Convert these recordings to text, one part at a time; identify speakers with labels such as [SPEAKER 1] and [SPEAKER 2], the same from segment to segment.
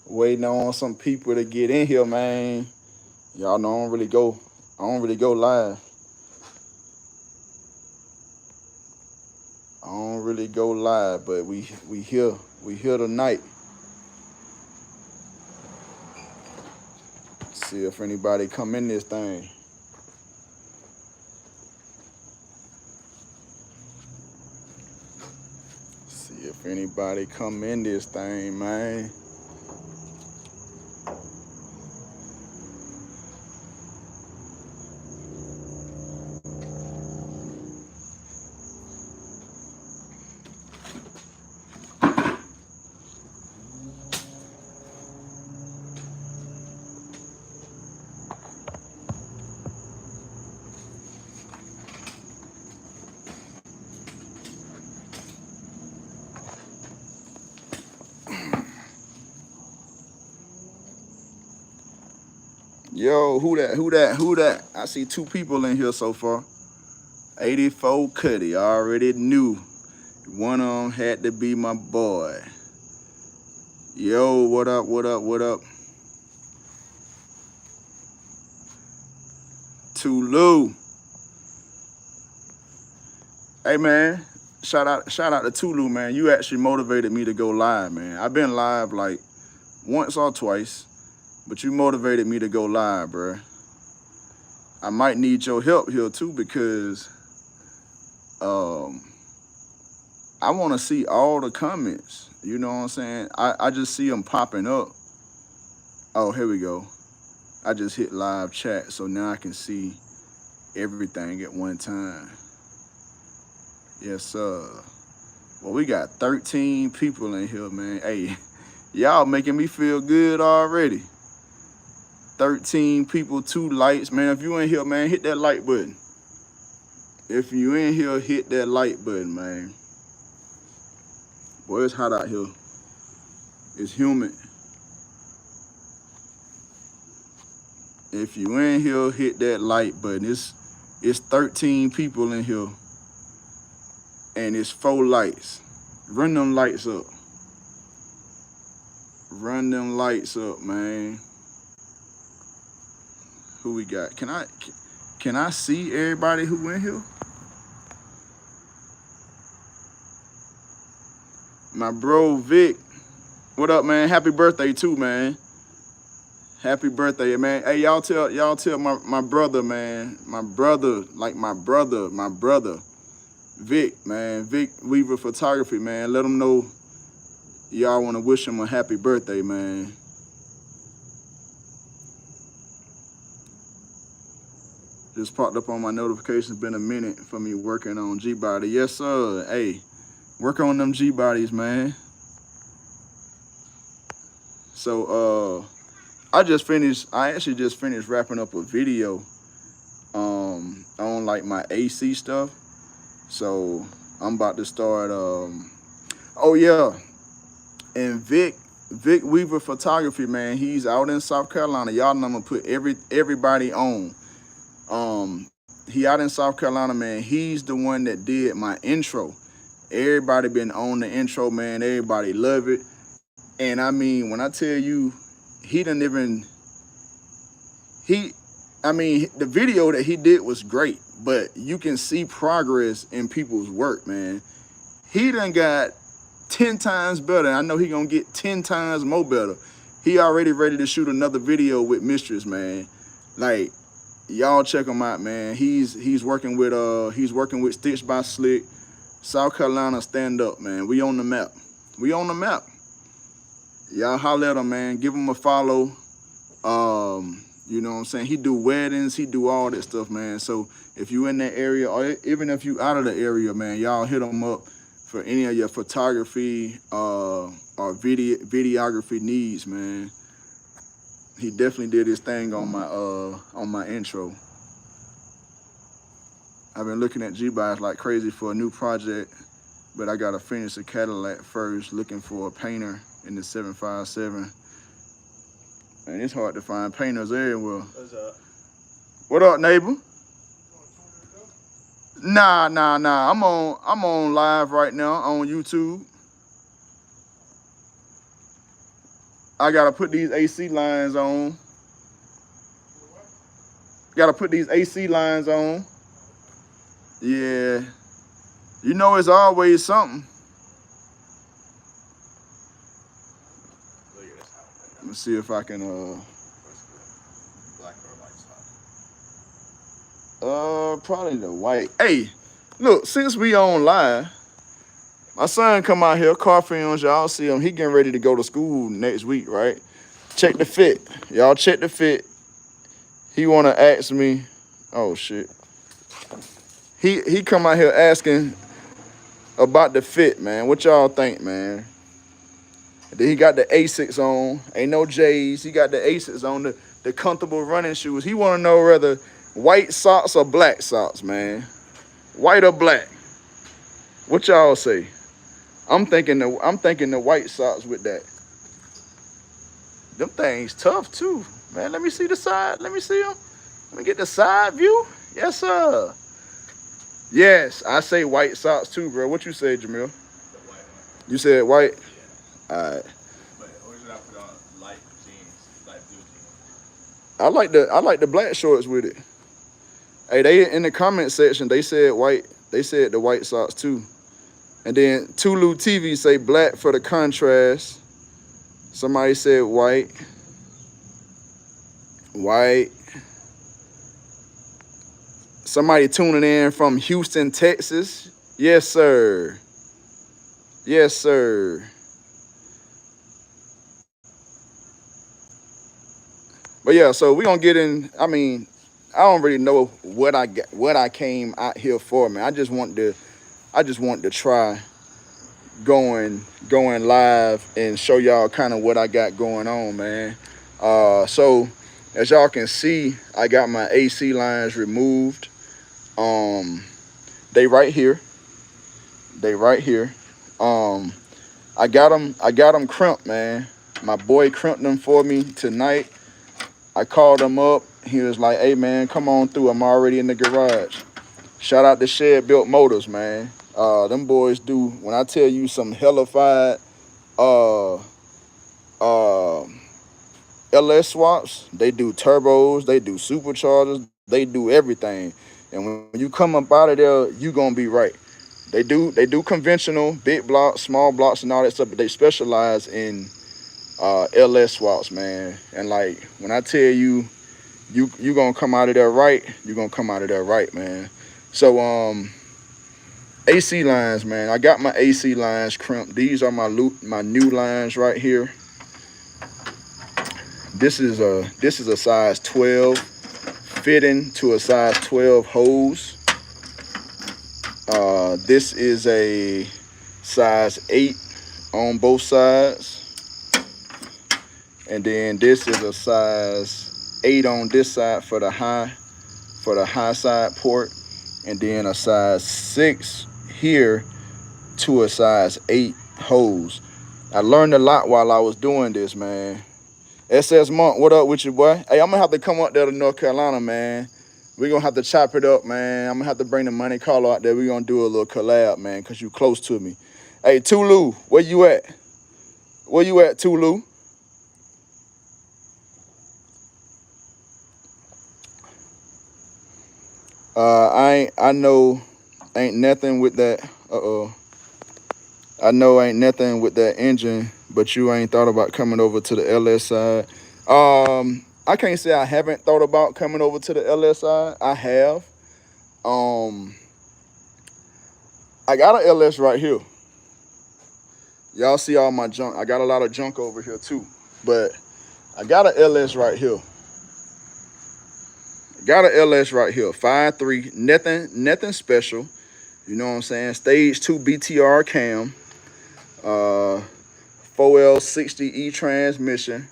[SPEAKER 1] Waiting on some people to get in here, man. Y'all know I don't really go live. I don't really go live, but we here. We here tonight. See if anybody come in this thing. See if anybody come in this thing, man. Yo, who that? Who that? Who that? I see two people in here so far. 84 Cuddy. I already knew. One of them had to be my boy. Yo, what up? What up? What up? Tulu. Hey man, shout out to Tulu, man. You actually motivated me to go live, man. I've been live like once or twice, but you motivated me to go live, bro. I might need your help here too because I want to see all the comments. You know what I'm saying? I just see them popping up. Oh, here we go. I just hit live chat, so now I can see everything at one time. Yes, sir. Well, we got 13 people in here, man. Hey, y'all making me feel good already. 13 people, 2 lights. Man, if you in here, man, hit that like button. If you in here, hit that like button, man. Boy, it's hot out here. It's humid. If you in here, hit that like button. It's 13 people in here. And it's 4 lights. Run them lights up. Run them lights up, man. Who we got? Can I see everybody who in here? My bro Vic. What up, man? Happy birthday too, man. Happy birthday, man. Hey, y'all tell my brother, man. My brother. Vic, man. Vic Weaver Photography, man. Let him know y'all want to wish him a happy birthday, man. Just popped up on my notifications. Been a minute for me working on G-Body. Yes, sir. Hey, work on them G-Bodies, man. So, I actually just finished wrapping up a video on like my AC stuff. So I'm about to start, oh yeah. And Vic Weaver Photography, man, he's out in South Carolina. Y'all know I'm gonna put everybody on. He out in South Carolina, man. He's the one that did my intro. Everybody been on the intro, man. Everybody love it. And I mean, when I tell you, the video that he did was great, but you can see progress in people's work, man. He done got 10 times better. I know he gonna get 10 times more better. He already ready to shoot another video with Mistress, man. Like, y'all check him out, man. He's working with Stitch by Slick, South Carolina. Stand up, man. We on the map. We on the map. Y'all holler at him, man. Give him a follow. You know what I'm saying? He do weddings. He do all that stuff, man. So if you in that area, or even if you out of the area, man, y'all hit him up for any of your photography or videography needs, man. He definitely did his thing on my intro. I've been looking at G-Buys like crazy for a new project, but I gotta finish the Cadillac first, looking for a painter in the 757. And it's hard to find painters everywhere.
[SPEAKER 2] What's up?
[SPEAKER 1] What up, neighbor? Nah. I'm on live right now on YouTube. I gotta put these AC lines on. Gotta put these AC lines on. Yeah. You know it's always something. Let me see if I can probably the white. Hey, look, since we on live, my son come out here, car films, y'all see him. He getting ready to go to school next week, right? Check the fit. Y'all check the fit. He wanna ask me, oh shit. He come out here asking about the fit, man. What y'all think, man? Then he got the Asics on. Ain't no J's. He got the Asics on, the comfortable running shoes. He wanna know whether white socks or black socks, man. White or black? What y'all say? I'm thinking the white socks with that. Them things tough too, man. Let me see the side. Let me see them. Let me get the side view. Yes, sir. Yes, I say white socks too, bro. What you say, Jamil? You said white? Yeah. All right. But or should I put on light jeans, light blue jeans? I like the black shorts with it. Hey, they in the comment section, they said white. They said the white socks too. And then Tulu TV say black for the contrast. Somebody said white. White. Somebody tuning in from Houston, Texas. Yes, sir. Yes, sir. But yeah, so we gonna get in. I mean, I don't really know what I came out here for, man. I just want to try going live and show y'all kind of what I got going on, man. So as y'all can see, I got my AC lines removed. They right here. They right here. I got them crimped, man. My boy crimped them for me tonight. I called him up. He was like, hey, man, come on through. I'm already in the garage. Shout out to Shed Built Motors, man. Them boys do, when I tell you some hellified LS swaps, they do turbos, they do superchargers, they do everything. And when you come up out of there, you gonna be right. They do conventional, big blocks, small blocks, and all that stuff, but they specialize in LS swaps, man. And like when I tell you, you gonna come out of there right, you gonna come out of there right, man. So AC lines, man. I got my AC lines crimped. These are my new lines right here. This is a size 12 fitting to a size 12 hose. This is a size 8 on both sides. And then this is a size 8 on this side for the high side port. And then a size 6 here to a size 8 hose. I learned a lot while I was doing this, man. SS Monk, what up with you, boy? Hey, I'm gonna have to come up there to North Carolina, man. We're gonna have to chop it up, man. I'm gonna have to bring the money call out there. We're gonna do a little collab, man, because you close to me. Hey, Tulu, where you at? Where you at, Tulu? I know ain't nothing with that. I know ain't nothing with that engine, but you ain't thought about coming over to the LS side. I can't say I haven't thought about coming over to the LS side. I have. I got an LS right here. Y'all see all my junk. I got a lot of junk over here too, but I got an LS right here. Got an LS right here, 5.3, nothing special. You know what I'm saying? Stage 2 BTR cam, 4L60E transmission.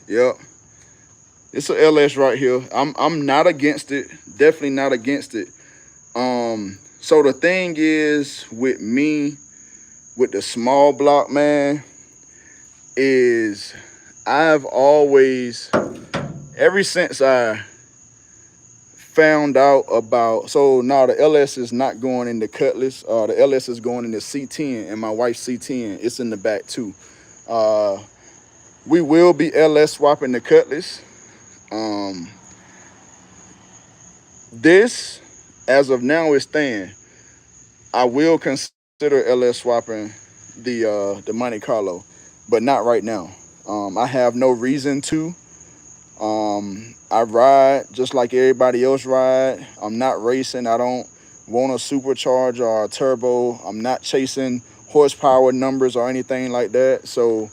[SPEAKER 1] Yep, it's a LS right here. I'm not against it. Definitely not against it. So the thing is with me, with the small block, man, is I've always, ever since I found out about, so now the LS is not going in the Cutlass. The LS is going in the C10 and my wife's C10. It's in the back too. We will be LS swapping the Cutlass. This, as of now, is staying. I will consider LS swapping the Monte Carlo, but not right now. I have no reason to. I ride just like everybody else ride. I'm not racing. I don't want a supercharger or a turbo. I'm not chasing horsepower numbers or anything like that. So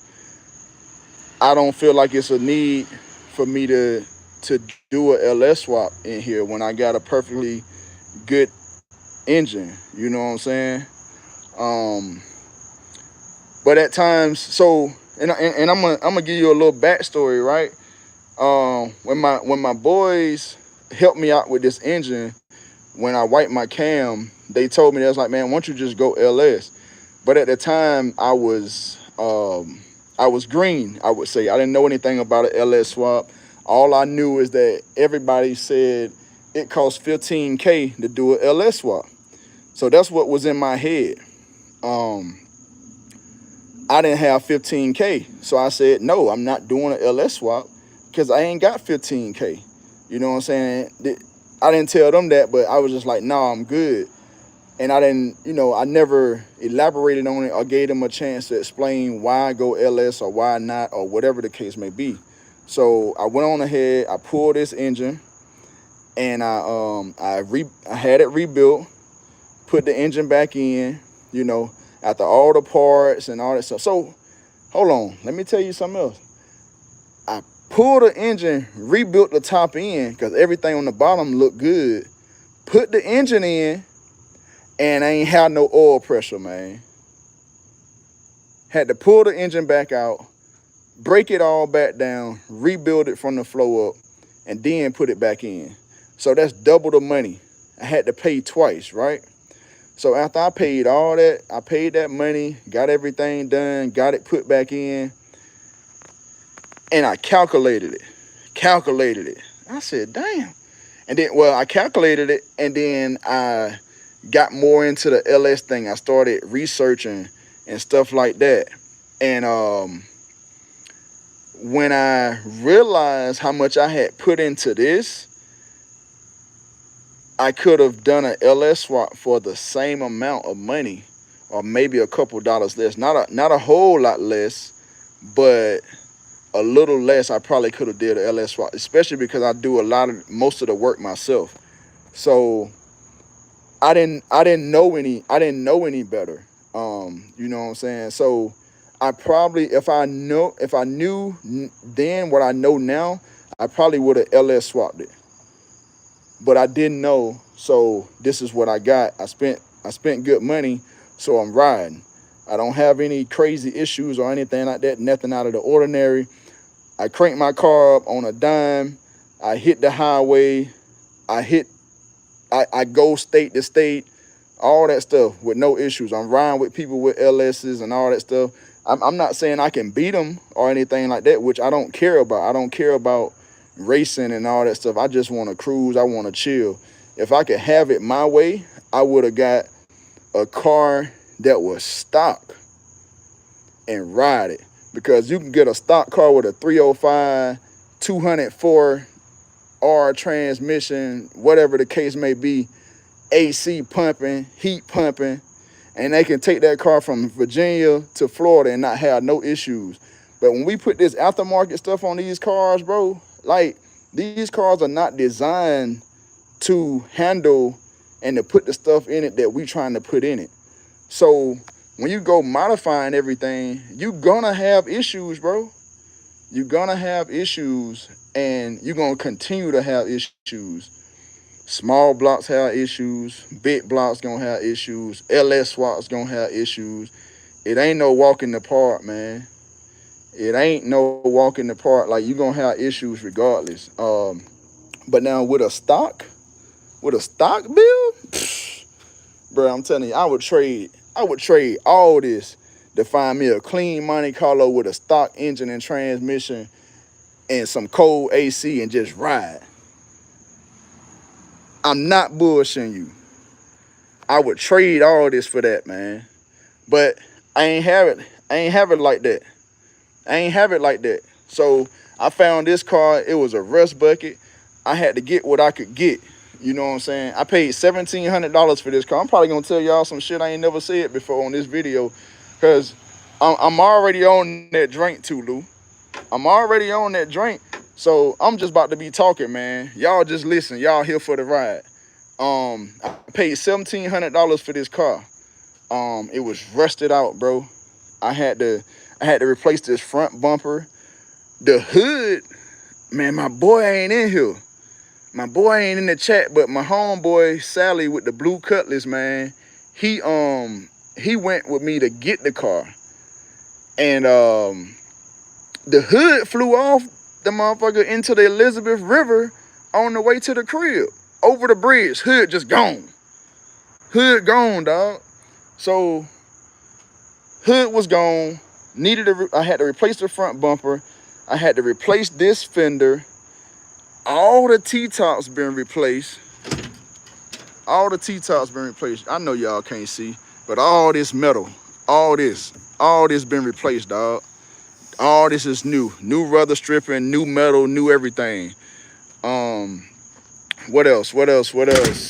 [SPEAKER 1] I don't feel like it's a need for me to do a LS swap in here when I got a perfectly good engine. You know what I'm saying? But at times, so and I'm gonna give you a little backstory, right? When my boys helped me out with this engine, when I wiped my cam, they told me, they was like, man, why don't you just go LS? But at the time, I was green, I would say. I didn't know anything about an LS swap. All I knew is that everybody said it cost $15K to do an LS swap. So that's what was in my head. I didn't have 15K. So I said, no, I'm not doing an LS swap because I ain't got 15K. You know what I'm saying? I didn't tell them that, but I was just like, nah, I'm good. And I didn't, I never elaborated on it or gave them a chance to explain why I go LS or why not or whatever the case may be. So I went on ahead, I pulled this engine, and I had it rebuilt, put the engine back in, after all the parts and all that stuff. So hold on, let me tell you something else. I pulled the engine, rebuilt the top end because everything on the bottom looked good, put the engine in, and I ain't had no oil pressure, man. Had to pull the engine back out, break it all back down, rebuild it from the floor up, and then put it back in. So that's double the money. I had to pay twice, right? So after I paid all that, I paid that money, got everything done, got it put back in, and I calculated it. I said, damn. And then, I calculated it, and then I got more into the LS thing. I started researching and stuff like that. And when I realized how much I had put into this, I could have done an LS swap for the same amount of money, or maybe a couple dollars less. Not a whole lot less, but a little less. I probably could have did an LS swap, especially because I do most of the work myself. So I didn't know any better. You know what I'm saying? So I probably, if I knew then what I know now, I probably would have LS swapped it. But I didn't know, so this is what I got. I spent good money, so I'm riding. I don't have any crazy issues or anything like that, nothing out of the ordinary. I cranked my car up on a dime. I hit the highway. I go state to state, all that stuff with no issues. I'm riding with people with LSs and all that stuff. I'm not saying I can beat them or anything like that, which I don't care about. I don't care about racing and all that stuff. I just want to cruise. I want to chill. If I could have it my way, I would have got a car that was stock and ride it. Because you can get a stock car with a 305, 204 R transmission, whatever the case may be, AC pumping, heat pumping, and they can take that car from Virginia to Florida and not have no issues. But when we put this aftermarket stuff on these cars, bro, like, these cars are not designed to handle and to put the stuff in it that we trying to put in it. So when you go modifying everything, you gonna have issues, bro. You're gonna have issues, and you're gonna continue to have issues. Small blocks have issues. Big blocks gonna have issues. LS swaps gonna have issues. It ain't no walk in the park, man. It ain't no walk in the park. Like, you're gonna have issues regardless. But now with a stock build, bro, I'm telling you, I would trade all this to find me a clean Monte Carlo with a stock engine and transmission and some cold AC and just ride. I'm not bullshitting you. I would trade all this for that, man. But I ain't have it. I ain't have it like that. I ain't have it like that. So I found this car. It was a rust bucket. I had to get what I could get. You know what I'm saying? I paid $1,700 for this car. I'm probably gonna tell y'all some shit I ain't never said before on this video, cause I'm already on that drink too, Lou. I'm already on that drink. So I'm just about to be talking, man. Y'all just listen. Y'all here for the ride. I paid $1,700 for this car. It was rusted out, bro. I had to replace this front bumper. The hood, man, my boy ain't in here. My boy ain't in the chat, but my homeboy Sally with the blue Cutlass, man, he went with me to get the car. And the hood flew off the motherfucker into the Elizabeth River on the way to the crib. Over the bridge, hood just gone. Hood gone, dog. So hood was gone. I had to replace the front bumper. I had to replace this fender. All the T-tops been replaced. All the T-tops been replaced. I know y'all can't see, but all this metal, all this been replaced, dog. All this is new. New rubber stripping, new metal, new everything. What else? The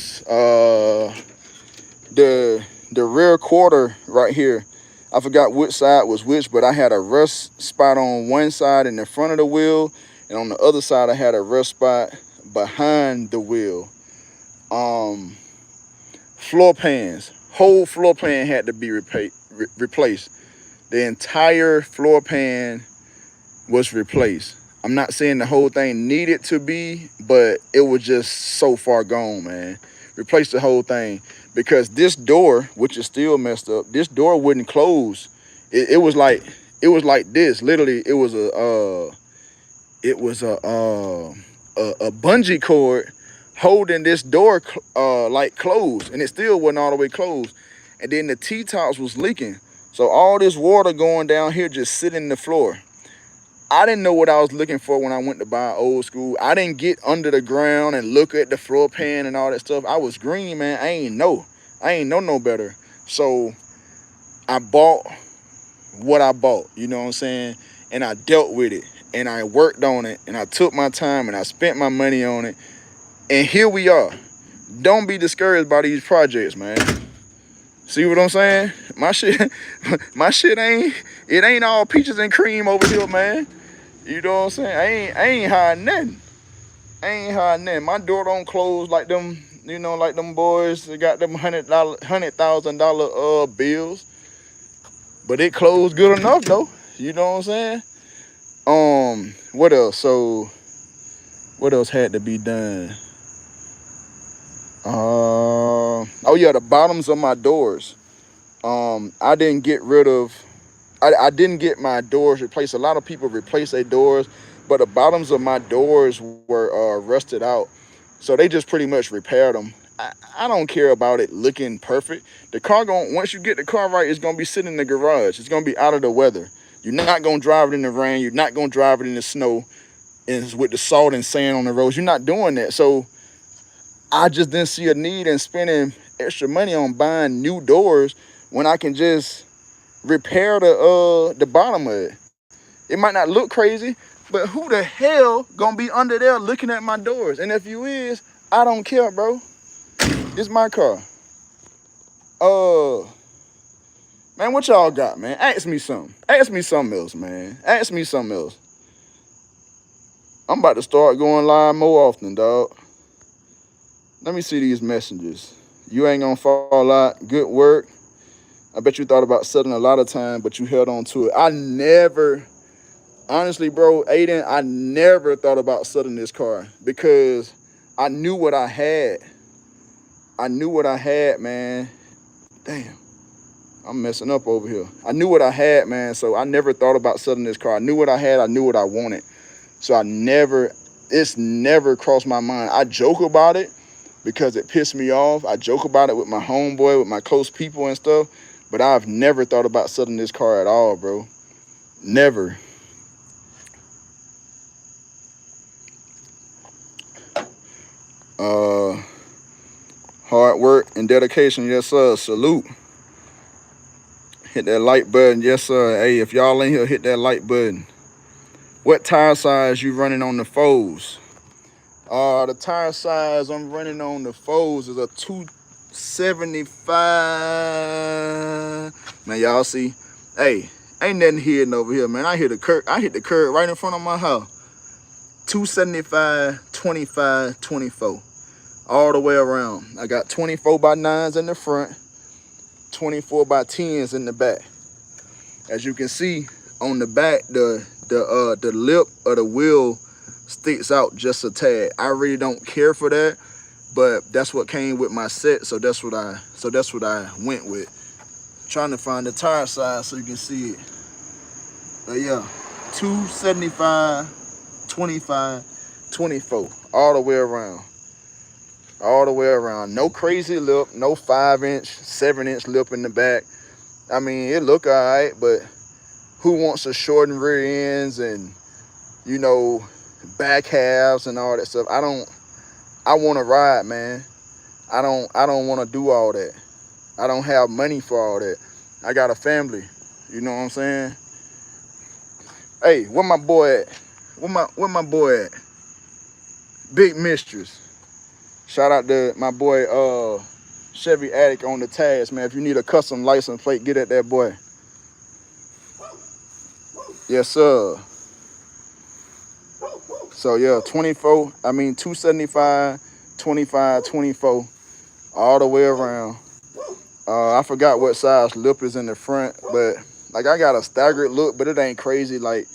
[SPEAKER 1] rear quarter right here. I forgot which side was which, but I had a rust spot on one side in the front of the wheel, and on the other side I had a rust spot behind the wheel. Floor pans. Whole floor pan had to be replaced. The entire floor pan was replaced. I'm not saying the whole thing needed to be, but it was just so far gone, man. Replace the whole thing, because this door, which is still messed up, this door wouldn't close. It was like this. Literally, it was a bungee cord holding this door like closed, and it still wasn't all the way closed. And then the T-tops was leaking, so all this water going down here just sitting in the floor. I didn't know what I was looking for when I went to buy old school. I didn't get under the ground and look at the floor pan and all that stuff. I was green, man. I ain't know no better. So I bought what I bought, you know what I'm saying? And I dealt with it, and I worked on it, and I took my time, and I spent my money on it. And here we are. Don't be discouraged by these projects, man. See what I'm saying? My shit ain't all peaches and cream over here, man. You know what I'm saying? I ain't hiding nothing. I ain't hiding nothing. My door don't close like them, you know, like them boys that got them $100,000 bills. But it closed good enough though. You know what I'm saying? What else? So what else had to be done? Oh yeah, the bottoms of my doors. I didn't get rid of, I didn't get my doors replaced. A lot of people replace their doors, but the bottoms of my doors were rusted out. So they just pretty much repaired them. I don't care about it looking perfect. The car once you get the car right, it's gonna be sitting in the garage. It's gonna be out of the weather. You're not gonna drive it in the rain. You're not gonna drive it in the snow and with the salt and sand on the roads. You're not doing that. So I just didn't see a need in spending extra money on buying new doors when I can just repair the bottom of it. It might not look crazy, but who the hell gonna be under there looking at my doors? And if you is, I don't care, bro. It's my car. Man, what y'all got, man? Ask me something. Ask me something else, man. Ask me something else. I'm about to start going live more often, dog. Let me see these messages. You ain't gonna fall out. Good work. I bet you thought about selling a lot of time, but you held on to it. I never, honestly, bro, Aiden, I never thought about selling this car because I knew what I had. I knew what I had, man. Damn, I'm messing up over here. I knew what I had, man, so I never thought about selling this car. I knew what I had. I knew what I wanted. So it's never crossed my mind. I joke about it because it pissed me off. I joke about it with my homeboy, with my close people and stuff, but I've never thought about selling this car at all, bro. Never. Hard work and dedication, yes sir. Salute. Hit that like button, yes sir. Hey, if y'all in here, hit that like button. What tire size you running on the foes? The tire size I'm running on the foes is a 275. Man, y'all see? Hey, ain't nothing hidden over here, man. I hit the curb right in front of my house. 275, 25, 24. All the way around. I got 24 by 9s in the front, 24 by 10s in the back. As you can see on the back, the lip of the wheel sticks out just a tad. I really don't care for that, but that's what came with my set, so that's what I went with. Trying to find the tire size so you can see it. But yeah, 275, 25, 24, all the way around. All the way around. No crazy lip, no 5-inch, 7-inch lip in the back. I mean, it look all right, but who wants to shorten rear ends and, you know, back halves and all that stuff? I want to ride, man. I don't want to do all that. I don't have money for all that. I got a family. You know what I'm saying? Hey, where my boy at? Where my boy at? Big Mistress. Shout out to my boy Chevy Addict on the tags, man. If you need a custom license plate, get at that boy. Yes, sir. So yeah, 275, 25, 24, all the way around. I forgot what size lip is in the front, but like I got a staggered look, but it ain't crazy. Like,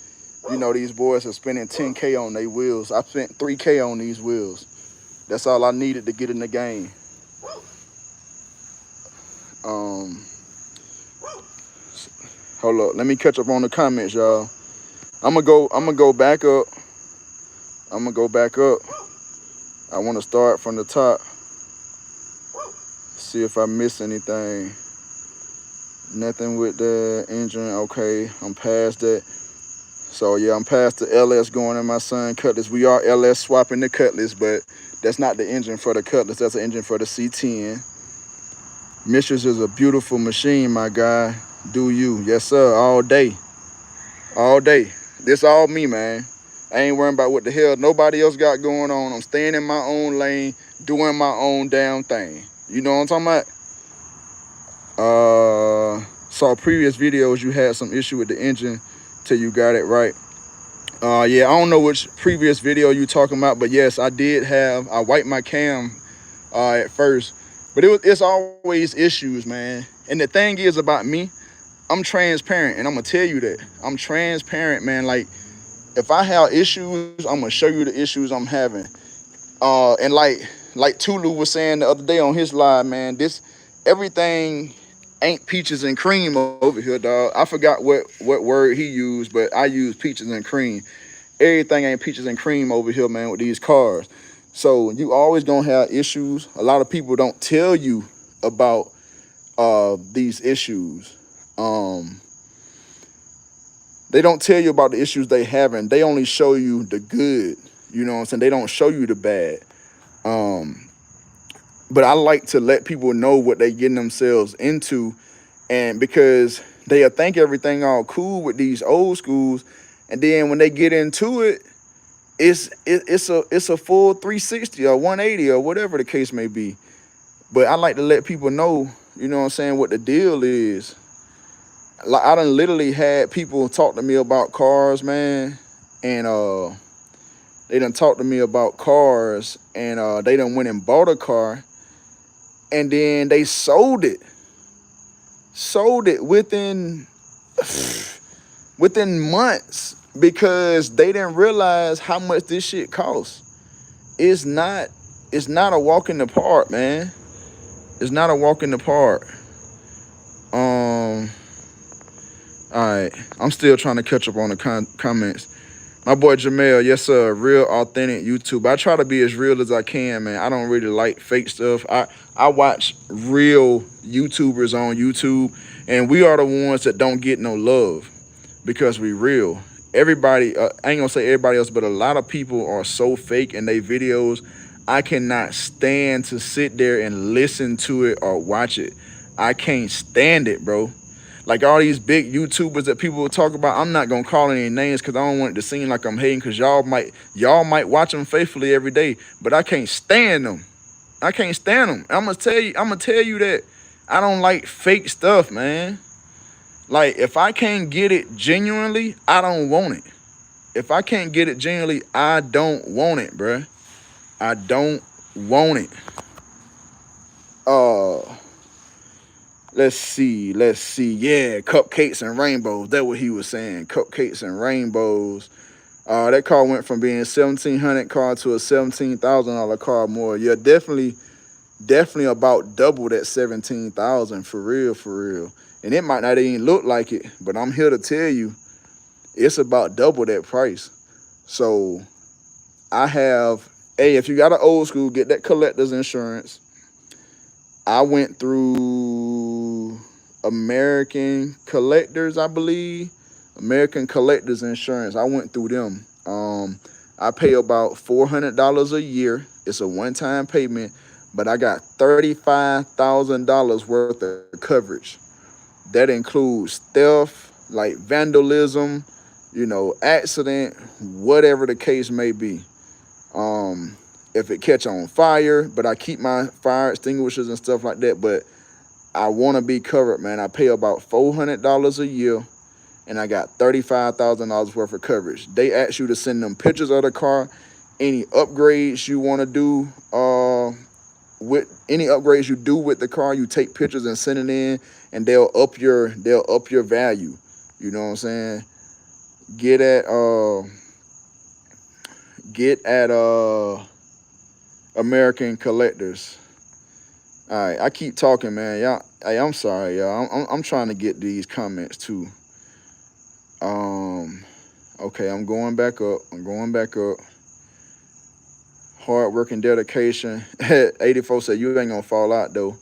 [SPEAKER 1] you know, these boys are spending 10K on their wheels. I spent 3K on these wheels. That's all I needed to get in the game. Hold up, let me catch up on the comments, y'all. I'm gonna go back up. I want to start from the top. See if I miss anything. Nothing with the engine. Okay, I'm past that. So yeah, I'm past the LS going in my son Cutlass. We are LS swapping the Cutlass, but that's not the engine for the Cutlass. That's the engine for the C10. Mistress is a beautiful machine, my guy. Do you? Yes, sir. All day. All day. This all me, man. I ain't worrying about what the hell nobody else got going on. I'm staying in my own lane, doing my own damn thing. You know what I'm talking about? Saw previous videos you had some issue with the engine till you got it right. Yeah, I don't know which previous video you talking about, but yes, I wiped my cam at first, but it's always issues, man. And the thing is about me, I'm transparent, and I'm gonna tell you that. I'm transparent, man. Like, if I have issues, I'm gonna show you the issues I'm having. And like Tulu was saying the other day on his live, man, everything ain't peaches and cream over here, dog. I forgot what word he used, but I use peaches and cream. Everything ain't peaches and cream over here, man, with these cars. So you always gonna have issues. A lot of people don't tell you about these issues. They don't tell you about the issues they having. They only show you the good. You know what I'm saying? They don't show you the bad. But I like to let people know what they getting themselves into, and because they'll think everything all cool with these old schools, and then when they get into it, it's a full 360 or 180 or whatever the case may be. But I like to let people know, you know what I'm saying, what the deal is. Like, I done literally had people talk to me about cars, man, and they done talked to me about cars, and they done went and bought a car, and then they sold it within months, because they didn't realize how much this shit costs. It's not a walk in the park, man. It's not a walk in the park. All right, I'm still trying to catch up on the comments. My boy Jamel, yes sir, real authentic YouTube. I try to be as real as I can, man. I don't really like fake stuff. I watch real YouTubers on YouTube, and we are the ones that don't get no love because we real. Everybody, I ain't gonna say everybody else, but a lot of people are so fake in their videos. I cannot stand to sit there and listen to it or watch it. I can't stand it, bro. Like all these big YouTubers that people will talk about, I'm not gonna call any names because I don't want it to seem like I'm hating. Because y'all might watch them faithfully every day, but I can't stand them. I can't stand them. I'm gonna tell you that I don't like fake stuff, man. Like if I can't get it genuinely, I don't want it. If I can't get it genuinely, I don't want it, bruh. I don't want it. Uh, let's see. Yeah, cupcakes and rainbows. That's what he was saying. Cupcakes and rainbows. That car went from being 1,700 car to a $17,000 car more. Yeah, definitely about double that 17,000 for real, for real. And it might not even look like it, but I'm here to tell you, it's about double that price. So I have, hey, if you got an old school, get that collector's insurance. I went through American Collectors, I believe. American Collectors Insurance. I went through them. I pay about $400 a year. It's a one-time payment, but I got $35,000 worth of coverage. That includes theft, like vandalism, accident, whatever the case may be. If it catch on fire, but I keep my fire extinguishers and stuff like that, but I want to be covered, man. I pay about $400 a year, and I got $35,000 worth of coverage. They ask you to send them pictures of the car, any upgrades you want to do, with any upgrades you do with the car, you take pictures and send it in, and they'll up your value. You know what I'm saying? Get at American Collectors. All right, I keep talking, man. Y'all, hey, I'm sorry, y'all. I'm trying to get these comments too. Okay, I'm going back up. Hard work and dedication. 84 said you ain't gonna fall out though.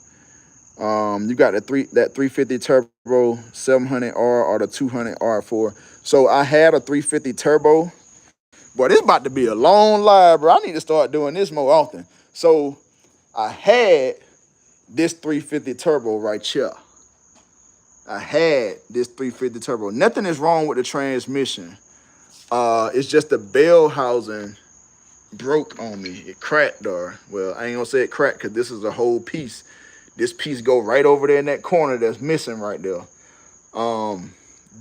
[SPEAKER 1] You got that 350 turbo 700R or the 200 R4. So I had a 350 turbo. Boy, this about to be a long live, bro. I need to start doing this more often. So I had this 350 turbo right here. I had this 350 turbo. Nothing is wrong with the transmission. It's just the bell housing broke on me. It cracked, or well, I ain't gonna say it cracked because this is a whole piece. This piece go right over there in that corner that's missing right there.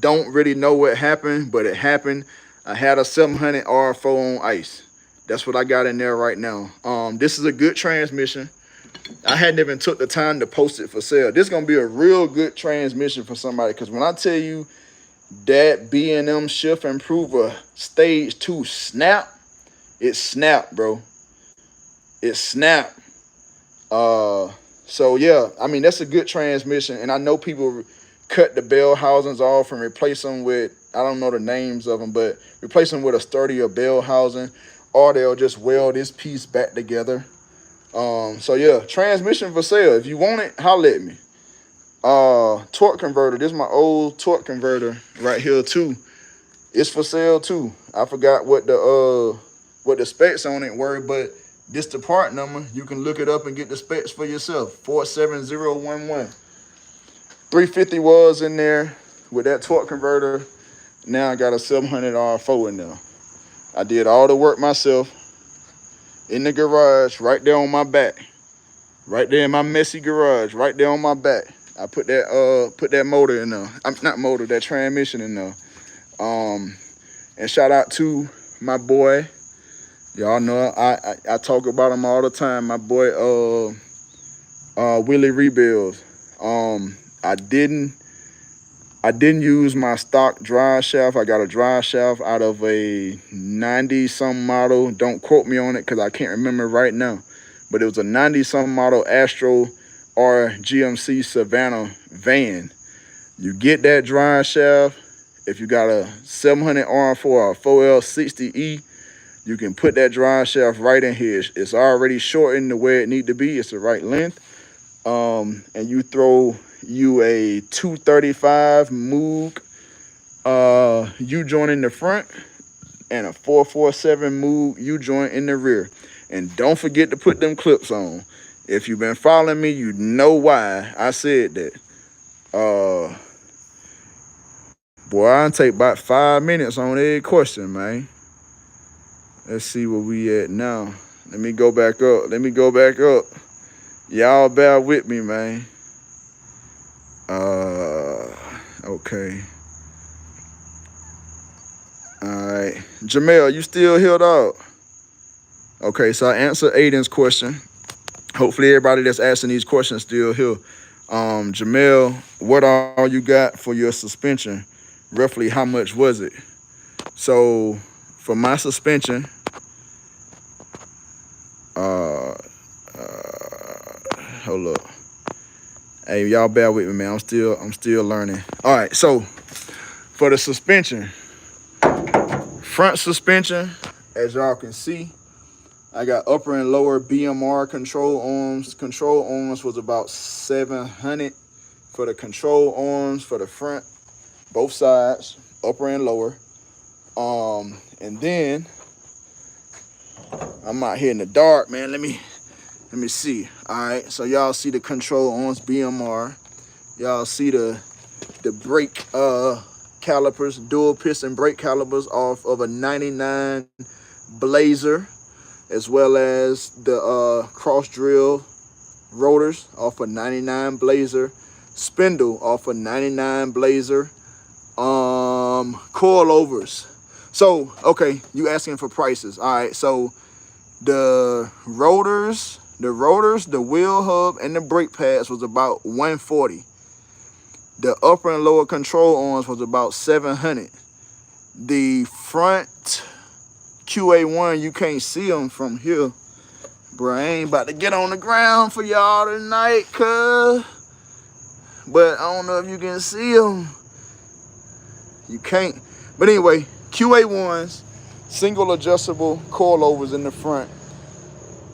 [SPEAKER 1] Don't really know what happened, but it happened. I had a 700 R4 on ice. That's what I got in there right now. This is a good transmission. I hadn't even took the time to post it for sale. This is gonna be a real good transmission for somebody, because when I tell you that B&M Shift Improver Stage 2 snap, it snapped, bro. It snapped. So yeah, I mean, that's a good transmission, and I know people cut the bell housings off and replace them with, I don't know the names of them, but replace them with a sturdier bell housing, or they'll just weld this piece back together. So yeah, transmission for sale. If you want it, holler at me. Torque converter. This is my old torque converter right here too. It's for sale too. I forgot what the specs on it were, but this the part number. You can look it up and get the specs for yourself. 47011. 350 was in there with that torque converter. Now I got a 700 R4 in there. I did all the work myself in the garage, right there on my back. Right there in my messy garage, right there on my back. I put that motor in there. Not motor, that transmission in there. And shout out to my boy. Y'all know I talk about him all the time. My boy Willie Rebuilds. I didn't use my stock drive shaft. I got a drive shaft out of a 90-some model. Don't quote me on it because I can't remember right now. But it was a 90-some model Astro or GMC Savannah van. You get that drive shaft. If you got a 700 R4 or 4L60E, you can put that drive shaft right in here. It's already shortened the way it need to be. It's the right length. And you throw you a 235 Moog U-joint in the front and a 447 Moog U-joint in the rear. And don't forget to put them clips on. If you've been following me, you know why I said that. Boy, I'll take about 5 minutes on every question, man. Let's see where we at now. Let me go back up. Y'all bear with me, man. Okay. All right. Jamel, you still here, dog? Okay, so I answered Aiden's question. Hopefully everybody that's asking these questions still here. Jamel, what all you got for your suspension? Roughly how much was it? So for my suspension, hold up. Hey, y'all bear with me, man. I'm still learning. All right, so for the suspension, front suspension, as y'all can see, I got upper and lower BMR control arms. Control arms was about 700 for the control arms for the front, both sides, upper and lower. And then I'm out here in the dark, man. Let me see. All right, so y'all see the control arms BMR. Y'all see the brake calipers, dual piston brake calipers off of a 99 Blazer, as well as the cross drill rotors off a 99 Blazer, spindle off a 99 Blazer, coilovers. So, okay, you asking for prices. All right, so the rotors, the wheel hub, and the brake pads was about $140. The upper and lower control arms was about $700. The front QA1, you can't see them from here. Bro, I ain't about to get on the ground for y'all tonight, cuz. But I don't know if you can see them. You can't. But anyway, QA1s, single adjustable coilovers in the front.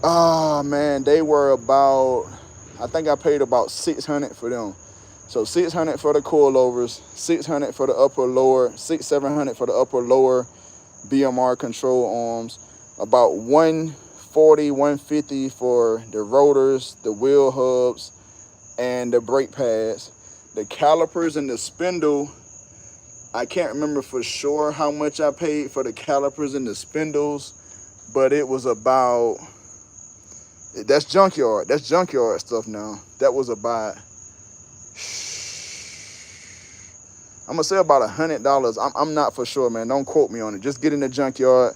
[SPEAKER 1] Ah, man, they were about, I think I paid about $600 for them. So $600 for the coilovers, $600 for the upper lower, $700 for the upper lower BMR control arms, about $140, $150 for the rotors, the wheel hubs, and the brake pads. The calipers and the spindle, I can't remember for sure how much I paid for the calipers and the spindles, but it was about, that's junkyard stuff now. That was about, I'm gonna say about $100. I'm not for sure, man. Don't quote me on it. Just get in the junkyard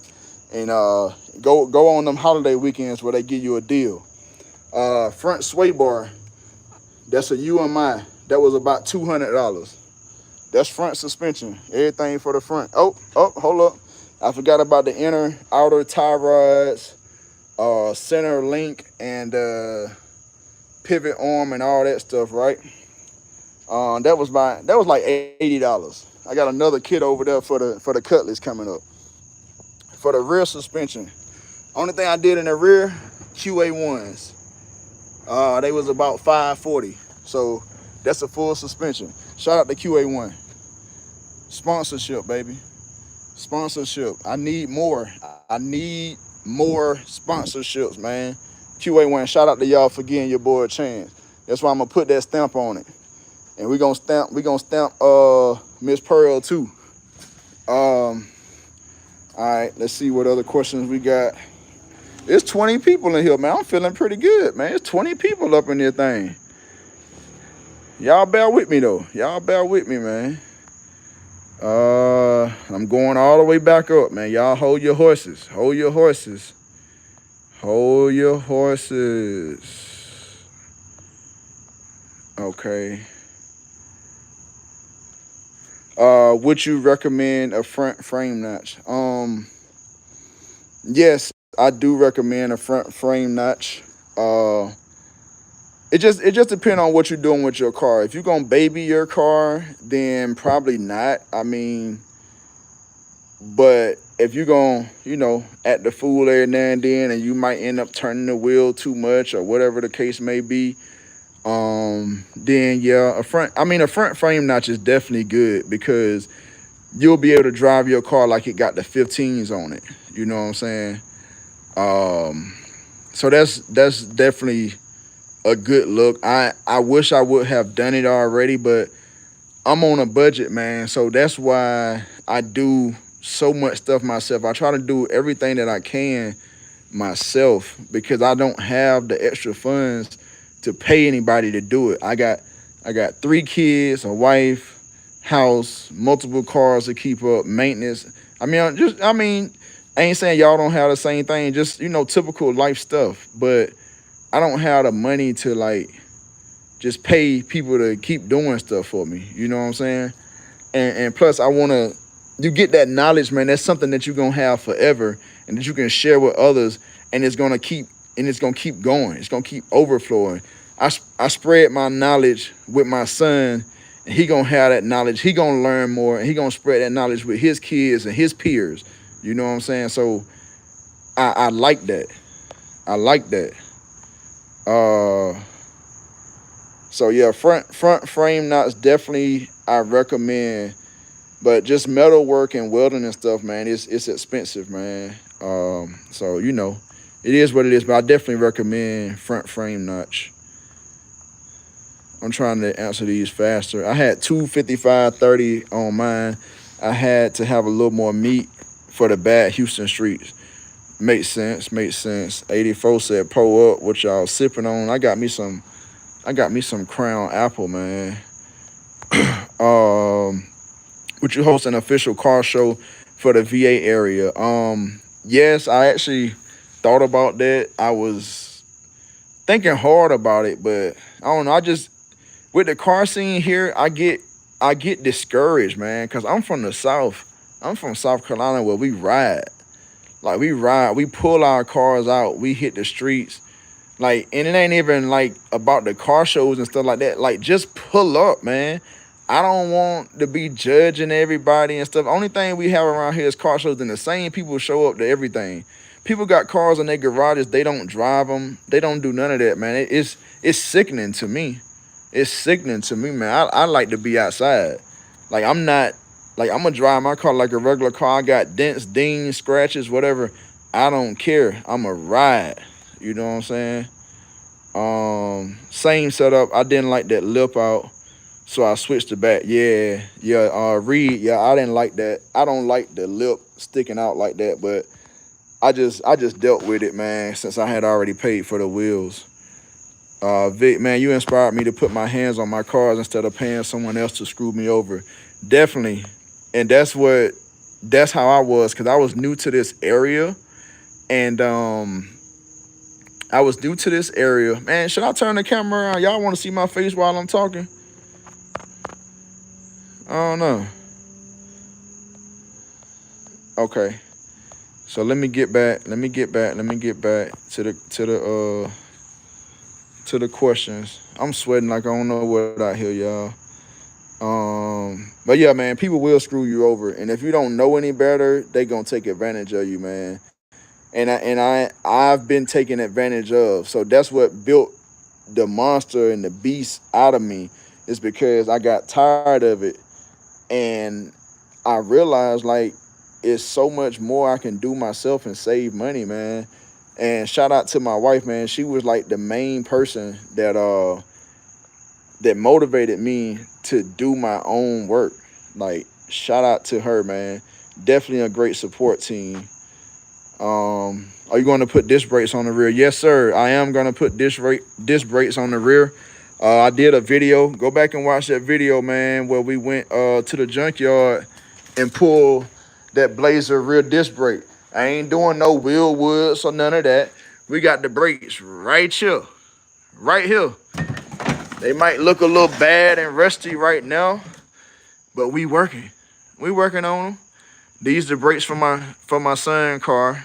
[SPEAKER 1] and go on them holiday weekends where they give you a deal. Front sway bar, that's a UMI. That was about $200. That's front suspension. Everything for the front. Oh, hold up. I forgot about the inner, outer tie rods, center link, and pivot arm and all that stuff, right? That was like $80. I got another kit over there for the Cutlass coming up. For the rear suspension, only thing I did in the rear, QA1s. They was about $540. So that's a full suspension. Shout out to QA1. Sponsorship, baby. Sponsorship. I need more. I need more sponsorships, man. QA1, shout out to y'all for giving your boy a chance. That's why I'm gonna put that stamp on it. And we gonna stamp Miss Pearl too. All right, let's see what other questions we got. There's 20 people in here, man. I'm feeling pretty good, man. There's 20 people up in this thing. Y'all bear with me though. Y'all bear with me, man. I'm going all the way back up, man. Y'all hold your horses. Hold your horses. Hold your horses. Okay. Would you recommend a front frame notch? Yes, I do recommend a front frame notch. It just depends on what you're doing with your car. If you're gonna baby your car, then probably not. I mean, but if you're gonna, act the fool every now and then, and you might end up turning the wheel too much or whatever the case may be, then yeah, a front frame notch is definitely good because you'll be able to drive your car like it got the 15s on it. You know what I'm saying? So that's definitely a good look. I wish I would have done it already, but I'm on a budget, man. So that's why I do so much stuff myself. I try to do everything that I can myself because I don't have the extra funds to pay anybody to do it. I got 3 kids, a wife, house, multiple cars to keep up, maintenance. I mean, I ain't saying y'all don't have the same thing, just typical life stuff. But I don't have the money to like just pay people to keep doing stuff for me. You know what I'm saying? And plus I wanna you get that knowledge, man. That's something that you're gonna have forever and that you can share with others, and it's gonna keep going. It's gonna keep overflowing. I spread my knowledge with my son, and he gonna have that knowledge. He gonna learn more, and he gonna spread that knowledge with his kids and his peers. You know what I'm saying? So I like that. I like that. Uh, so yeah, front frame knots definitely I recommend, but just metal work and welding and stuff, man, it's expensive, man. So it is what it is, but I definitely recommend front frame notch. I'm trying to answer these faster. I had 255/30 on mine. I had to have a little more meat for the bad Houston streets. Makes sense. Makes sense. 84 said, "Pull up. What y'all sipping on?" I got me some. I got me some Crown Apple, man. Um, would you host an official car show for the VA area? Yes, I actually thought about that. I was thinking hard about it, but I don't know. I just with the car scene here, I get discouraged, man, because I'm from the South. I'm from South Carolina where we ride. Like we ride, we pull our cars out, we hit the streets. Like, and it ain't even like about the car shows and stuff like that. Like, just pull up, man. I don't want to be judging everybody and stuff. Only thing we have around here is car shows, and the same people show up to everything. People got cars in their garages. They don't drive them. They don't do none of that, man. It's sickening to me. It's sickening to me, man. I like to be outside. Like I'm not like I'm gonna drive my car like a regular car. I got dents, dings, scratches, whatever. I don't care. I'm a ride. You know what I'm saying? Same setup. I didn't like that lip out, so I switched it back. Yeah, yeah. Reed. Yeah, I didn't like that. I don't like the lip sticking out like that, but I just dealt with it, man. Since I had already paid for the wheels. Vic, man, you inspired me to put my hands on my cars instead of paying someone else to screw me over. Definitely. And that's how I was, because I was new to this area. And I was new to this area. Man, should I turn the camera around? Y'all want to see my face while I'm talking? I don't know. Okay. So let me get back. Let me get back. Let me get back to the questions. I'm sweating like I don't know what out here, y'all. But yeah, man, people will screw you over, and if you don't know any better, they gonna take advantage of you, man. And I've been taken advantage of. So that's what built the monster and the beast out of me, is because I got tired of it, and I realized like it's so much more I can do myself and save money, man. And shout out to my wife, man. She was like the main person that motivated me to do my own work. Like, shout out to her, man. Definitely a great support team. Are you going to put disc brakes on the rear? Yes, sir. I am going to put disc brakes on the rear. I did a video. Go back and watch that video, man, where we went to the junkyard and pulled that Blazer rear disc brake. I ain't doing no wheel woods or none of that. We got the brakes right here. Right here. They might look a little bad and rusty right now, but we working. We working on them. These the brakes for my son car.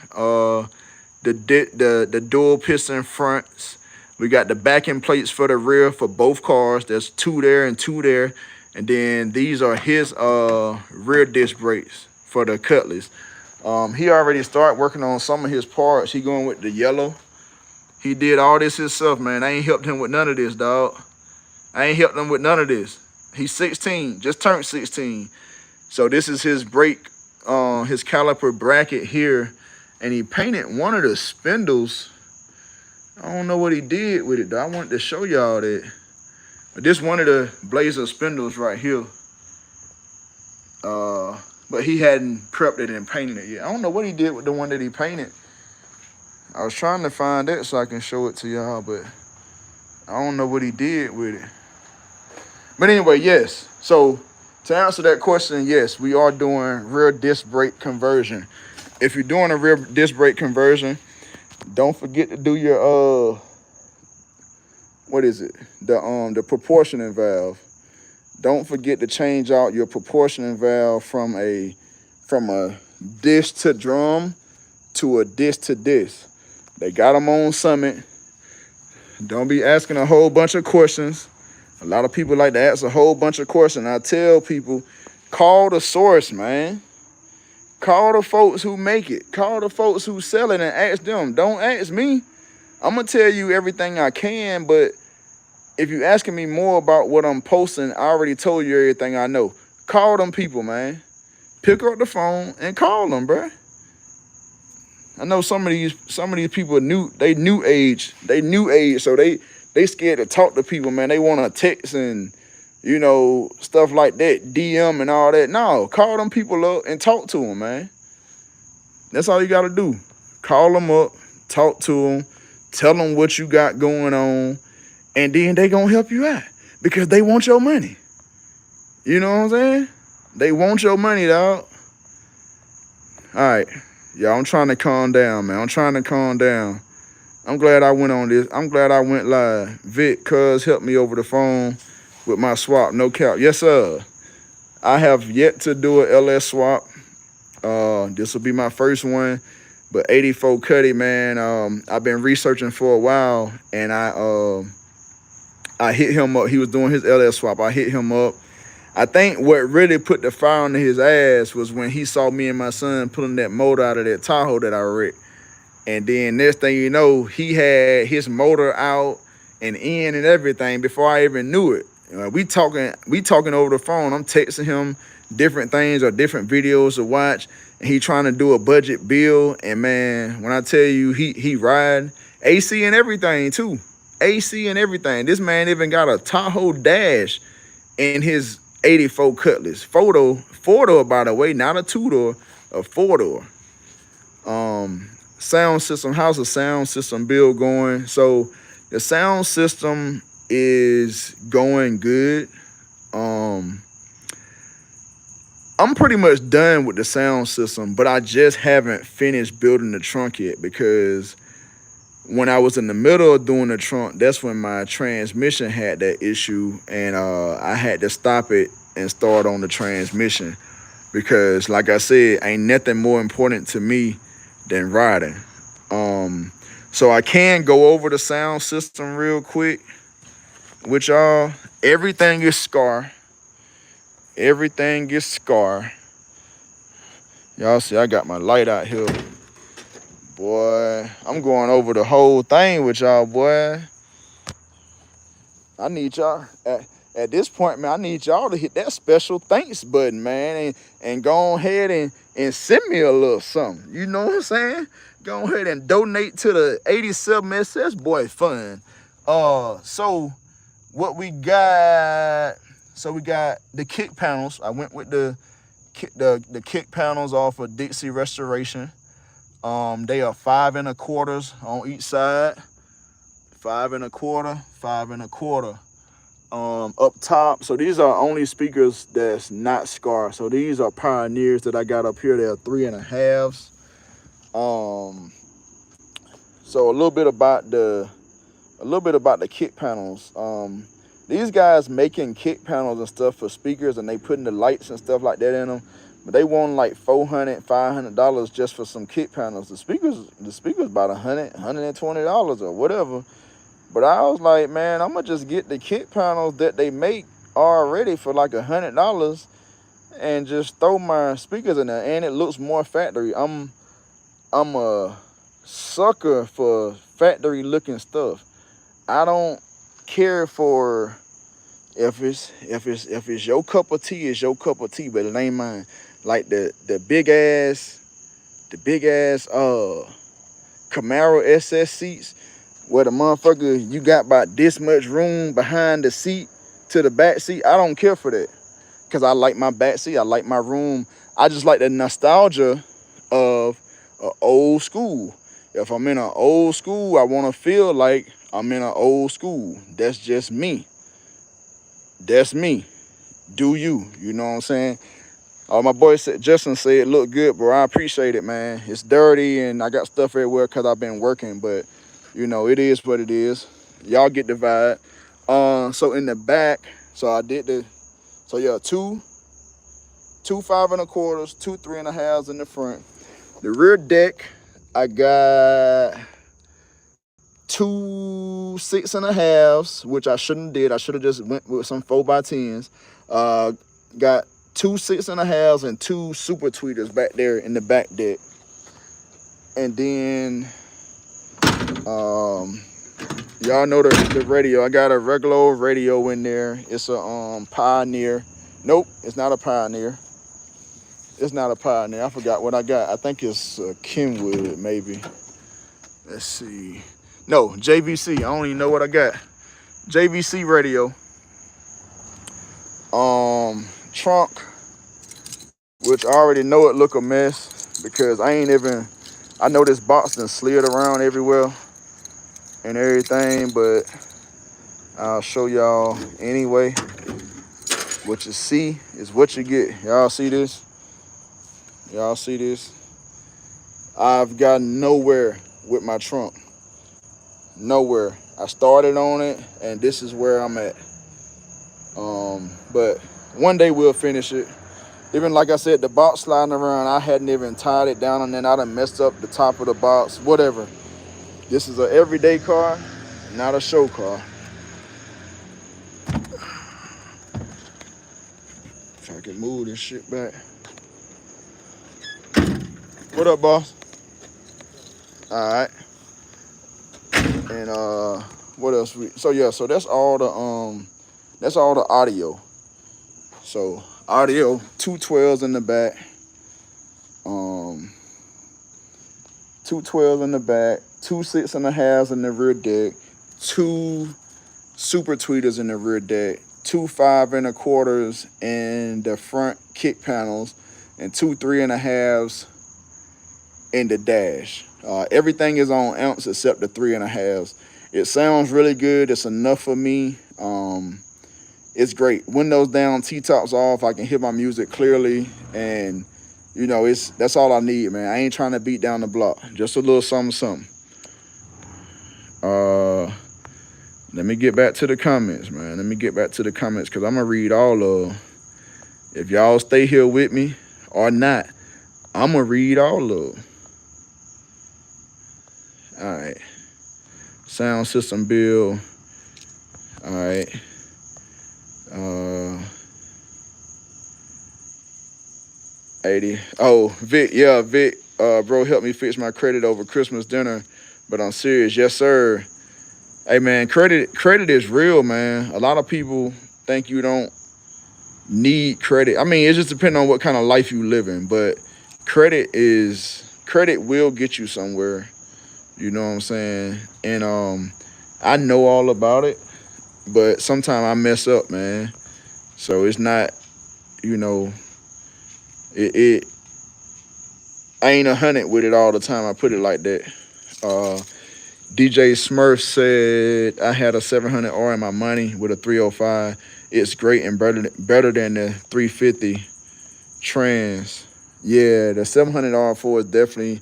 [SPEAKER 1] The dual piston fronts. We got the backing plates for the rear for both cars. There's 2 there and 2 there. And then these are his rear disc brakes for the Cutlass. He already started working on some of his parts. He going with the yellow. He did all this himself, man. I ain't helped him with none of this, dog. I ain't helped him with none of this. He's 16, just turned 16. So this is his brake, his caliper bracket here. And he painted one of the spindles. I don't know what he did with it though. I wanted to show y'all that. But this one of the Blazer spindles right here. But he hadn't prepped it and painted it yet. I don't know what he did with the one that he painted. I was trying to find that so I can show it to y'all, but I don't know what he did with it. But anyway, yes. So to answer that question, yes, we are doing rear disc brake conversion. If you're doing a rear disc brake conversion, don't forget to do your what is it? The proportioning valve. Don't forget to change out your proportioning valve from a disc to drum to a disc to disc. They got them on Summit. Don't be asking a whole bunch of questions. A lot of people like to ask a whole bunch of questions. I tell people, call the source, man. Call the folks who make it. Call the folks who sell it and ask them. Don't ask me. I'm going to tell you everything I can, but if you're asking me more about what I'm posting, I already told you everything I know. Call them people, man. Pick up the phone and call them, bruh. I know some of these people are new age, so they scared to talk to people, man. They want to text and, you know, stuff like that, DM and all that. No, call them people up and talk to them, man. That's all you got to do. Call them up, talk to them, tell them what you got going on, and then they gonna help you out because they want your money. You know what I'm saying? They want your money, dog. All right. Y'all, I'm trying to calm down, man. I'm trying to calm down. I'm glad I went on this. I'm glad I went live. Vic, cuz, helped me over the phone with my swap. No cap. Yes, sir. I have yet to do an LS swap. This will be my first one. But 84 Cuddy, man, I've been researching for a while, and I hit him up. He was doing his LS swap. I hit him up. I think what really put the fire on his ass was when he saw me and my son pulling that motor out of that Tahoe that I wrecked. And then next thing you know, he had his motor out and in and everything before I even knew it. We talking over the phone. I'm texting him different things or different videos to watch. And he trying to do a budget bill. And man, when I tell you he ride AC and everything too. AC and everything. This man even got a Tahoe dash in his 84 Cutlass. Four-door, by the way, not a two-door, a four-door. Sound system, how's the sound system build going? So the sound system is going good. I'm pretty much done with the sound system, but I just haven't finished building the trunk yet because when I was in the middle of doing the trunk, that's when my transmission had that issue, and I had to stop it and start on the transmission because, like I said, ain't nothing more important to me than riding. So I can go over the sound system real quick with y'all. Everything is Scar. Everything is Scar. Y'all see I got my light out here. Boy, I'm going over the whole thing with y'all, boy. I need y'all, at this point, man, I need y'all to hit that special thanks button, man, and go ahead and send me a little something. You know what I'm saying? Go ahead and donate to the 87SSBoi fund. So what we got, we got the kick panels. I went with the kick panels off of Dixie Restoration. They are 5 1/4 on each side. 5 1/4, 5 1/4. Up top, so these are only speakers that's not Scar. So these are Pioneers that I got up here. They're 3 1/2s. So a little bit about the kick panels. These guys making kick panels and stuff for speakers, and they putting the lights and stuff like that in them. But they want like $400, $500 just for some kick panels. The speakers about $100, $120 or whatever. But I was like, man, I'm gonna just get the kick panels that they make already for like $100 and just throw my speakers in there, and it looks more factory. I'm a sucker for factory looking stuff. I don't care for if it's your cup of tea, it's your cup of tea, but it ain't mine. Like the big ass Camaro SS seats. where the motherfucker, you got about this much room behind the seat to the back seat. I don't care for that. Cause I like my back seat. I like my room. I just like the nostalgia of a old school. If I'm in an old school, I want to feel like I'm in an old school. That's just me. That's me. Do you? You know what I'm saying? My boy said, Justin said it looked good, bro. I appreciate it, man. It's dirty and I got stuff everywhere because I've been working, but you know, it is what it is. Y'all get the vibe. So in the back, so I did the, so yeah, two 5 1/4s, two 3 1/2s in the front. The rear deck, I got two 6 1/2s, which I shouldn't did. I should have just went with some 4x10s. Got two 6 1/2s and two super tweeters back there in the back deck. And then y'all know the radio. I got a regular old radio in there. It's a Pioneer. Nope, it's not a Pioneer. It's not a Pioneer. I forgot what I got. I think it's Kenwood, maybe. Let's see. No, JVC. I don't even know what I got. JVC radio. Trunk, which I already know it look a mess because I know this box done slid around everywhere and everything, but I'll show y'all anyway. What you see is what you get. Y'all see this? Y'all see this? I've gotten nowhere with my trunk. Nowhere. I started on it and this is where I'm at. But one day we'll finish it. Even like I said, the box sliding around, I hadn't even tied it down and then I done messed up the top of the box, whatever. This is an everyday car, not a show car. If I can move this shit back. What up, boss? All right. And what else? So that's all the audio. So audio, two 12s in the back. Two 12s in the back, two 6 1/2s in the rear deck, two super tweeters in the rear deck, two 5 1/4s in the front kick panels, and two 3 1/2s in the dash. Everything is on ounce except the 3 1/2s. It sounds really good. It's enough for me. It's great. Windows down, T-tops off. I can hear my music clearly, and you know, that's all I need, man. I ain't trying to beat down the block. Just a little something. Let me get back to the comments, man. Let me get back to the comments because I'm gonna read all of them. If y'all stay here with me or not, I'm gonna read all of them. All right. Sound system bill. All right. 80. Oh, Vic, yeah, Vic. Bro, help me fix my credit over Christmas dinner. But I'm serious. Yes, sir. Hey, man, credit is real, man. A lot of people think you don't need credit. I mean, it just depends on what kind of life you live in. But credit will get you somewhere. You know what I'm saying? And I know all about it. But sometimes I mess up, man. So it's not, you know, I ain't 100 with it all the time. I put it like that. DJ Smurf said I had a 700R in my money with a 305. It's great and better than the 350 Trans. Yeah, the 700R4 is definitely,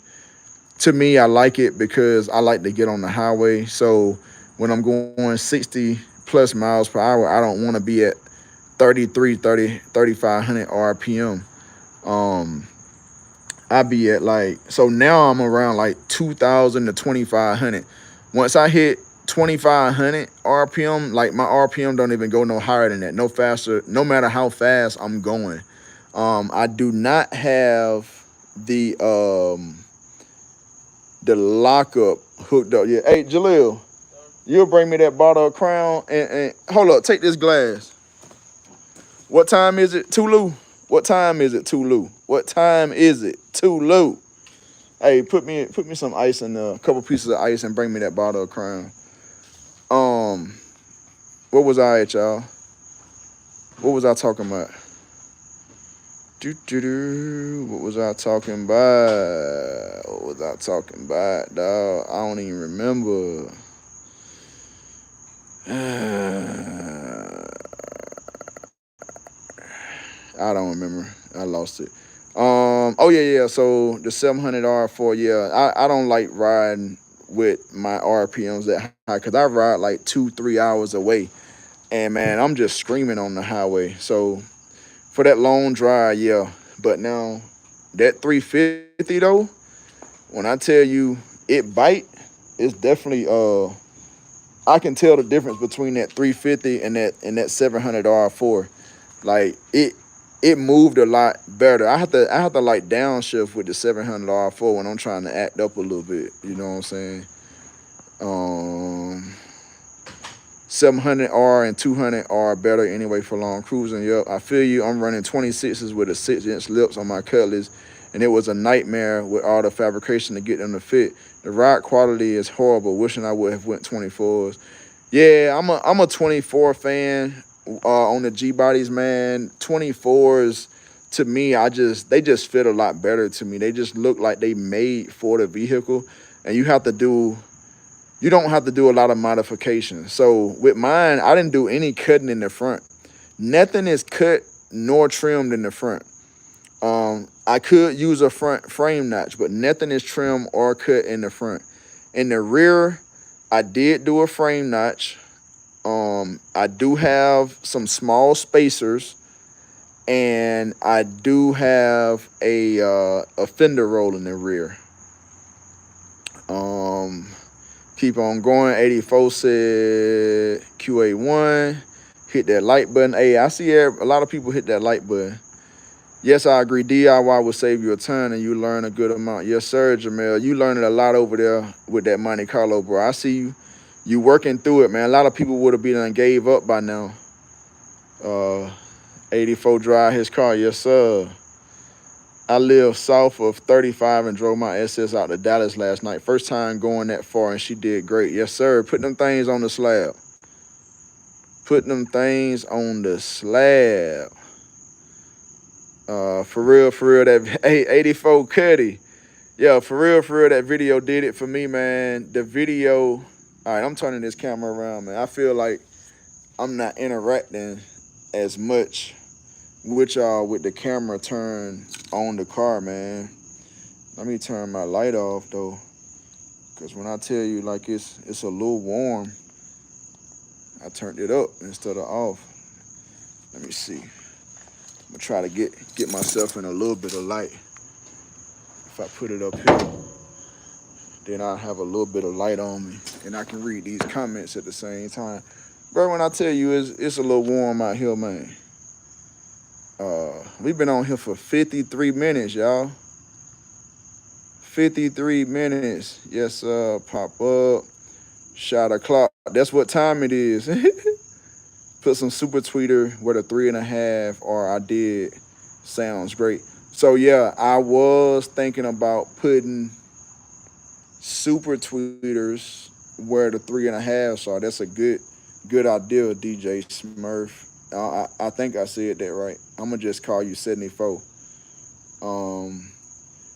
[SPEAKER 1] to me, I like it because I like to get on the highway. So when I'm going 60 plus miles per hour, I don't want to be at 3,500 RPM. I be at like, so now I'm around like 2,000 to 2,500. Once I hit 2,500 RPM, like my RPM don't even go no higher than that, no faster, no matter how fast I'm going. I do not have the lockup hooked up yet. Hey, Jaleel, you'll bring me that bottle of Crown and hold up, take this glass. What time is it, Tulu? What time is it, Tulu? What time is it, Tulu? Hey, put me some ice and a couple pieces of ice and bring me that bottle of Crown. Um, what was I at, y'all? What was I talking about? What was I talking about? What was I talking about, dog? I don't even remember. I don't remember. I lost it. Oh yeah. So the 700 R4, yeah. I don't like riding with my RPMs that high because I ride like 2-3 hours away, and man, I'm just screaming on the highway. So for that long drive, yeah. But now that 350 though, when I tell you it bite, it's definitely I can tell the difference between that 350 and that 700 R4. Like it moved a lot better. I have to like downshift with the 700 R4 when I'm trying to act up a little bit. You know what I'm saying? Um, 700R and 200 are better anyway for long cruising. Yup, I feel you. I'm running 26s with a 6-inch lips on my Cutlass, and it was a nightmare with all the fabrication to get them to fit. The ride quality is horrible. Wishing I would have went 24s. Yeah, I'm a 24 fan on the G bodies, man. 24s to me, they just fit a lot better to me. They just look like they made for the vehicle, and you don't have to do a lot of modification. So with mine, I didn't do any cutting in the front. Nothing is cut nor trimmed in the front. I could use a front frame notch, but nothing is trimmed or cut in the front. In the rear, I did do a frame notch. I do have some small spacers, and I do have a fender roll in the rear. Um, Keep on going. 84 said QA1. Hit that like button. Hey, I see a lot of people hit that like button. Yes, I agree. DIY will save you a ton and you learn a good amount. Yes, sir, Jamel. You learning a lot over there with that Monte Carlo, bro. I see you. You working through it, man. A lot of people would have been done gave up by now. Uh, 84 drive his car. Yes, sir. I live south of 35 and drove my SS out to Dallas last night. First time going that far, and she did great. Yes, sir. Put them things on the slab. Put them things on the slab. For real, that 84 Cuddy. Yeah, for real, that video did it for me, man. The video, all right, I'm turning this camera around, man. I feel like I'm not interacting as much with y'all with the camera turned on the car, man. Let me turn my light off though, because when I tell you like it's a little warm, I turned it up instead of off. Let me see. I'm gonna try to get myself in a little bit of light. If I put it up here, then I'll have a little bit of light on me, and I can read these comments at the same time. Bro, when I tell you it's a little warm out here, man. We've been on here for 53 minutes, y'all. 53 minutes. Yes, pop up. Shot o'clock. That's what time it is. Put some super tweeter with a 3.5, or I did. Sounds great. So yeah, I was thinking about putting super tweeters where the 3.5s are. That's a good idea, DJ Smurf. I think I said that right. I'm gonna just call you 74.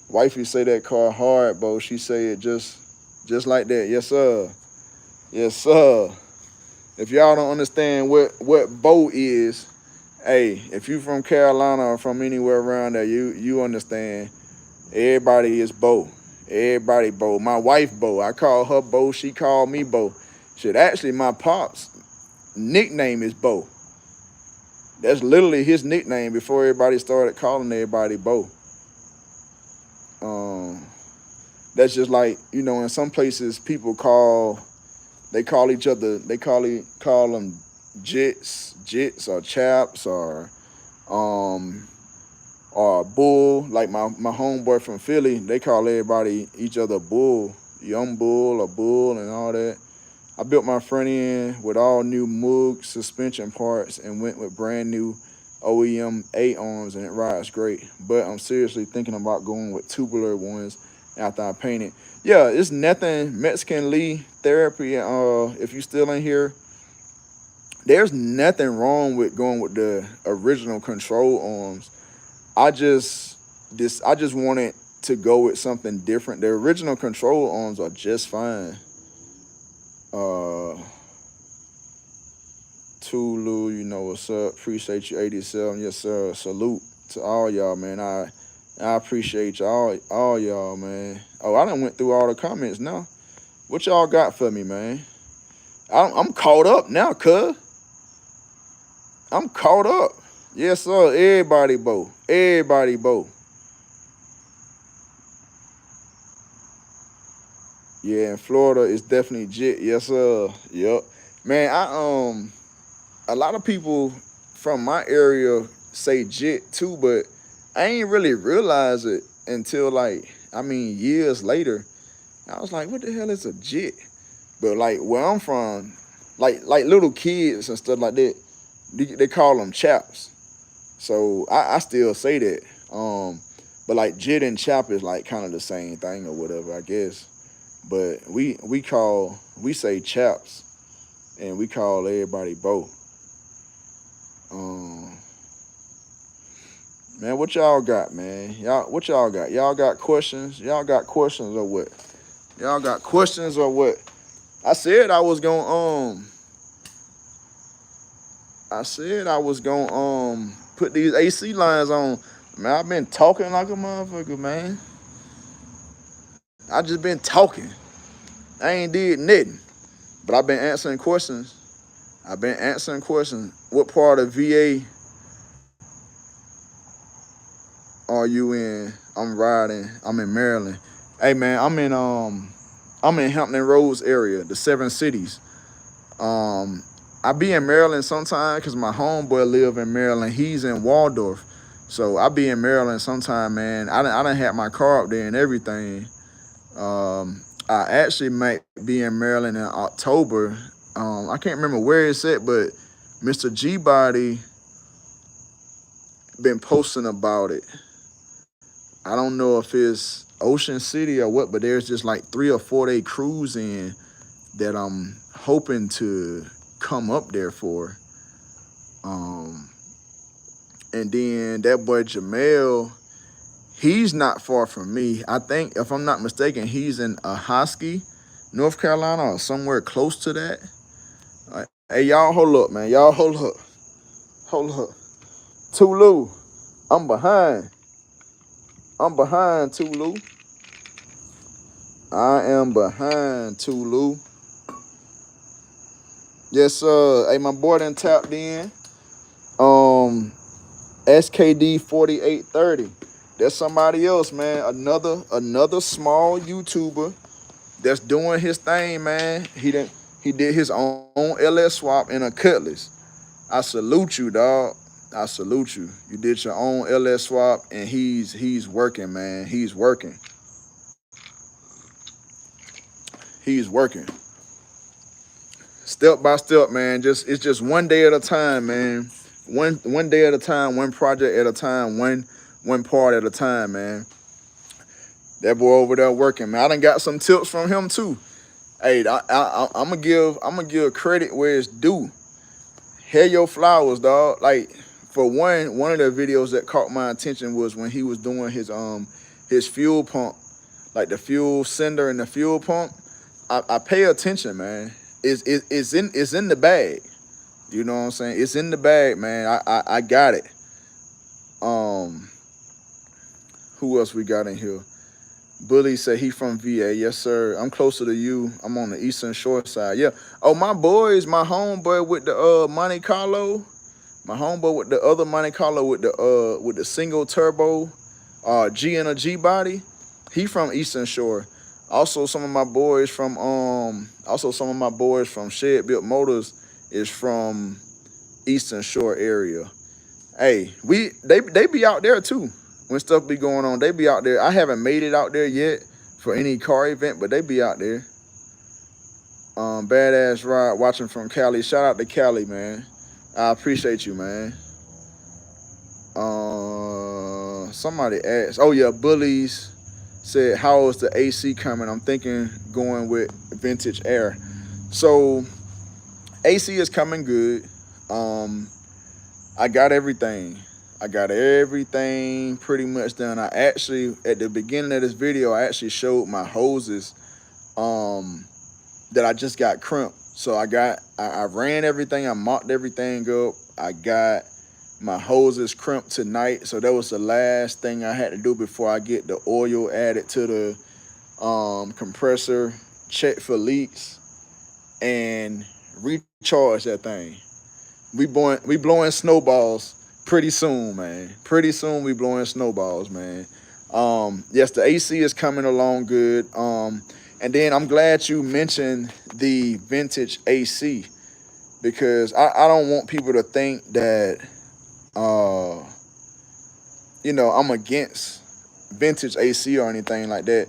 [SPEAKER 1] Wifey say that car hard, bro. She say it just like that. Yes, sir. Yes, sir. If y'all don't understand what Bo is, hey, if you from Carolina or from anywhere around there, you understand. Everybody is Bo. Everybody Bo. My wife Bo. I call her Bo. She called me Bo. Shit, actually, my pops' nickname is Bo. That's literally his nickname before everybody started calling everybody Bo. That's just like, in some places people they call each other, call them jits or chaps or bull. Like my homeboy from Philly, they call everybody each other bull, young bull or bull and all that. I built my front end with all new Moog suspension parts and went with brand new OEM 8 arms, and it rides great. But I'm seriously thinking about going with tubular ones after I painted. Yeah, it's nothing Mexican Lee therapy. If you still in here, there's nothing wrong with going with the original control arms. I just wanted to go with something different. The original control arms are just fine. Uh Tulu, you know what's up. Appreciate you, 87. Yes, sir. Salute to all y'all, man. I appreciate y'all, all y'all, man. Oh, I done went through all the comments now. What y'all got for me, man? I'm caught up now, cuz. I'm caught up. Yes, sir. Everybody, Bo. Everybody, Bo. Yeah, in Florida, it's definitely jit. Yes, sir. Yep. Man, a lot of people from my area say jit too, but I ain't really realize it until like, I mean, years later. I was like, what the hell is a jit? But like where I'm from, like little kids and stuff like that, they call them chaps. So I still say that. But like jit and chap is like kind of the same thing or whatever, I guess. But we say chaps and we call everybody both. Um, Man, what y'all got, man? What y'all got? Y'all got questions? Y'all got questions or what? Y'all got questions or what? I said I was gonna put these AC lines on. Man, I've been talking like a motherfucker, man. I just been talking. I ain't did nothing. But I've been answering questions. I've been answering questions. What part of VA are you in? I'm riding. I'm in Maryland. Hey man, I'm in Hampton Roads area, the 7 cities. Um I be in Maryland sometime because my homeboy live in Maryland. He's in Waldorf. So I be in Maryland sometime, man. I done had my car up there and everything. I actually might be in Maryland in October. I can't remember where it's at, but Mr. G Body been posting about it. I don't know if it's Ocean City or what, but there's just like 3 or 4 day cruise in that I'm hoping to come up there for. Um, and then that boy Jamel, he's not far from me. I think, if I'm not mistaken, he's in Ahoskie, North Carolina, or somewhere close to that. Hey, y'all, hold up, man. Y'all, hold up. Hold up. Tulu, I'm behind. I'm behind, Tulu. I am behind, Tulu. Yes, sir. Hey, my boy done tapped in. SKD 4830. That's somebody else, man. Another small YouTuber that's doing his thing, man. He did his own LS swap in a Cutlass. I salute you, dog. I salute you. You did your own LS swap, and he's working, man. He's working. He's working. Step by step, man. It's just one day at a time, man. One day at a time, one project at a time, one part at a time, man. That boy over there working, man. I done got some tips from him too. Hey, I'm gonna give credit where it's due. Hair your flowers, dog. Like, for one of the videos that caught my attention was when he was doing his fuel pump, like the fuel sender and the fuel pump. I pay attention, man. It's in the bag. You know what I'm saying? It's in the bag, man. I got it. Um, who else we got in here? Bully said he from VA. Yes, sir. I'm closer to you. I'm on the Eastern Shore side. Yeah. Oh, my homeboy with the Monte Carlo. My homeboy with the other Monte Carlo with the single turbo G and a G body. He from Eastern Shore. Also some of my boys from Shed Built Motors is from Eastern Shore area. Hey, they be out there too. When stuff be going on, they be out there. I haven't made it out there yet for any car event, but they be out there. Badass ride watching from Cali. Shout out to Cali, man. I appreciate you, man. Somebody asked. Oh yeah, Bullies said, how is the AC coming? I'm thinking going with vintage air. So AC is coming good. Um, I got everything. I got everything pretty much done. I actually, at the beginning of this video, I actually showed my hoses um, that I just got crimped. So I ran everything, I mocked everything up. I got my hoses crimped tonight. So that was the last thing I had to do before I get the oil added to the compressor, check for leaks, and recharge that thing. We blowing snowballs pretty soon, man. Pretty soon we blowing snowballs, man. Yes, the AC is coming along good. And then I'm glad you mentioned the vintage AC because I don't want people to think that uh, I'm against vintage AC or anything like that.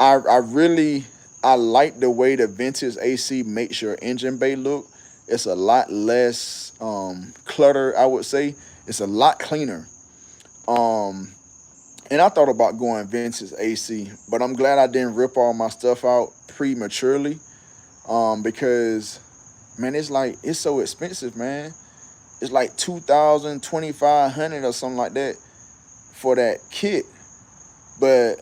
[SPEAKER 1] I like the way the vintage AC makes your engine bay look. It's a lot less clutter, I would say. It's a lot cleaner. Um, and I thought about going vintage AC, but I'm glad I didn't rip all my stuff out prematurely. Because man, it's so expensive, man. It's like 2,000, 2,500 or something like that for that kit. But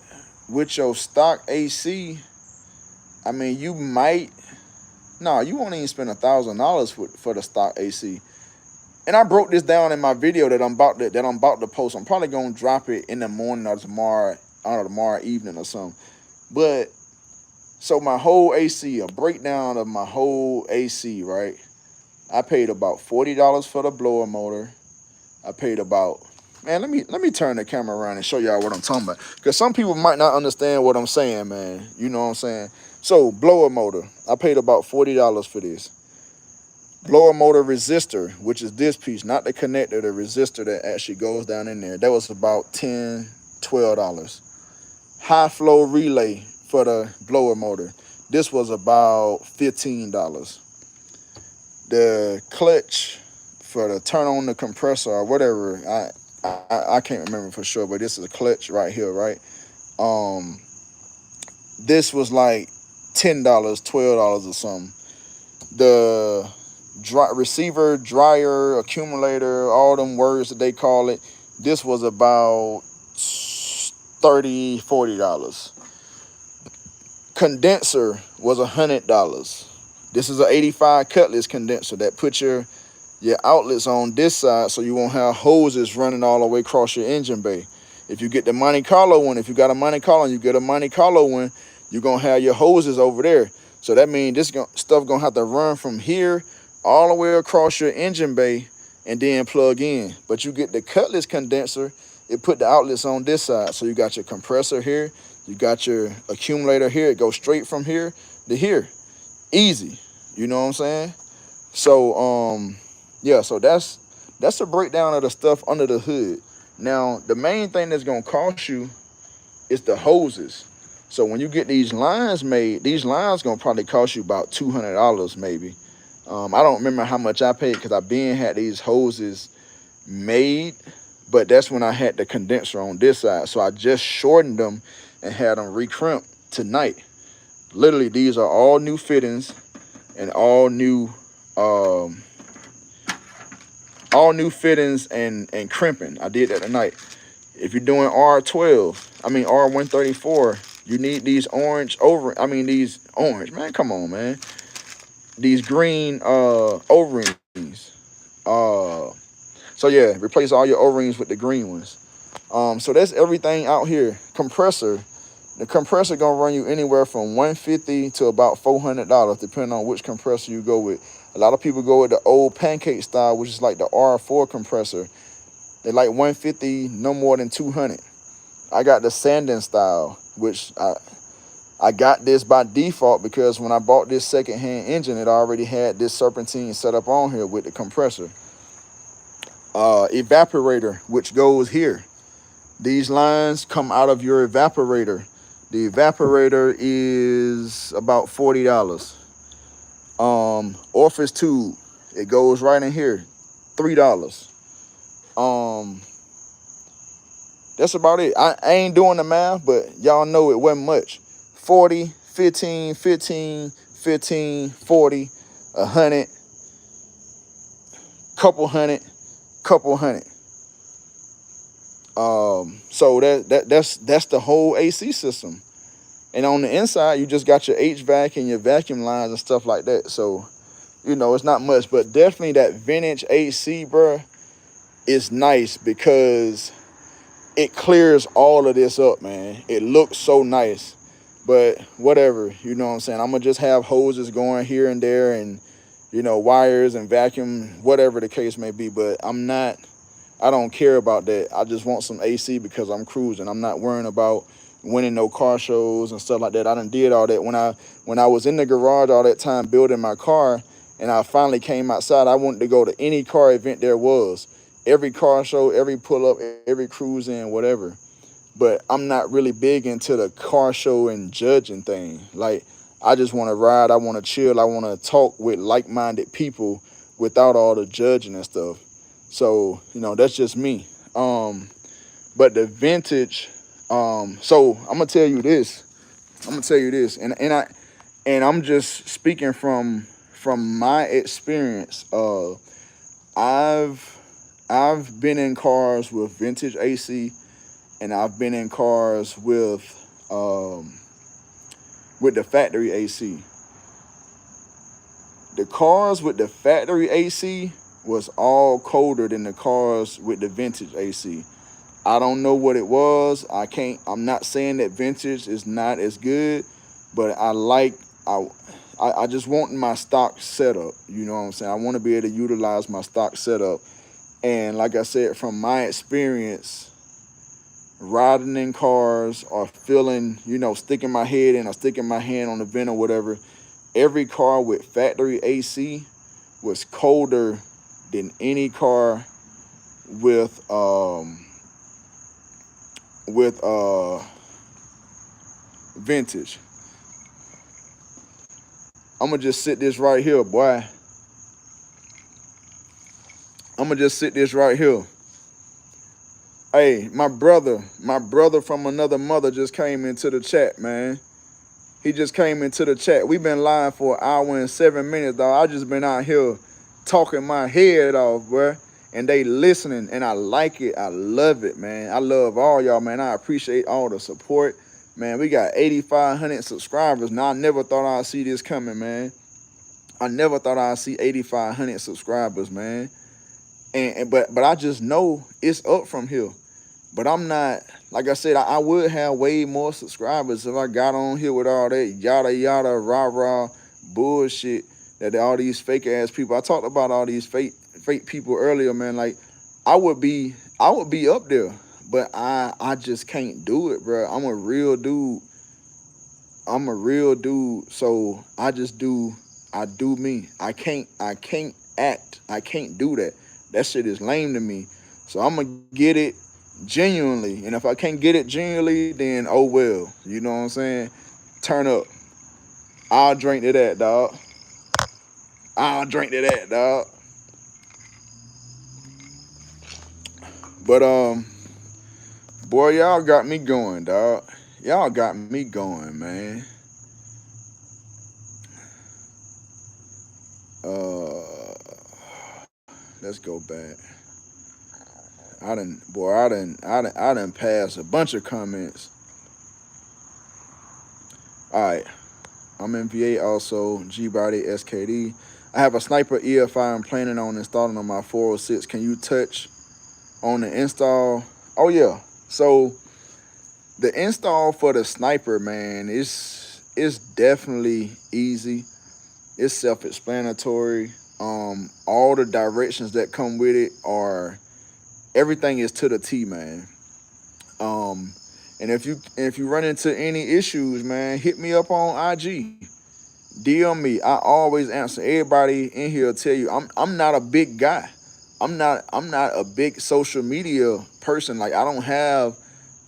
[SPEAKER 1] with your stock AC, I mean, you might no, you won't even spend $1,000 for the stock AC. And I broke this down in my video that I'm about to post. I'm probably gonna drop it in the morning or tomorrow, I don't know, tomorrow evening or something. But so my whole AC, a breakdown of my whole AC, right? I paid about $40 for the blower motor. I paid about man, let me turn the camera around and show y'all what I'm talking about. Because some people might not understand what I'm saying, man. You know what I'm saying? So blower motor, I paid about $40 for this. Blower motor resistor, which is this piece, not the connector, the resistor that actually goes down in there. That was about $10, $12. High flow relay for the blower motor. This was about $15. The clutch for the turn on the compressor or whatever, I can't remember for sure, but this is a clutch right here, right? Um, this was like $10, $12 or something. The receiver, dryer, accumulator, all them words that they call it, this was about $30, $40. Condenser was $100. This is an 85 cutlass condenser that puts your outlets on this side so you won't have hoses running all the way across your engine bay. If you get the Monte Carlo one, if you got a Monte Carlo and you get a Monte Carlo one, you're going to have your hoses over there. So that means this stuff going to have to run from here all the way across your engine bay and then plug in. But you get the cutlass condenser, it put the outlets on this side. So you got your compressor here, you got your accumulator here. It goes straight from here to here. Easy. You know what I'm saying? So, yeah, so that's a breakdown of the stuff under the hood. Now, the main thing that's going to cost you is the hoses. So when you get these lines made, these lines going to probably cost you about $200 maybe. I don't remember how much I paid because I been had these hoses made, but that's when I had the condenser on this side. So I just shortened them and had them re-crimped tonight. Literally, these are all new fittings and all new fittings and crimping. I did that tonight. If you're doing R134, you need these these orange, man, come on, man. These green O-rings. So yeah, replace all your O-rings with the green ones. So that's everything out here. Compressor. The compressor gonna run you anywhere from $150 to about $400, depending on which compressor you go with. A lot of people go with the old pancake style, which is like the R4 compressor. They like $150, no more than $200. I got the sanding style, which I got this by default because when I bought this secondhand engine, it already had this serpentine set up on here with the compressor. Evaporator, which goes here. These lines come out of your evaporator. The evaporator is about $40. Orifice tube, it goes right in here, $3. That's about it. I ain't doing the math, but y'all know it wasn't much. 40, 15, 15, 15, 40, 100, couple hundred, couple hundred. So that's the whole AC system. And on the inside, you just got your HVAC and your vacuum lines and stuff like that. So, it's not much, but definitely that vintage AC, bro, is nice because it clears all of this up, man. It looks so nice, but whatever, you know what I'm saying? I'm gonna just have hoses going here and there and, wires and vacuum, whatever the case may be, but I don't care about that. I just want some AC because I'm cruising. I'm not worrying about winning no car shows and stuff like that. I done did all that. When I was in the garage all that time building my car and I finally came outside, I wanted to go to any car event there was. Every car show, every pull-up, every cruise in, whatever. But I'm not really big into the car show and judging thing. Like, I just want to ride. I want to chill. I want to talk with like-minded people without all the judging and stuff. So, that's just me. But the vintage, so I'm gonna tell you this. And I'm just speaking from my experience. I've been in cars with vintage AC, and I've been in cars with the factory AC. The cars with the factory AC was all colder than the cars with the vintage AC. I don't know what it was. I'm not saying that vintage is not as good, but I just want my stock setup. You know what I'm saying? I want to be able to utilize my stock setup. And like I said, from my experience, riding in cars or feeling, sticking my head in or sticking my hand on the vent or whatever, every car with factory AC was colder than any car with vintage. I'm gonna just sit this right here, boy. I'm gonna just sit this right here. Hey, my brother from another mother just came into the chat, man. He just came into the chat. We've been live for 1 hour and 7 minutes, dog. I just been out here talking my head off, bruh. And they listening, and I like it. I love it, man. I love all y'all, man. I appreciate all the support. Man, we got 8,500 subscribers. Now, I never thought I'd see this coming, man. I never thought I'd see 8,500 subscribers, man. But I just know it's up from here. But I'm not, like I said, I would have way more subscribers if I got on here with all that yada yada rah bullshit that all these fake ass people. I talked about all these fake people earlier, man. Like, I would be up there, but I just can't do it, bro. I'm a real dude. So I do me. I can't act. I can't do that. That shit is lame to me. So I'm gonna get it genuinely, and if I can't get it genuinely, then oh well. You know what I'm saying? Turn up. I'll drink to that, dog. But boy, y'all got me going, dog. Y'all got me going, man. Let's go back. I done passed a bunch of comments. All right. I'm in VA also, G-Body, SKD. I have a sniper EFI I'm planning on installing on my 406. Can you touch on the install? Oh, yeah. So the install for the sniper, man, it's definitely easy. It's self-explanatory. All the directions that come with it everything is to the T, man. And if you run into any issues, man, hit me up on IG. DM me. I always answer. Everybody in here will tell you I'm not a big guy. I'm not a big social media person. Like, I don't have,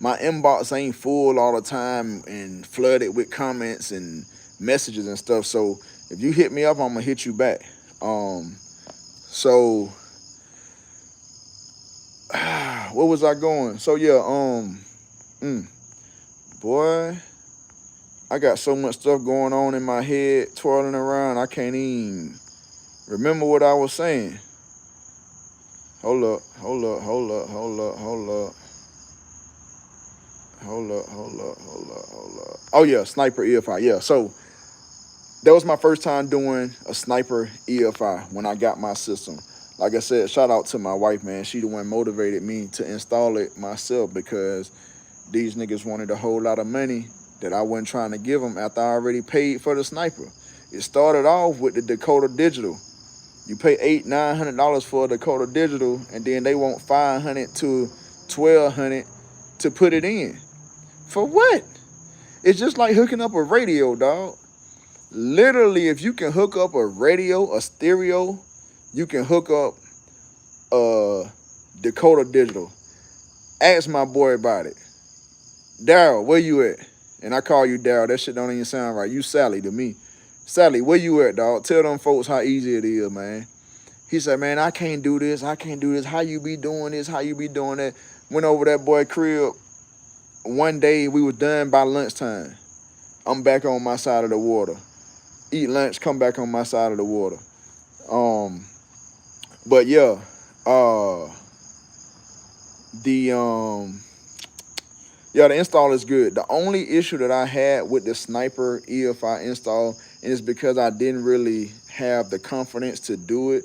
[SPEAKER 1] my inbox ain't full all the time and flooded with comments and messages and stuff. So if you hit me up, I'm gonna hit you back. So Where was I going? So yeah, boy, I got so much stuff going on in my head, twirling around. I can't even remember what I was saying. Hold up, hold up, hold up, hold up, hold up. Hold up, hold up, hold up, hold up. Oh yeah, sniper EFI. Yeah, so that was my first time doing a sniper EFI when I got my system. Like I said, shout out to my wife, man. She the one motivated me to install it myself because these niggas wanted a whole lot of money that I wasn't trying to give them after I already paid for the sniper. It started off with the Dakota Digital. You pay $800-900 for a Dakota Digital, and then they want $500 to $1,200 to put it in. For what? It's just like hooking up a radio, dog. Literally, if you can hook up a radio, a stereo, you can hook up a Dakota Digital. Ask my boy about it. Daryl, where you at? And I call you Daryl. That shit don't even sound right. You Sally to me. Sally, where you at, dog? Tell them folks how easy it is, man. He said, man, I can't do this. I can't do this. How you be doing this? How you be doing that? Went over that boy crib. One day, we was done by lunchtime. I'm back on my side of the water. Eat lunch, come back on my side of the water. But yeah, the install is good. The only issue that I had with the sniper EFI install, and it's because I didn't really have the confidence to do it,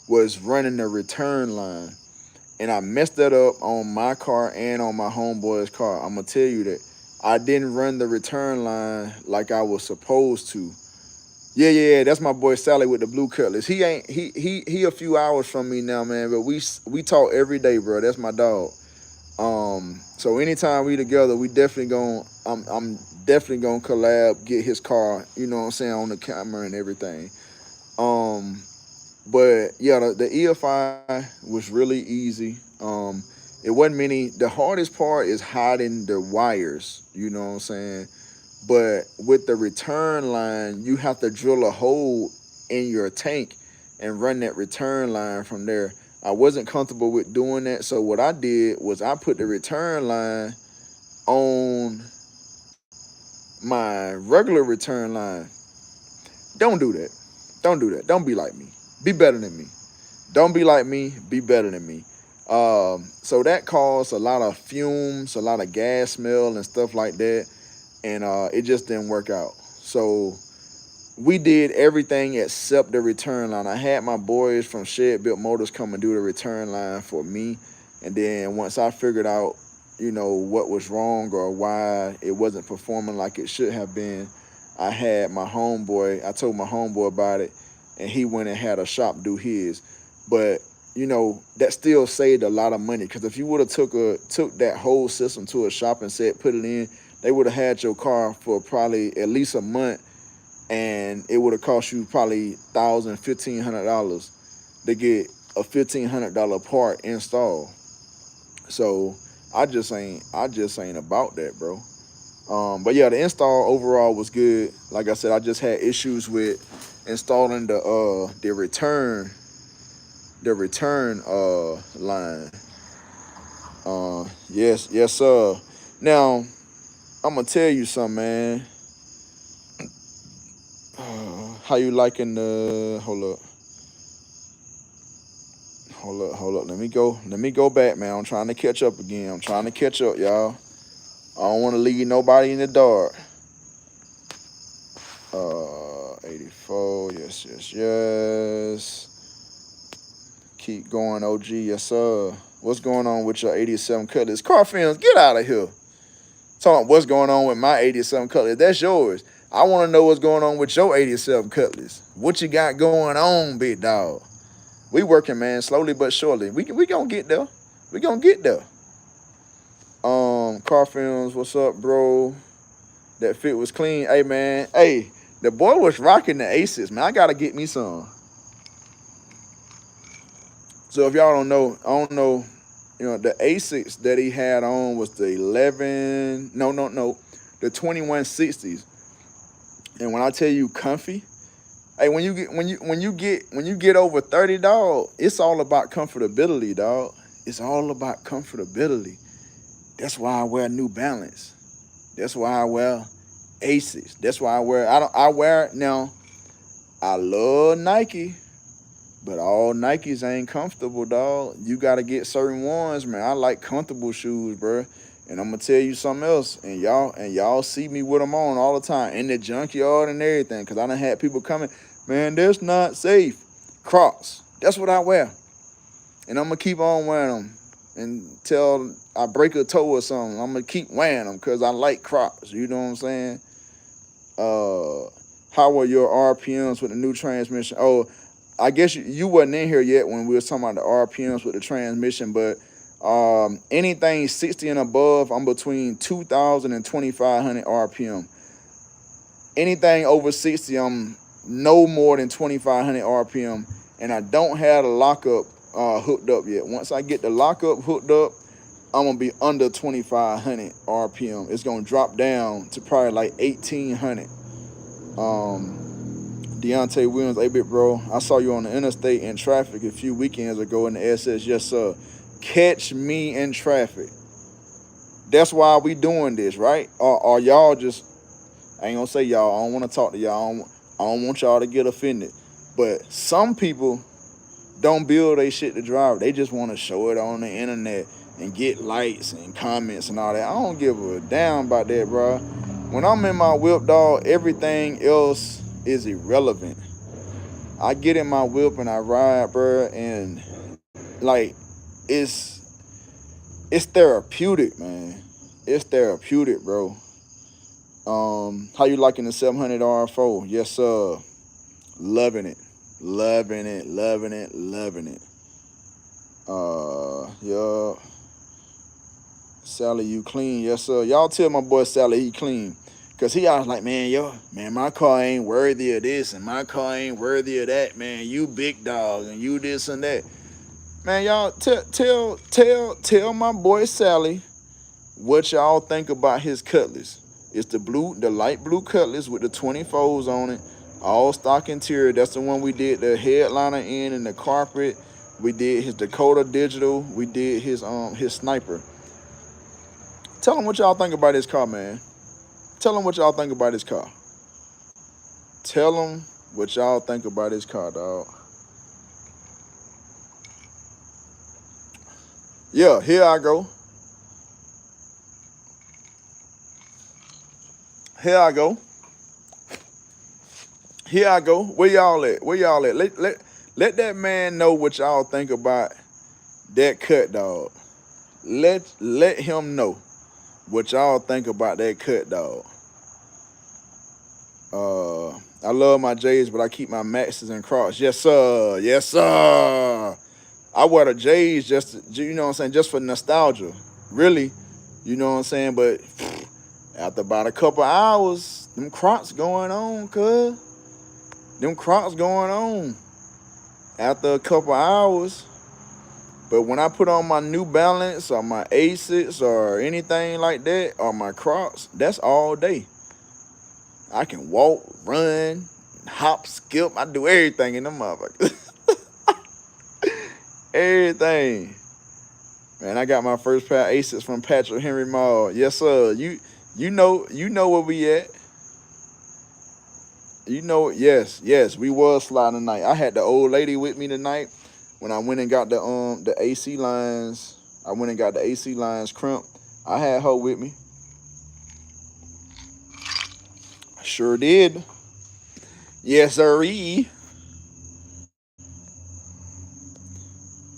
[SPEAKER 1] was running the return line. And I messed that up on my car and on my homeboy's car. I'm gonna tell you that I didn't run the return line like I was supposed to. Yeah, that's my boy Sally with the blue cutlass. He a few hours from me now, man, but we talk every day, bro. That's my dog. So anytime we together, we definitely I'm definitely gonna collab, get his car, you know what I'm saying, on the camera and everything. But yeah, the EFI was really easy. It wasn't many. The hardest part is hiding the wires, you know what I'm saying? But with the return line, you have to drill a hole in your tank and run that return line from there. I wasn't comfortable with doing that, so what I did was I put the return line on my regular return line. Don't do that. Don't do that. Don't be like me. Be better than me. Don't be like me. Be better than me. So that caused a lot of fumes, a lot of gas smell and stuff like that, and it just didn't work out. So we did everything except the return line. I had my boys from Shed Built Motors come and do the return line for me, and then once I figured out, you know, what was wrong or why it wasn't performing like it should have been, I told my homeboy about it, and he went and had a shop do his. But you know, that still saved a lot of money, because if you would have took that whole system to a shop and said put it in, they would have had your car for probably at least a month, and it would have cost you probably $1,000-1,500 to get a $1,500 part installed. So I just ain't about that, bro. But yeah, the install overall was good. Like I said, I just had issues with installing the return line. Yes sir. Now I'm gonna tell you something, man. How you liking the hold up, let me go back, man. I'm trying to catch up again. I'm trying to catch up, y'all. I don't want to leave nobody in the dark. 84, yes. Keep going, OG, yes sir. What's going on with your 87 Cutlass? Car films, get out of here. Talking what's going on with my 87 Cutlass. That's yours. I want to know what's going on with your 87 Cutlass. What you got going on, big dog? We working, man, slowly but surely. We gonna get there. We gonna get there. Car films, what's up, bro? That fit was clean. Hey, man. Hey, the boy was rocking the Aces, man. I gotta get me some. So if y'all don't know, you know, the Asics that he had on was the the 2160s. And when I tell you comfy, hey, when you get over 30, dog, it's all about comfortability, dog. It's all about comfortability. That's why I wear New Balance. That's why I wear Asics. That's why I wear now. I love Nike, but all Nikes ain't comfortable, dog. You gotta get certain ones, man. I like comfortable shoes, bro. And I'm gonna tell you something else. And y'all see me with them on all the time in the junkyard and everything. Cause I done had people coming, man, that's not safe. Crocs. That's what I wear. And I'm gonna keep on wearing them until I break a toe or something. I'm gonna keep wearing them because I like Crocs. You know what I'm saying? How are your RPMs with the new transmission? Oh, I guess you wasn't in here yet when we was talking about the RPMs with the transmission, but anything 60 and above, I'm between 2,000 and 2,500 RPM. Anything over 60, I'm no more than 2,500 RPM, and I don't have the lockup hooked up yet. Once I get the lockup hooked up, I'm gonna be under 2,500 RPM. It's gonna drop down to probably like 1,800. Deontay Williams, hey big bro, I saw you on the interstate in traffic a few weekends ago in the SS. Yes sir. Catch me in traffic. That's why we doing this, right? Or y'all just, I ain't gonna say y'all, I don't want to talk to y'all. I don't want y'all to get offended. But some people don't build their shit to drive. They just want to show it on the internet and get likes and comments and all that. I don't give a damn about that, bro. When I'm in my whip, dog, everything else is irrelevant. I get in my whip and I ride, bro, and like it's therapeutic, man. It's therapeutic, bro. How you liking the 700 R4? Yes, sir. Loving it. Loving it, loving it, loving it. Yeah. Sally, you clean? Yes, sir. Y'all tell my boy Sally he clean. Cause he always like, man, my car ain't worthy of this and my car ain't worthy of that, man. You big dog and you this and that. Man, y'all tell my boy Sally what y'all think about his Cutlass. It's the light blue Cutlass with the 24s on it. All stock interior. That's the one we did the headliner in and the carpet. We did his Dakota Digital. We did his Sniper. Tell him what y'all think about his car, man. Tell him what y'all think about his car. Tell him what y'all think about his car, dog. Yeah, here I go. Here I go. Here I go. Where y'all at? Where y'all at? Let that man know what y'all think about that cut, dog. Let him know what y'all think about that cut, dog. I love my J's, but I keep my Maxes and Crocs. Yes, sir. Yes, sir. I wear the J's just, you know what I'm saying, just for nostalgia. Really, you know what I'm saying? But after about a couple hours, them Crocs going on, cuz. Them Crocs going on after a couple hours. But when I put on my New Balance or my Asics or anything like that, or my Crocs, that's all day. I can walk, run, hop, skip. I do everything in them motherfuckers. Everything. Man, I got my first pair of Asics from Patrick Henry Mall. Yes, sir. You know where we at. You know, yes, we was sliding tonight. I had the old lady with me tonight when I went and got the AC lines. I went and got the AC lines crimped. I had her with me. Sure did. Yes, sirree.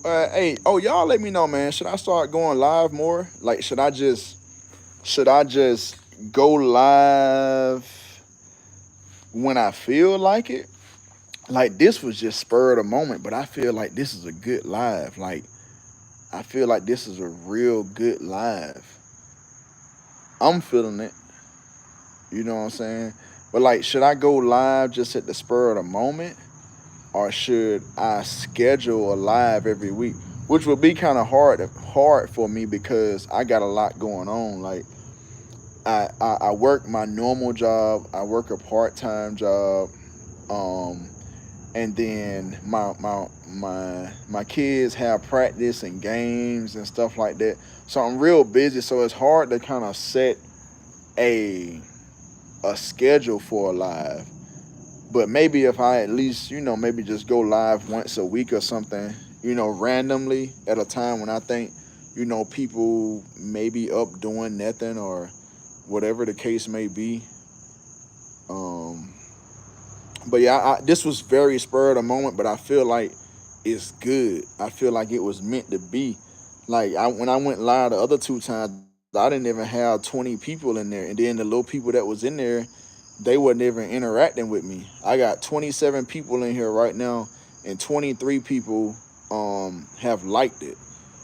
[SPEAKER 1] Hey, y'all let me know, man. Should I start going live more? Like, should I just go live when I feel like it? Like, this was just spur of the moment, but I feel like this is a good live. Like, I feel like this is a real good live. I'm feeling it. You know what I'm saying? But like, should I go live just at the spur of the moment? Or should I schedule a live every week? Which would be kind of hard for me because I got a lot going on. Like, I work my normal job. I work a part-time job. and then my kids have practice and games and stuff like that. So I'm real busy. So it's hard to kind of set a a schedule for a live. But maybe if I at least, maybe just go live once a week or something, randomly at a time when I think, people may be up doing nothing or whatever the case may be. Um, but yeah, this was very spur of the moment, but I feel like it's good. I feel like it was meant to be. Like when I went live the other two times, I didn't even have 20 people in there, and then the little people that was in there, they wasn't even interacting with me. I got 27 people in here right now, and 23 people have liked it,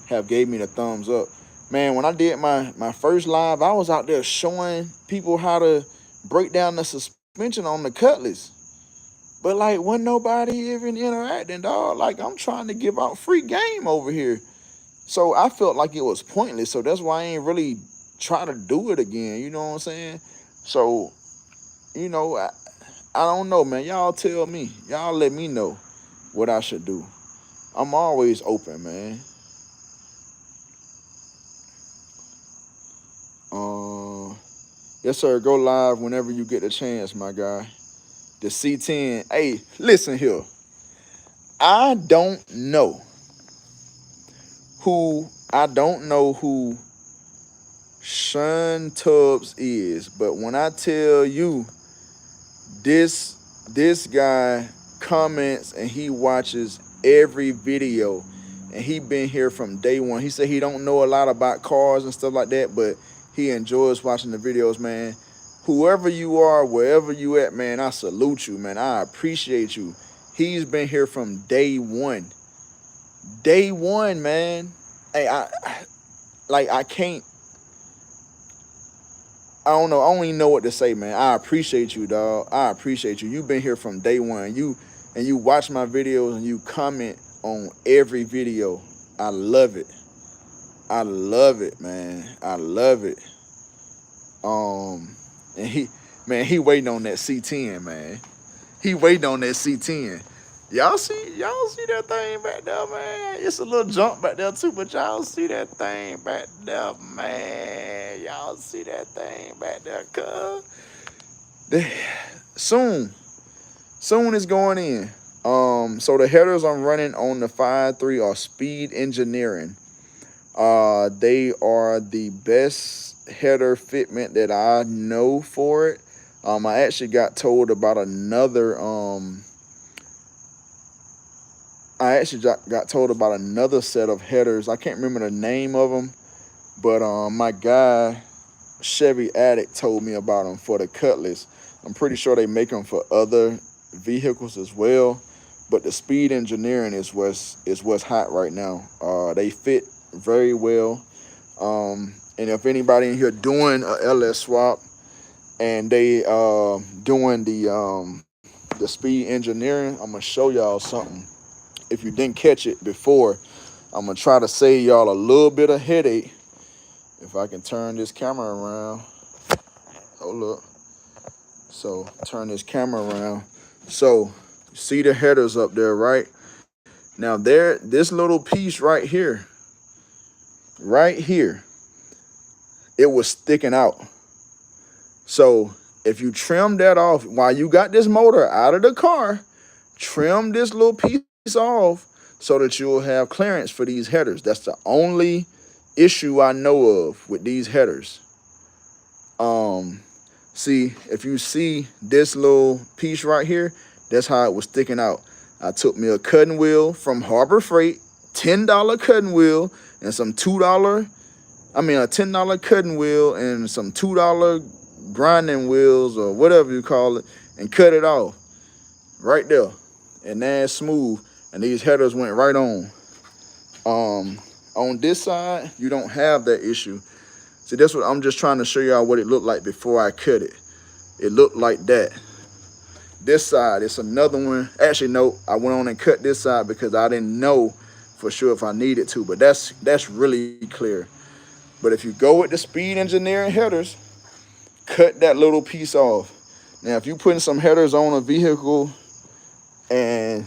[SPEAKER 1] have gave me the thumbs up. Man, when I did my first live, I was out there showing people how to break down the suspension on the Cutlass. But like, wasn't nobody even interacting, dog. Like, I'm trying to give out free game over here. So I felt like it was pointless. So that's why I ain't really try to do it again. You know what I'm saying? So, I don't know, man. Y'all tell me. Y'all let me know what I should do. I'm always open, man. Uh, yes, sir. Go live whenever you get the chance, my guy. The C10. Hey, listen here. I don't know who Sean Tubbs is, but when I tell you this guy comments and he watches every video, and he been here from day one. He said he don't know a lot about cars and stuff like that, but he enjoys watching the videos, man. Whoever you are, wherever you at, man, I salute you, man. I appreciate you. He's been here from day one. Day one, man. Hey, I can't. I don't know. I don't even know what to say, man. I appreciate you, dog. I appreciate you. You've been here from day one. You watch my videos and you comment on every video. I love it. I love it, man. I love it. And he waiting on that C10, man. He waiting on that C10. Y'all see that thing back there, man? It's a little jump back there too, but y'all see that thing back there, man. Y'all see that thing back there, cuz. Soon it's going in. So the headers I'm running on the 5.3 are Speed Engineering. They are the best header fitment that I know for it. I actually got told about another set of headers. I can't remember the name of them, but my guy Chevy Addict told me about them for the Cutlass. I'm pretty sure they make them for other vehicles as well, but the Speed Engineering is what's hot right now. They fit very well. And if anybody in here doing a LS swap and they doing the Speed Engineering, I'm gonna show y'all something. If you didn't catch it before, I'm gonna try to save y'all a little bit of headache. If I can turn this camera around. Oh, look. So turn this camera around. So see the headers up there, right? Now this little piece right here, it was sticking out. So if you trim that off while you got this motor out of the car, trim this little piece off so that you'll have clearance for these headers. That's the only issue I know of with these headers. See, if you see this little piece right here, that's how it was sticking out. I took me a cutting wheel from Harbor Freight, $10 cutting wheel, and some a $10 cutting wheel and some $2 grinding wheels or whatever you call it, and cut it off right there. And that's smooth. And these headers went right on. On this side, you don't have that issue. See, that's what I'm just trying to show y'all what it looked like before I cut it. It looked like that. This side, it's another one. Actually, no, I went on and cut this side because I didn't know for sure if I needed to, but that's really clear. But if you go with the Speed Engineering headers, cut that little piece off. Now, if you're putting some headers on a vehicle and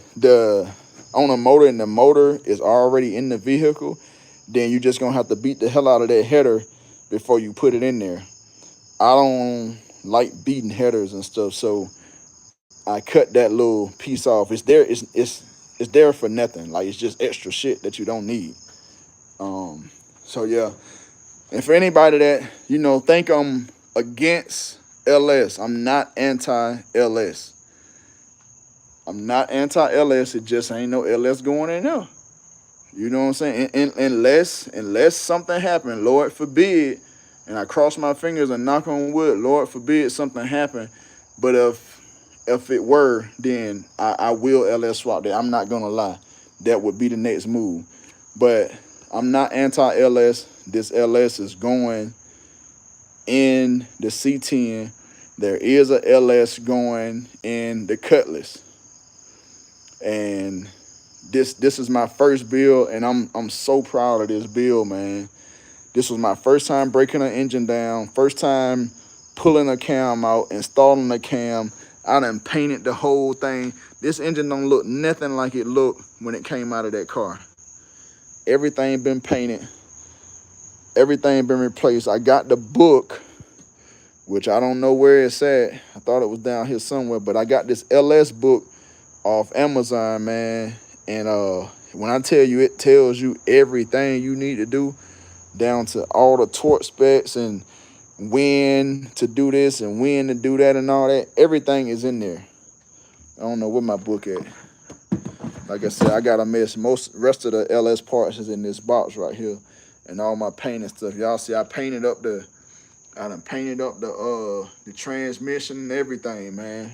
[SPEAKER 1] on the motor, and the motor is already in the vehicle, then you just gonna have to beat the hell out of that header before you put it in there. I don't like beating headers and stuff, so I cut that little piece off. It's there. It's there for nothing. Like, it's just extra shit that you don't need. So yeah. And for anybody that think I'm against LS, I'm not anti-LS. I'm not anti-LS. It just ain't no LS going in there. You know what I'm saying? Unless something happened, Lord forbid, and I cross my fingers and knock on wood, Lord forbid something happened. But if it were, then I will LS swap that. I'm not gonna lie. That would be the next move. But I'm not anti-LS. This LS is going in the C10. There is a LS going in the Cutlass. And this is my first build, and I'm so proud of this build, man. This was my first time breaking an engine down, first time pulling a cam out, installing a cam. I done painted the whole thing. This engine don't look nothing like it looked when it came out of that car. Everything been painted. Everything been replaced. I got the book, which I don't know where it's at. I thought it was down here somewhere, but I got this LS book off Amazon, man. And when I tell you, it tells you everything you need to do, down to all the torque specs and when to do this and when to do that and all that. Everything is in there. I don't know where my book at. Like I said, I got a mess. Most rest of the LS parts is in this box right here, and all my paint and stuff. Y'all see, I done painted up the transmission and everything, man.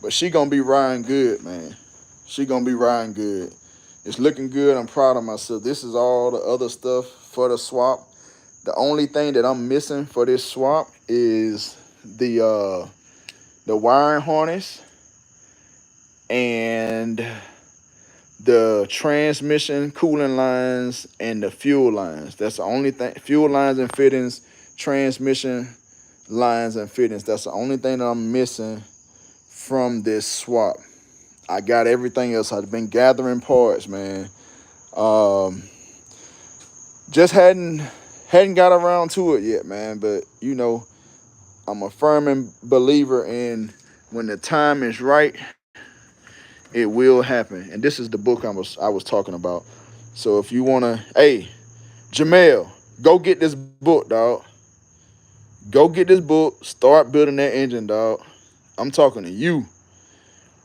[SPEAKER 1] But she gonna be riding good, man. She gonna be riding good. It's looking good. I'm proud of myself. This is all the other stuff for the swap. The only thing that I'm missing for this swap is the wiring harness and the transmission cooling lines and the fuel lines. That's the only thing. Fuel lines and fittings, transmission lines and fittings. That's the only thing that I'm missing from this swap. I got everything else. I've been gathering parts, man. Just hadn't got around to it yet, man. But I'm a firm believer in when the time is right, it will happen. And this is the book I was talking about. So if you wanna, hey, Jamel, go get this book, dog. Go get this book. Start building that engine, dog. I'm talking to you.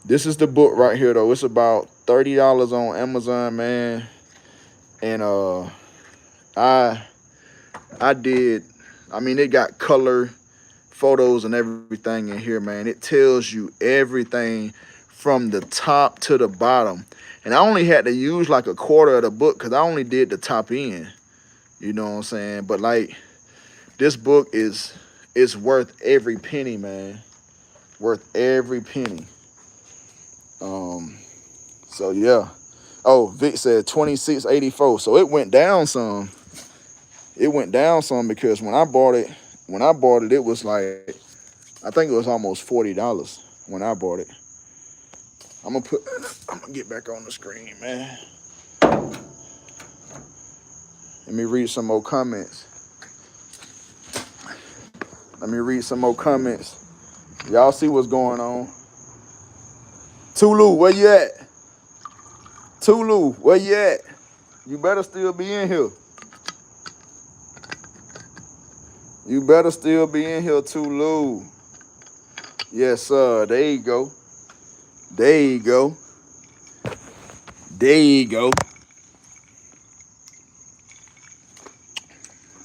[SPEAKER 1] This is the book right here, though. It's about $30 on Amazon, man. And it got color photos and everything in here, man. It tells you everything from the top to the bottom. And I only had to use like a quarter of the book because I only did the top end. You know what I'm saying? But like, this book is worth every penny, man. Worth every penny. So yeah. Oh, Vic said 26.84. So it went down some. It went down some because when I bought it, it was like, I think it was almost $40 when I bought it. I'm gonna get back on the screen, man. Let me read some more comments. Y'all see what's going on. Tulu, where you at? Tulu, where you at? You better still be in here. You better still be in here, Tulu. Yes, sir. There you go. There you go. There you go.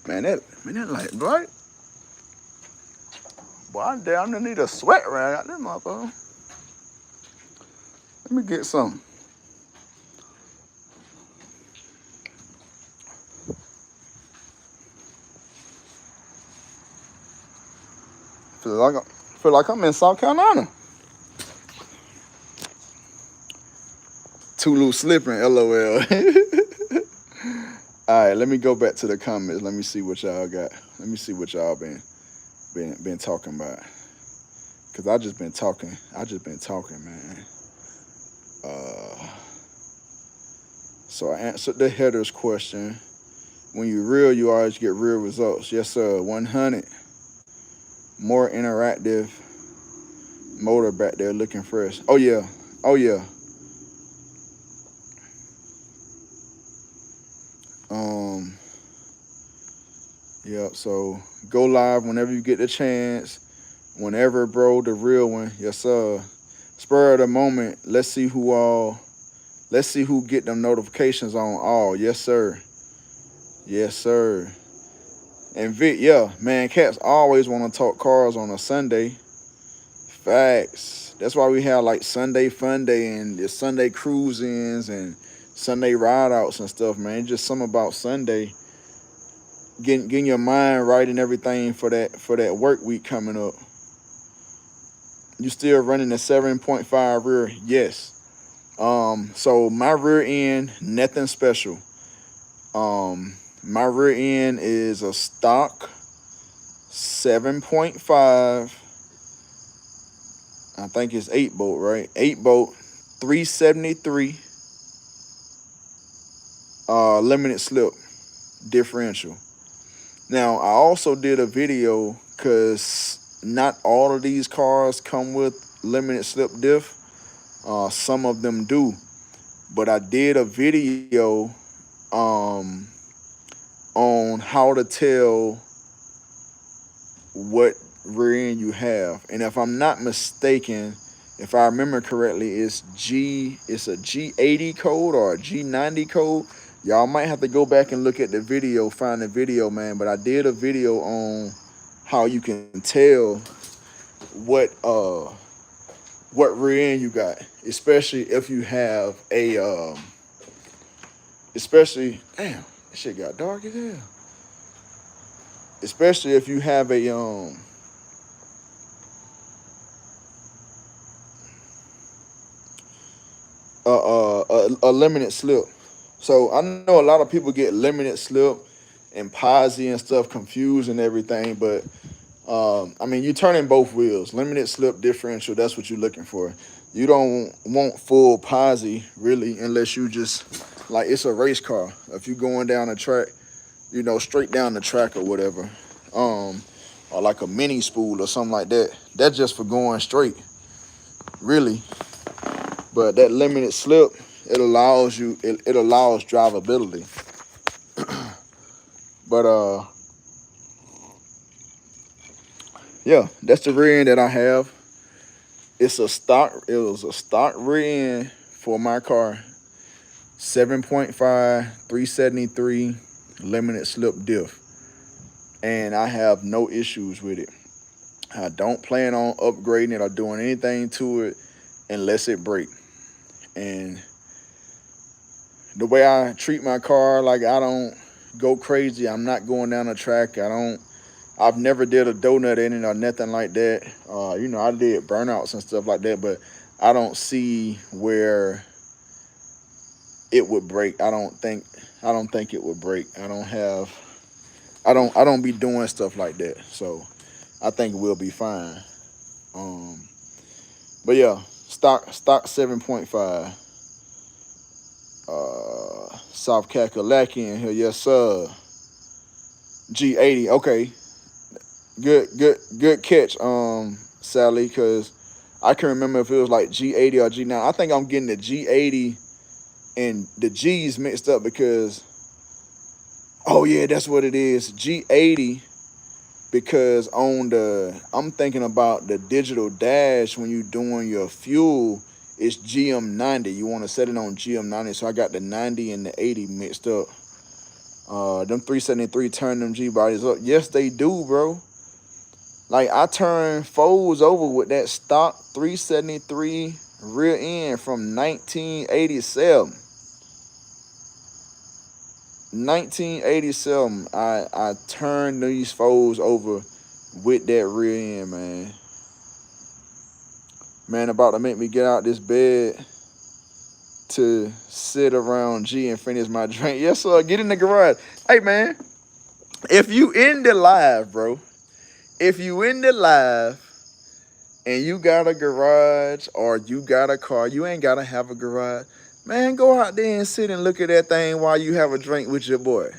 [SPEAKER 1] Man, that like, right? Boy, I damn near need a sweat rag out there, motherfucker. Let me get some. Feel like I'm in South Carolina. Tulu slipping, LOL. All right, let me go back to the comments. Let me see what y'all got. Let me see what y'all been talking about. Cause I just been talking. Man. So I answered the header's question. When you real, you always get real results. Yes, sir. 100. More interactive motor back there looking fresh. Oh yeah. Oh yeah. Um. Yep. So go live whenever you get the chance. Whenever, bro. The real one. Yes, sir. Spur of the moment. Let's see who get them notifications on all. Yes, sir. Yes, sir. And Vic, yeah, man, cats always want to talk cars on a Sunday. Facts. That's why we have like Sunday fun day and the Sunday cruise-ins and Sunday ride-outs and stuff, man. It's just something about Sunday. Getting your mind right and everything for that work week coming up. You still running the 7.5 rear? Yes. So my rear end, nothing special. My rear end is a stock 7.5. I think it's 8-bolt, right? 8-bolt, 373 limited slip differential. Now, I also did a video because not all of these cars come with limited slip diff. Some of them do. But I did a video on how to tell what rear end you have. And if I'm not mistaken, if I remember correctly, it's a G80 code or a G90 code. Y'all might have to go back and look at the video, find the video, man. But I did a video on how you can tell what rear end you got, especially if you have a damn, this shit got dark as hell. Especially if you have a limited slip. So I know a lot of people get limited slip and posi and stuff confused and everything, but I mean, you turning both wheels. Limited slip differential, that's what you're looking for. You don't want full posi, really, unless you just, like, it's a race car. If you're going down the track, you know, straight down the track or whatever, or like a mini spool or something like that. That's just for going straight, really. But that limited slip, it allows drivability. But yeah, that's the rear end that I have. It was a stock rear end for my car. 7.5, 373 limited slip diff. And I have no issues with it. I don't plan on upgrading it or doing anything to it unless it breaks. And the way I treat my car, like, I don't go crazy. I'm not going down the track. I've never did a donut in it or nothing like that. You know, I did burnouts and stuff like that, but I don't see where it would break. I don't think it would break. I don't be doing stuff like that. So I think we'll be fine. But yeah, stock 7.5. South Kakalaki in here, yes sir. G80, okay. Good catch, Sally, because I can remember if it was like G80 or G9. I think I'm getting the G80 and the G's mixed up because, oh yeah, that's what it is. G80, because I'm thinking about the digital dash when you're doing your fuel, it's GM90. You want to set it on GM90, so I got the 90 and the 80 mixed up. Them 373 turn them G bodies up. Yes, they do, bro. Like, I turned foes over with that stock 373 rear end from 1987. 1987, I turned these foes over with that rear end, man. Man, about to make me get out this bed to sit around G and finish my drink. Yes, sir. Get in the garage. Hey, man, if you in the live, bro, if you in the live, and you got a garage or you got a car, you ain't gotta have a garage. Man, go out there and sit and look at that thing while you have a drink with your boy.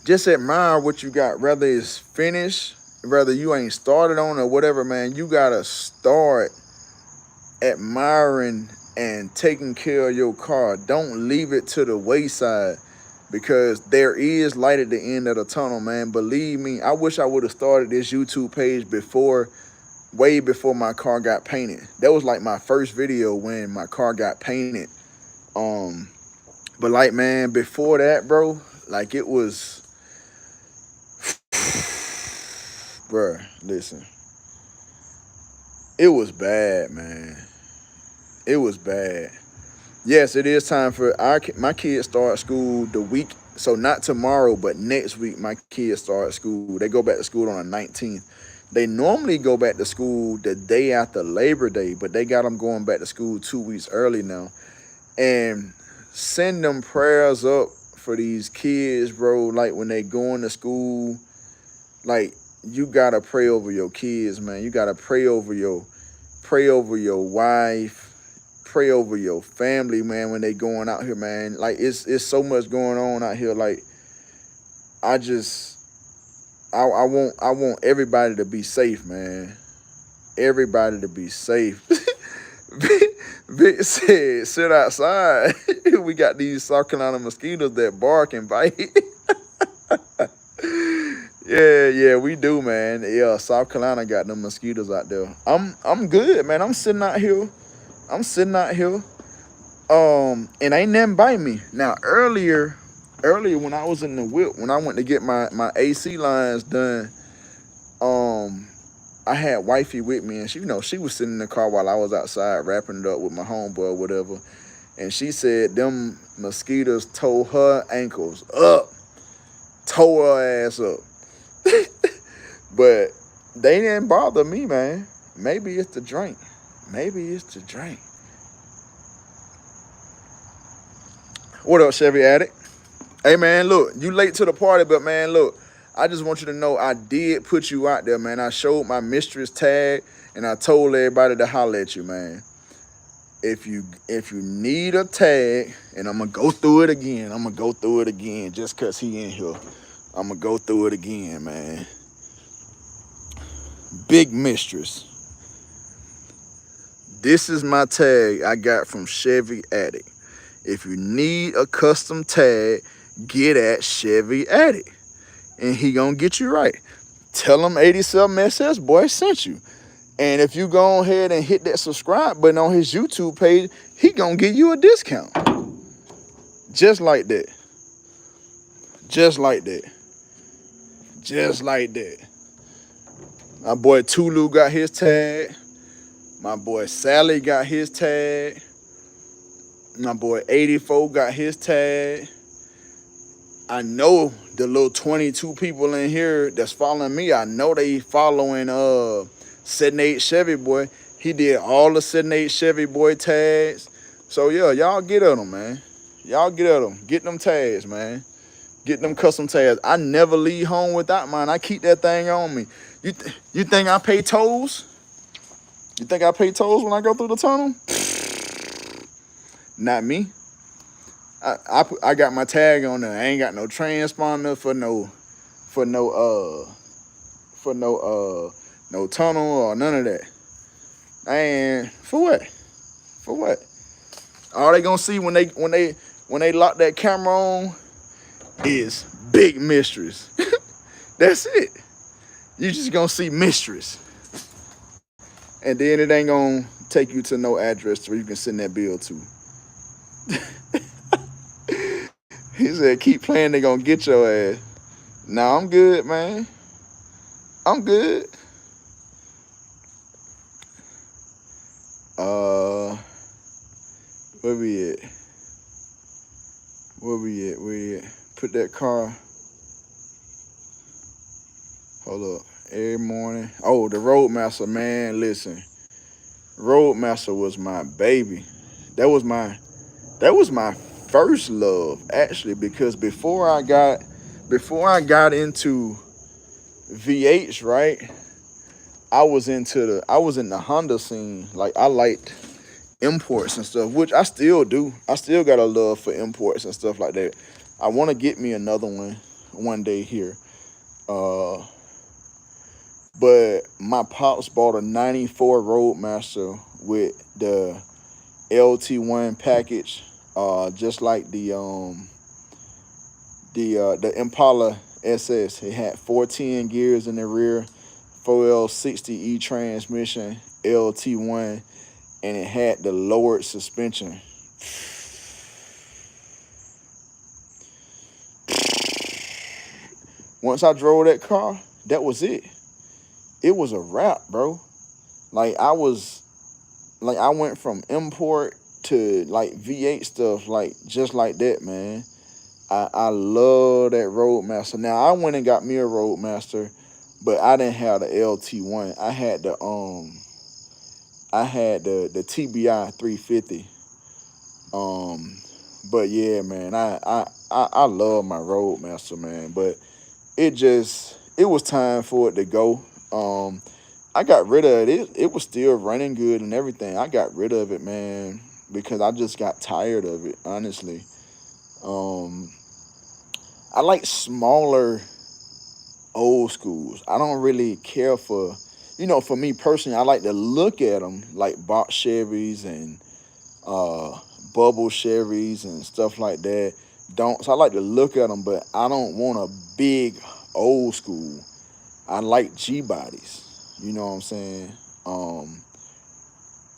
[SPEAKER 1] Just admire what you got, whether it's finished, whether you ain't started on or whatever, man. You gotta start admiring and taking care of your car. Don't leave it to the wayside, because there is light at the end of the tunnel, man. Believe me, I wish I would have started this YouTube page way before my car got painted. That was like my first video when my car got painted. But like, man, before that, bro, like it was, bruh, listen, it was bad, man. It was bad. Yes, it is time for my kids start school the week. So not tomorrow, but next week, my kids start school. They go back to school on the 19th. They normally go back to school the day after Labor Day, but they got them going back to school 2 weeks early now. And send them prayers up for these kids, bro. Like when they going to school, like you gotta pray over your kids, man. You gotta pray over your wife. Pray over your family, man, when they going out here, man. Like it's so much going on out here. Like I want everybody to be safe, man. Everybody to be safe. Vic said, sit outside. We got these South Carolina mosquitoes that bark and bite. Yeah, we do, man. Yeah, South Carolina got them mosquitoes out there. I'm good, man. I'm sitting out here. And ain't nothing bite me. Now, earlier when I was in the whip, when I went to get my AC lines done, I had wifey with me, and she was sitting in the car while I was outside wrapping it up with my homeboy or whatever. And she said them mosquitoes tore her ankles up, tore her ass up. But they didn't bother me, man. Maybe it's the drink. What up, Chevy Addict? Hey, man, look, you late to the party, but, man, look, I just want you to know I did put you out there, man. I showed my mistress tag, and I told everybody to holler at you, man. If you need a tag, and I'm going to go through it again, just because he in here. I'm going to go through it again, man. Big mistress. This is my tag I got from Chevy Addict. If you need a custom tag, get at Chevy Addict, and he gonna get you right. Tell him 87SSBoi sent you. And if you go ahead and hit that subscribe button on his YouTube page, he gonna give you a discount. Just like that. My boy Tulu got his tag. My boy Sally got his tag. My boy 84 got his tag. I know the little 22 people in here that's following me, I know they following 87SSBoi. He did all the 87SSBoi tags. So yeah, y'all get at them, man. Get them tags, man. Get them custom tags. I never leave home without mine. I keep that thing on me. You think I pay tolls? You think I pay tolls when I go through the tunnel? Not me. I got my tag on there. I ain't got no transponder for no tunnel or none of that. And for what? All they gonna see when they lock that camera on is big mistress. That's it. You just gonna see mistress. And then it ain't gonna take you to no address where you can send that bill to. He said, keep playing, they gonna get your ass. Nah, I'm good, man. I'm good. Where we at? Where we at? Put that car. Hold up. Every morning. Oh, the Roadmaster, man. Listen. Roadmaster was my baby. That was my first love, actually, because before I got into V8s, right? I was in the Honda scene. Like I liked imports and stuff, which I still do. I still got a love for imports and stuff like that. I want to get me another one day here. Uh, but my pops bought a '94 Roadmaster with the LT1 package, just like the Impala SS. It had 14 gears in the rear, 4L60E transmission, LT1, and it had the lowered suspension. Once I drove that car, that was it. It was a wrap, bro. Like I went from import to like V8 stuff, like just like that, man. I love that Roadmaster. Now I went and got me a Roadmaster, but I didn't have the LT1. I had the TBI 350. Um, but yeah, man, I love my Roadmaster, man. But it was time for it to go. I got rid of it. It was still running good and everything. I got rid of it, man, because I just got tired of it, honestly. Um, I like smaller old schools. I don't really care for, for me personally, I like to look at them like box Chevys and uh, bubble Chevys and stuff like that. Don't So I like to look at them, but I don't want a big old school. I like G bodies. You know what I'm saying? Um,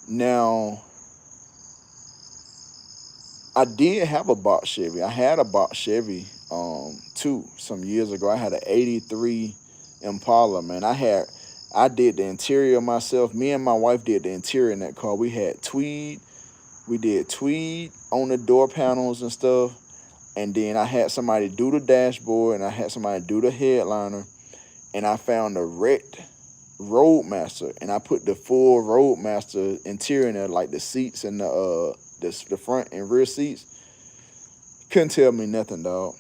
[SPEAKER 1] Now I did have a box Chevy. I had a box Chevy too some years ago. I had an '83 Impala, man. I did the interior myself. Me and my wife did the interior in that car. We did tweed on the door panels and stuff. And then I had somebody do the dashboard and I had somebody do the headliner. And I found a wrecked Roadmaster and I put the full Roadmaster interior in there, like the seats and the front and rear seats. Couldn't tell me nothing, dog.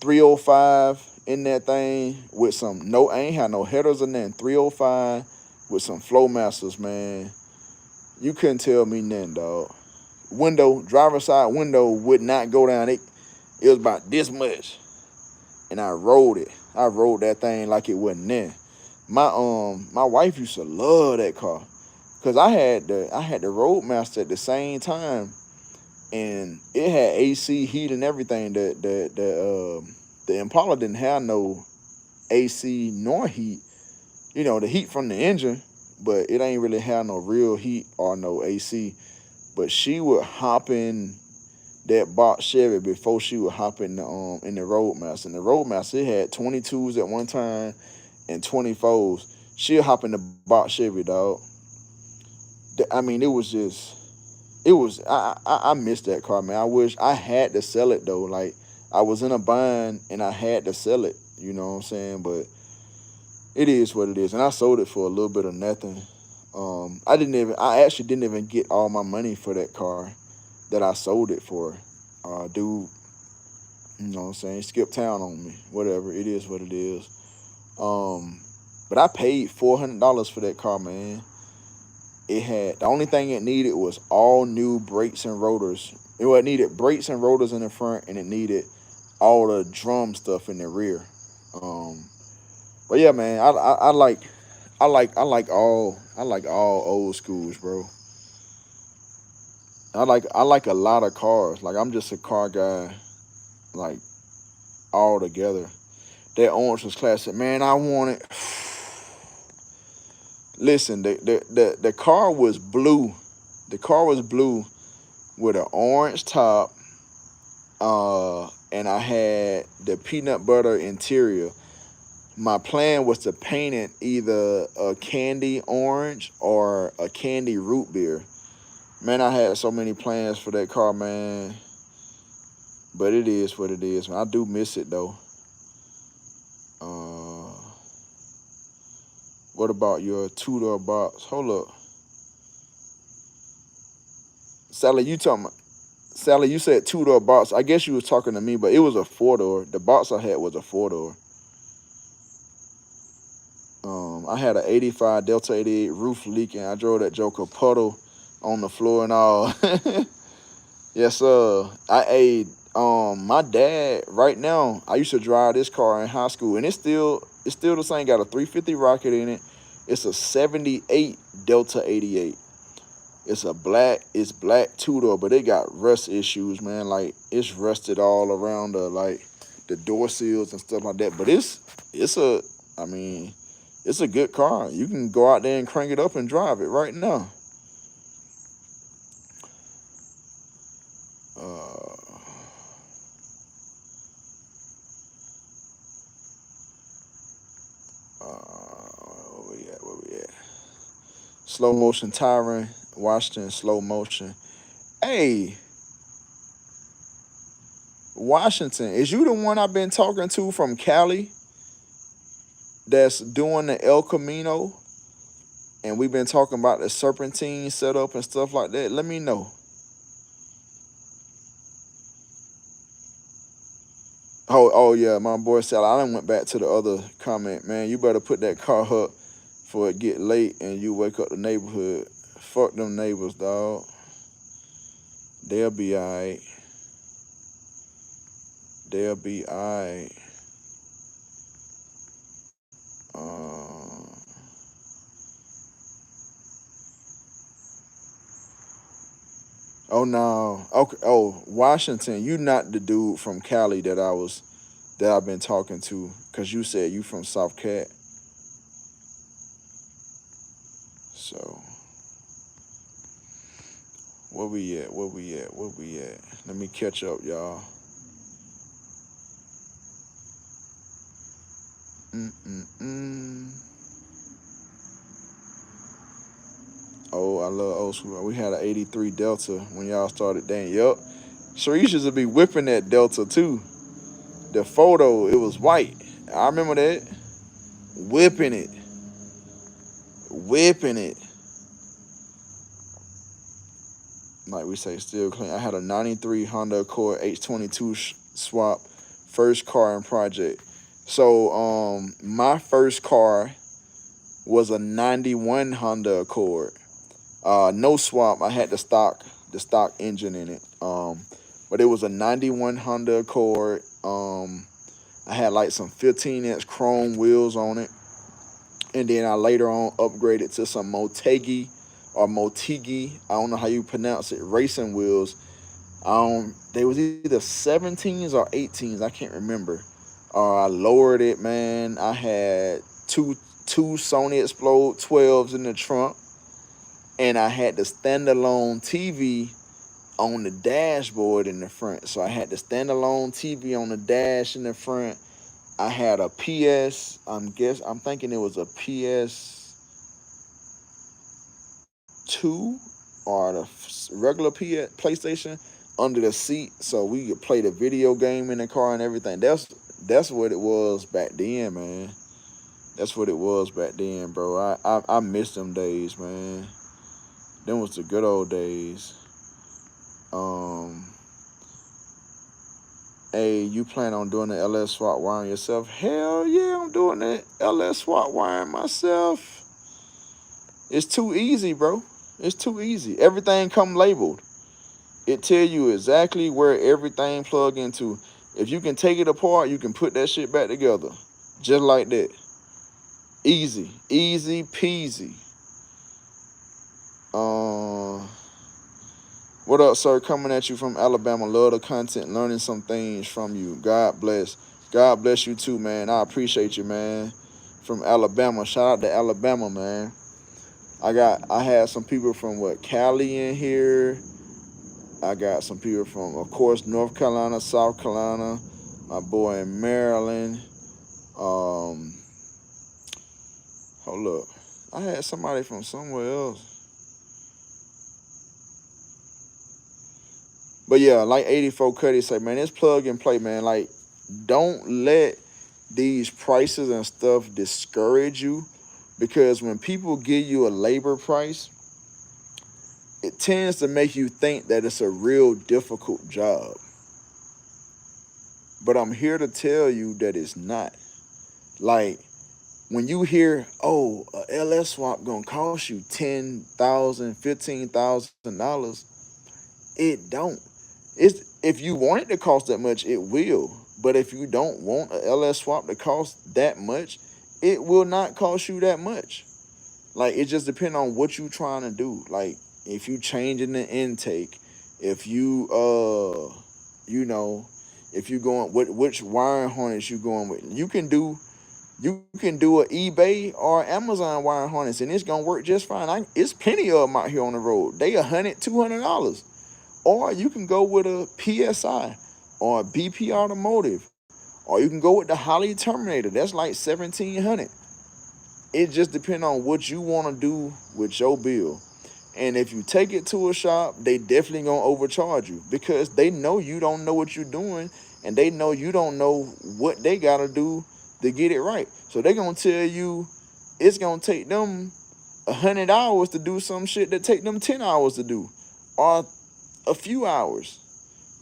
[SPEAKER 1] 305 in that thing with some no, I ain't had no headers or nothing. 305 with some Flowmasters, man. You couldn't tell me nothing, dog. Driver's side window would not go down. It was about this much, and I rode it. I rode that thing like it wasn't there. My wife used to love that car, cause I had the Roadmaster at the same time, and it had AC, heat, and everything. The Impala didn't have no AC nor heat. The heat from the engine, but it ain't really have no real heat or no AC. But she would hop in that box Chevy before she would hop in the Roadmaster. And the Roadmaster, it had 22s at one time and 24s. She'll hop in the box Chevy, dog. I mean, I missed that car, man. I wish I had to sell it though. Like I was in a bind and I had to sell it. You know what I'm saying? But it is what it is, and I sold it for a little bit of nothing. I actually didn't even get all my money for that car that I sold it for. Dude, you know what I'm saying? Skipped town on me. Whatever, it is what it is. But I paid $400 for that car, man. The only thing it needed was all new brakes and rotors. It needed brakes and rotors in the front, and it needed all the drum stuff in the rear. Um, but yeah, man, I like all old schools, bro. I like a lot of cars. Like I'm just a car guy, like all together. That orange was classic, man. I want it. Listen, the car was blue. The car was blue with an orange top, and I had the peanut butter interior. My plan was to paint it either a candy orange or a candy root beer. Man, I had so many plans for that car, man. But it is what it is. I do miss it though. Uh, what about your two-door box? Hold up, Sally. Sally, you said two-door box. I guess you was talking to me, but it was a four-door. The box I had was a four-door. I had an 85 Delta 88 roof leaking. I drove that joker puddle on the floor and all. Yes, sir. My dad right now, I used to drive this car in high school, and it's still the same. Got a 350 Rocket in it. It's a 78 Delta 88. It's black two-door, but it got rust issues, man. Like, it's rusted all around the door seals and stuff like that. But I mean, it's a good car. You can go out there and crank it up and drive it right now. Where we at? Slow motion Tyron, Washington, slow motion. Hey, Washington, is you the one I've been talking to from Cali that's doing the El Camino? And we've been talking about the serpentine setup and stuff like that. Let me know. Oh yeah, my boy said I done went back to the other comment, man. You better put that car up before it get late and you wake up the neighborhood. Fuck them neighbors, dog. They'll be all right. They'll be all right. Oh no. Okay. Oh, Washington, you not the dude from Cali that I've been talking to, cause you said you from South Cat. So where we at? Let me catch up, y'all. Oh, I love old school. We had an 83 Delta when y'all started. Dang, yup. Sharice used to be whipping that Delta too. The photo, it was white. I remember that. Whipping it. Like we say, still clean. I had a 93 Honda Accord H22 swap. First car in project. So my first car was a 91 Honda Accord. No swap. I had the stock engine in it. But it was a 91 Honda Accord. I had like some 15-inch chrome wheels on it. And then I later on upgraded to some Motegi. I don't know how you pronounce it, racing wheels. They was either 17s or 18s. I can't remember. I lowered it, man. I had two Sony Explode 12s in the trunk. And I had the standalone TV on the dashboard in the front. So I had the standalone TV on the dash in the front. I had a PS. I'm thinking it was a PS2 or the regular PlayStation under the seat, so we could play the video game in the car and everything. That's what it was back then, man. That's what it was back then, bro. I miss them days, man. Them was the good old days. Hey, you plan on doing the LS swap wiring yourself? Hell yeah, I'm doing that LS swap wiring myself. It's too easy, bro. It's too easy. Everything come labeled. It tell you exactly where everything plug into. If you can take it apart, you can put that shit back together. Just like that. Easy peasy. What up, sir? Coming at you from Alabama. Love the content, learning some things from you. God bless. God bless you too, man. I appreciate you, man. From Alabama. Shout out to Alabama, man. I had some people from Cali in here. I got some people from, of course, North Carolina, South Carolina. My boy in Maryland. Hold up. I had somebody from somewhere else. But yeah, like 84 Cuddy say, man, it's plug and play, man. Like, don't let these prices and stuff discourage you, because when people give you a labor price, it tends to make you think that it's a real difficult job. But I'm here to tell you that it's not. Like, when you hear, oh, a LS swap gonna cost you $10,000, $15,000, it don't. It's if you want it to cost that much, it will. But if you don't want a LS swap to cost that much, it will not cost you that much. Like, it just depends on what you trying to do. Like, if you changing the intake, if you you know, if you going which wiring harness you going with. You can do an eBay or Amazon wiring harness, and it's gonna work just fine. It's plenty of them out here on the road. They $100, $200. Or you can go with a PSI or a BP Automotive, or you can go with the Holley Terminator. That's like 1,700. It just depends on what you want to do with your bill. And if you take it to a shop, they definitely gonna overcharge you because they know you don't know what you're doing, and they know you don't know what they gotta do to get it right. So they're gonna tell you it's gonna take them 100 hours to do some shit that take them 10 hours to do, or a few hours.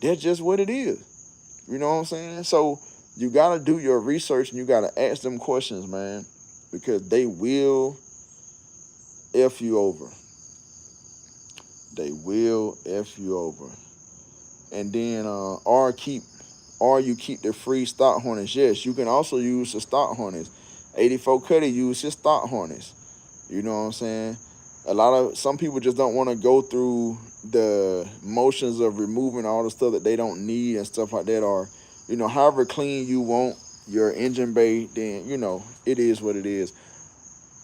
[SPEAKER 1] That's just what it is. You know what I'm saying? So you gotta do your research and you gotta ask them questions, man, because they will F you over. They will F you over. And then or you keep the free stock harness. Yes, you can also use the stock harness. 84 Cuddy use his stock harness. You know what I'm saying? Some people just don't want to go through the motions of removing all the stuff that they don't need and stuff like that, or, however clean you want your engine bay, then, it is what it is.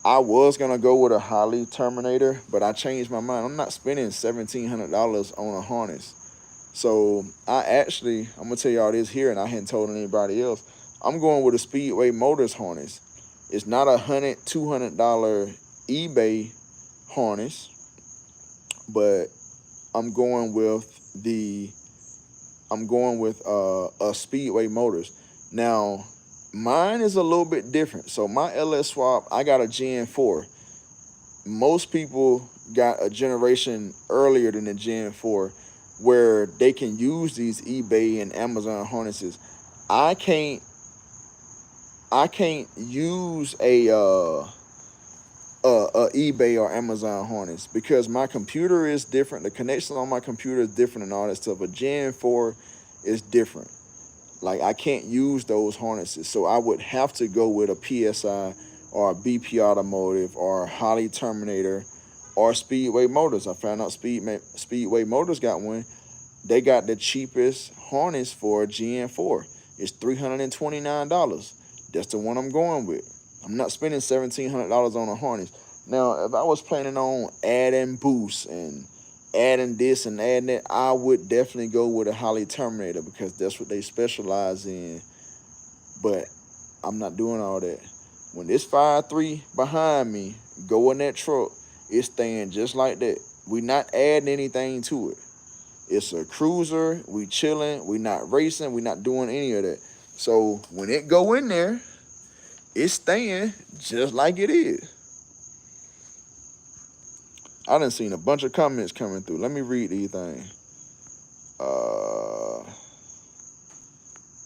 [SPEAKER 1] I was gonna go with a Holley Terminator, but I changed my mind. I'm not spending $1,700 on a harness. So I'm gonna tell y'all this here, and I hadn't told anybody else. I'm going with a Speedway Motors harness. It's not $100, $200 eBay harness, but I'm going with a Speedway Motors. Now, mine is a little bit different. So my LS swap, I got a Gen 4. Most people got a generation earlier than the Gen 4 where they can use these eBay and Amazon harnesses. I can't use a eBay or Amazon harness because my computer is different. The connection on my computer is different and all that stuff. A Gen 4 is different. Like, I can't use those harnesses. So I would have to go with a PSI or a BP Automotive or a Holley Terminator or Speedway Motors. I found out Speedway Motors got one. They got the cheapest harness for a Gen 4. It's $329. That's the one I'm going with. I'm not spending $1,700 on a harness. Now, if I was planning on adding boosts and adding this and adding that, I would definitely go with a Holley Terminator because that's what they specialize in. But I'm not doing all that. When this 5.3 behind me go in that truck, it's staying just like that. We not adding anything to it. It's a cruiser. We chilling. We not racing. We not doing any of that. So when it go in there, it's staying just like it is. I done seen a bunch of comments coming through. Let me read these things.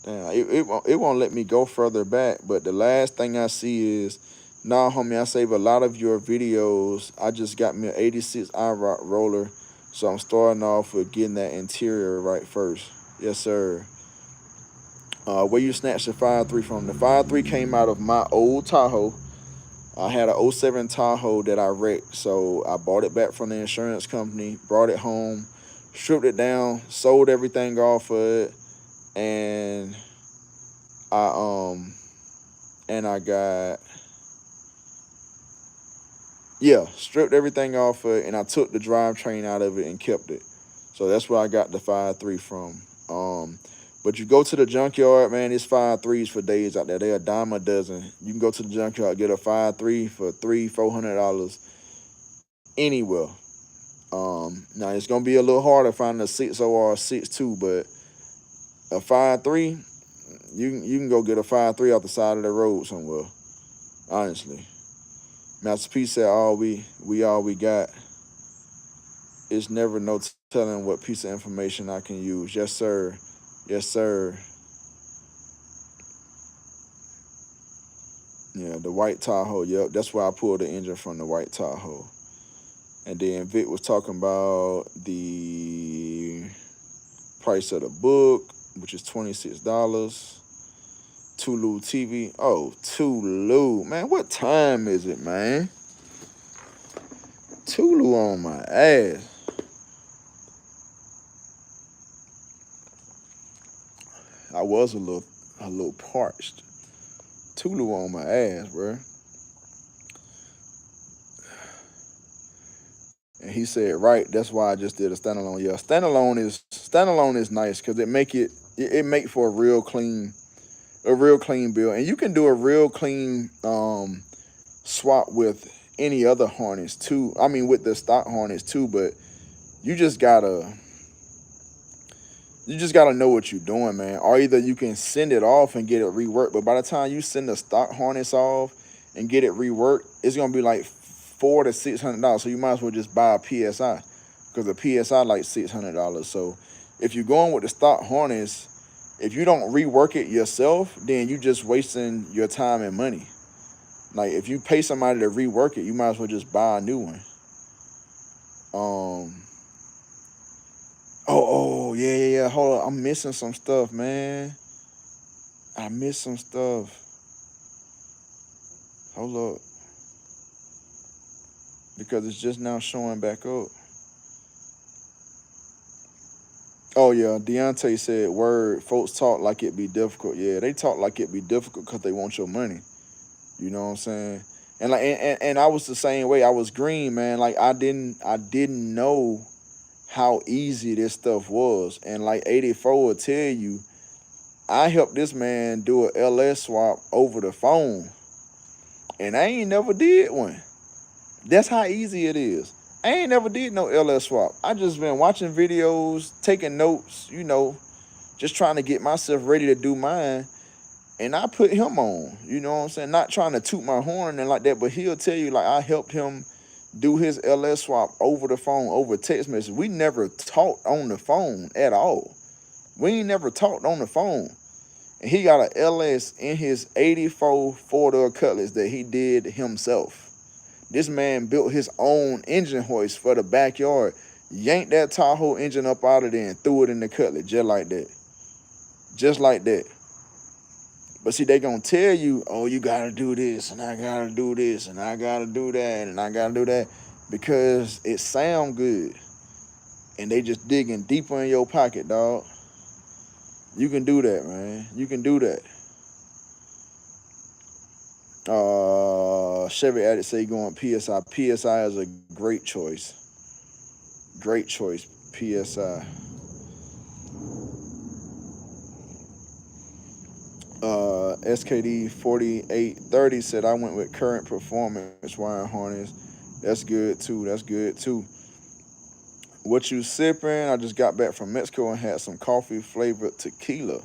[SPEAKER 1] Damn, it won't let me go further back, but the last thing I see is, nah, homie, I save a lot of your videos. I just got me an 86 IROC roller, so I'm starting off with getting that interior right first. Yes, sir. Where you snatched the 5.3 from? The 5.3 came out of my old Tahoe. I had an 07 Tahoe that I wrecked, so I bought it back from the insurance company, brought it home, stripped it down, sold everything off of it, and stripped everything off of it, and I took the drivetrain out of it and kept it. So that's where I got the 5.3 from. But you go to the junkyard, man, it's 5.3s for days out there. They're a dime a dozen. You can go to the junkyard, get a 5.3 for $300-$400 anywhere. Now it's gonna be a little harder finding a 6.0 or a 6.2, but a 5.3, you can go get a 5.3 off the side of the road somewhere. Honestly, Master P said, all we got. It's never no telling what piece of information I can use. Yes, sir. Yes, sir. Yeah, the white Tahoe. Yep, that's why I pulled the engine from the white Tahoe. And then Vic was talking about the price of the book, which is $26. Tulu TV. Oh, Tulu. Man, what time is it, man? Tulu on my ass. I was a little parched. Tulu on my ass, bro. And he said, right, that's why I just did a standalone. Yeah, standalone is nice because it make for a real clean build. And you can do a real clean swap with any other harness too. I mean with the stock harness too, but you just gotta know what you're doing, man. Or either you can send it off and get it reworked, but by the time you send the stock harness off and get it reworked, it's gonna be like $400 to $600. So you might as well just buy a PSI because the PSI like $600. So if you're going with the stock harness, if you don't rework it yourself, then you just wasting your time and money. Like if you pay somebody to rework it, you might as well just buy a new one. Yeah. Hold on, I'm missing some stuff, man. I missed some stuff. Hold up, because it's just now showing back up. Oh yeah, Deontay said, "Word, folks talk like it be difficult." Yeah, they talk like it be difficult because they want your money. You know what I'm saying? And like, and I was the same way. I was green, man. Like I didn't know how easy this stuff was. And like 84 will tell you, I helped this man do a LS swap over the phone, and I ain't never did one. That's how easy it is. I ain't never did no LS swap. I just been watching videos, taking notes, just trying to get myself ready to do mine. And I put him on, you know what I'm saying? Not trying to toot my horn and like that, but he'll tell you, like, I helped him do his LS swap over the phone, over text message. We never talked on the phone at all. We ain't never talked on the phone. And he got a LS in his 84 four-door Cutlass that he did himself. This man built his own engine hoist for the backyard, yanked that Tahoe engine up out of there and threw it in the Cutlass just like that. Just like that. But see, they gonna tell you, oh, you gotta do this, and I gotta do this, and I gotta do that, and I gotta do that, because it sound good. And they just digging deeper in your pocket, dog. You can do that, man. You can do that. Chevy Addict say going PSI. PSI is a great choice. Great choice, PSI. SKD 4830 said I went with current performance wire harness. That's good too. That's good too. What you sipping? I just got back from Mexico and had some coffee flavored tequila.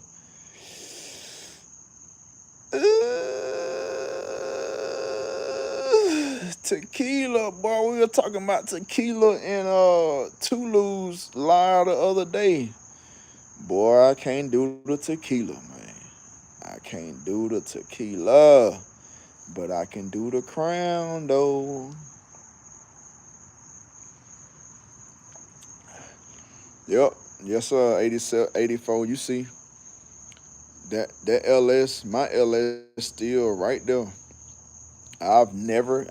[SPEAKER 1] Tequila, boy. We were talking about tequila in Tulu's live the other day. Boy, I can't do the tequila, man. I can't do the tequila, but I can do the crown, though. Yep. Yes, sir. 87, 84. You see that LS, my LS still right there. I've never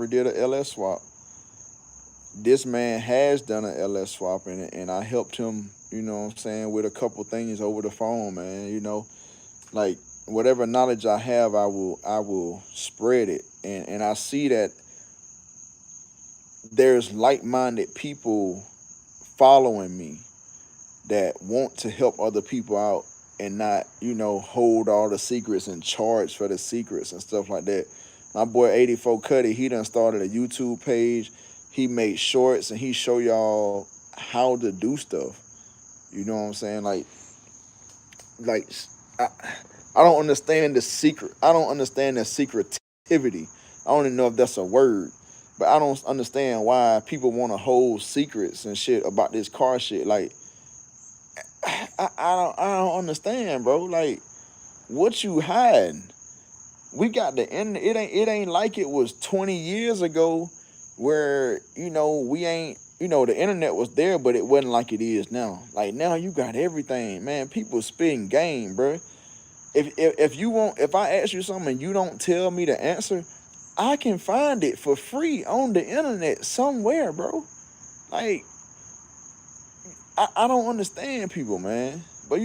[SPEAKER 1] did a LS swap. This man has done an LS swap, and I helped him, you know what I'm saying, with a couple things over the phone, man. Like whatever knowledge I have, I will spread it. And I see that there's like-minded people following me that want to help other people out and not, hold all the secrets and charge for the secrets and stuff like that. My boy 84 Cuddy, he done started a YouTube page. He made shorts and he show y'all how to do stuff. You know what I'm saying? Like I don't understand the secret. I don't understand the secretivity. I don't even know if that's a word, but I don't understand why people want to hold secrets and shit about this car shit. Like, I don't understand, bro. Like, what you hiding? We got the internet. It ain't like it was 20 years ago where, we ain't, the internet was there, but it wasn't like it is now. Like now you got everything, man. People spitting game, bro. If you want, if I ask you something and you don't tell me the answer, I can find it for free on the internet somewhere, bro. Like, I don't understand people, man. But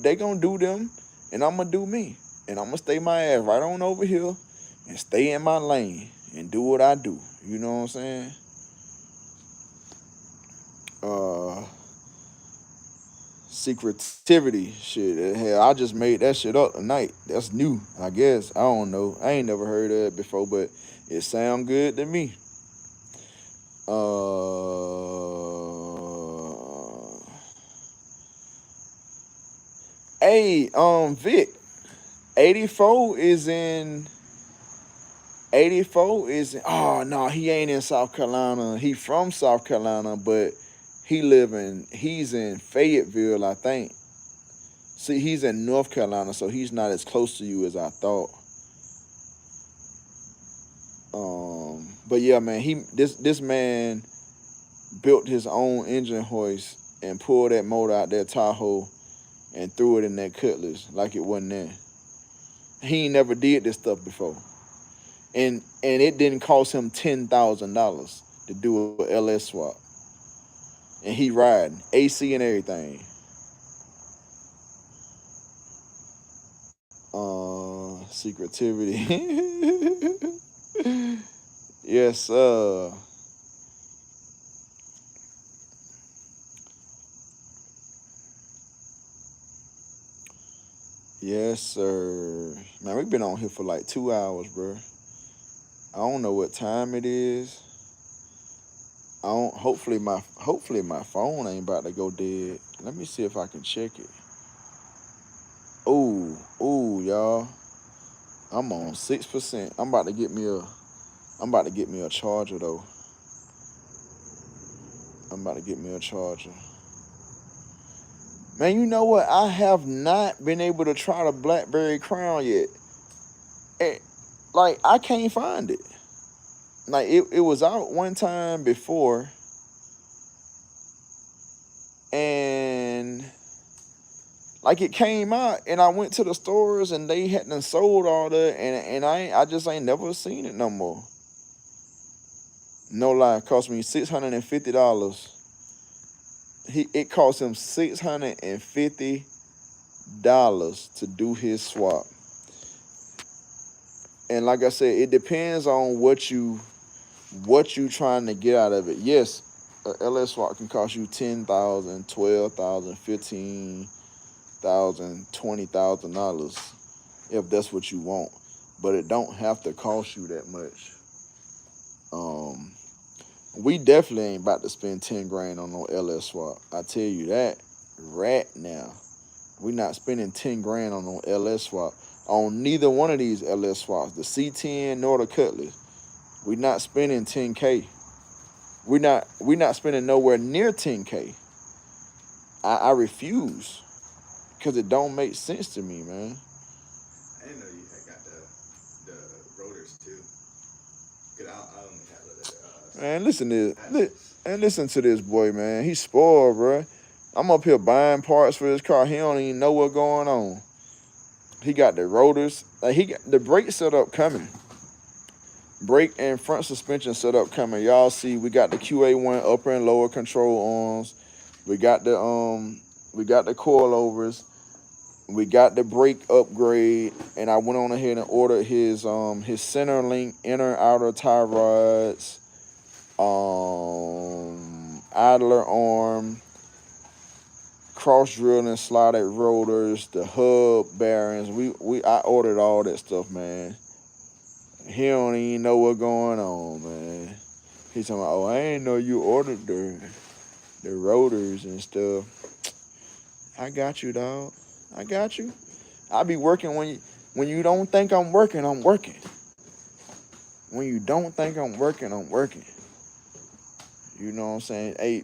[SPEAKER 1] they gonna do them, and I'm gonna do me. And I'm gonna stay my ass right on over here and stay in my lane and do what I do. You know what I'm saying? Secretivity shit. Hell, I just made that shit up tonight. That's new, I guess. I don't know. I ain't never heard of it before, but it sound good to me. Hey, Vic, 84 is in. 84 is in, oh no, he ain't in South Carolina. He from South Carolina, but he's in Fayetteville, I think. See, he's in North Carolina, so he's not as close to you as I thought. But yeah, man, this man built his own engine hoist and pulled that motor out that Tahoe and threw it in that Cutlass like it wasn't there. He ain't never did this stuff before. And it didn't cost him $10,000 to do an LS swap. And he riding AC and everything. Secretivity. Yes, sir. Yes, sir. Man, we've been on here for like 2 hours, bro. I don't know what time it is. I don't. Hopefully my phone ain't about to go dead. Let me see if I can check it. Ooh, y'all. I'm on 6%. I'm about to get me a charger though. I'm about to get me a charger. Man, you know what? I have not been able to try the BlackBerry Crown yet. Like, I can't find it. Like, it was out one time before, and like it came out, and I went to the stores, and they hadn't sold all that, and I just ain't never seen it no more. No lie, it cost me $650. It cost him $650 to do his swap. And like I said, it depends on what you trying to get out of it. Yes, a LS swap can cost you $10,000, $12,000, $15,000, $20,000 if that's what you want. But it don't have to cost you that much. We definitely ain't about to spend 10 grand on no LS swap. I tell you that right now. We not spending 10 grand on no LS swap. On neither one of these LS swaps, the C10 nor the Cutlass. We not spending 10K. We not spending nowhere near 10K. I refuse. Because it don't make sense to me, man.
[SPEAKER 2] I didn't know you had got the rotors too. Cause I only have the
[SPEAKER 1] Man, listen to this boy, man. He's spoiled, bro. I'm up here buying parts for this car. He don't even know what's going on. He got the rotors. Like, he got the brake setup coming. Brake and front suspension setup coming. Y'all see, we got the QA1 upper and lower control arms. We got the coilovers. We got the brake upgrade, and I went on ahead and ordered his center link inner outer tie rods, idler arm, cross drill and slotted rotors, the hub bearings. I ordered all that stuff, man. He don't even know what's going on, man. He's talking about, oh, I ain't know you ordered the rotors and stuff. I got you, dog. I got you. I be working when you don't think I'm working, I'm working. When you don't think I'm working, I'm working. You know what I'm saying? Hey,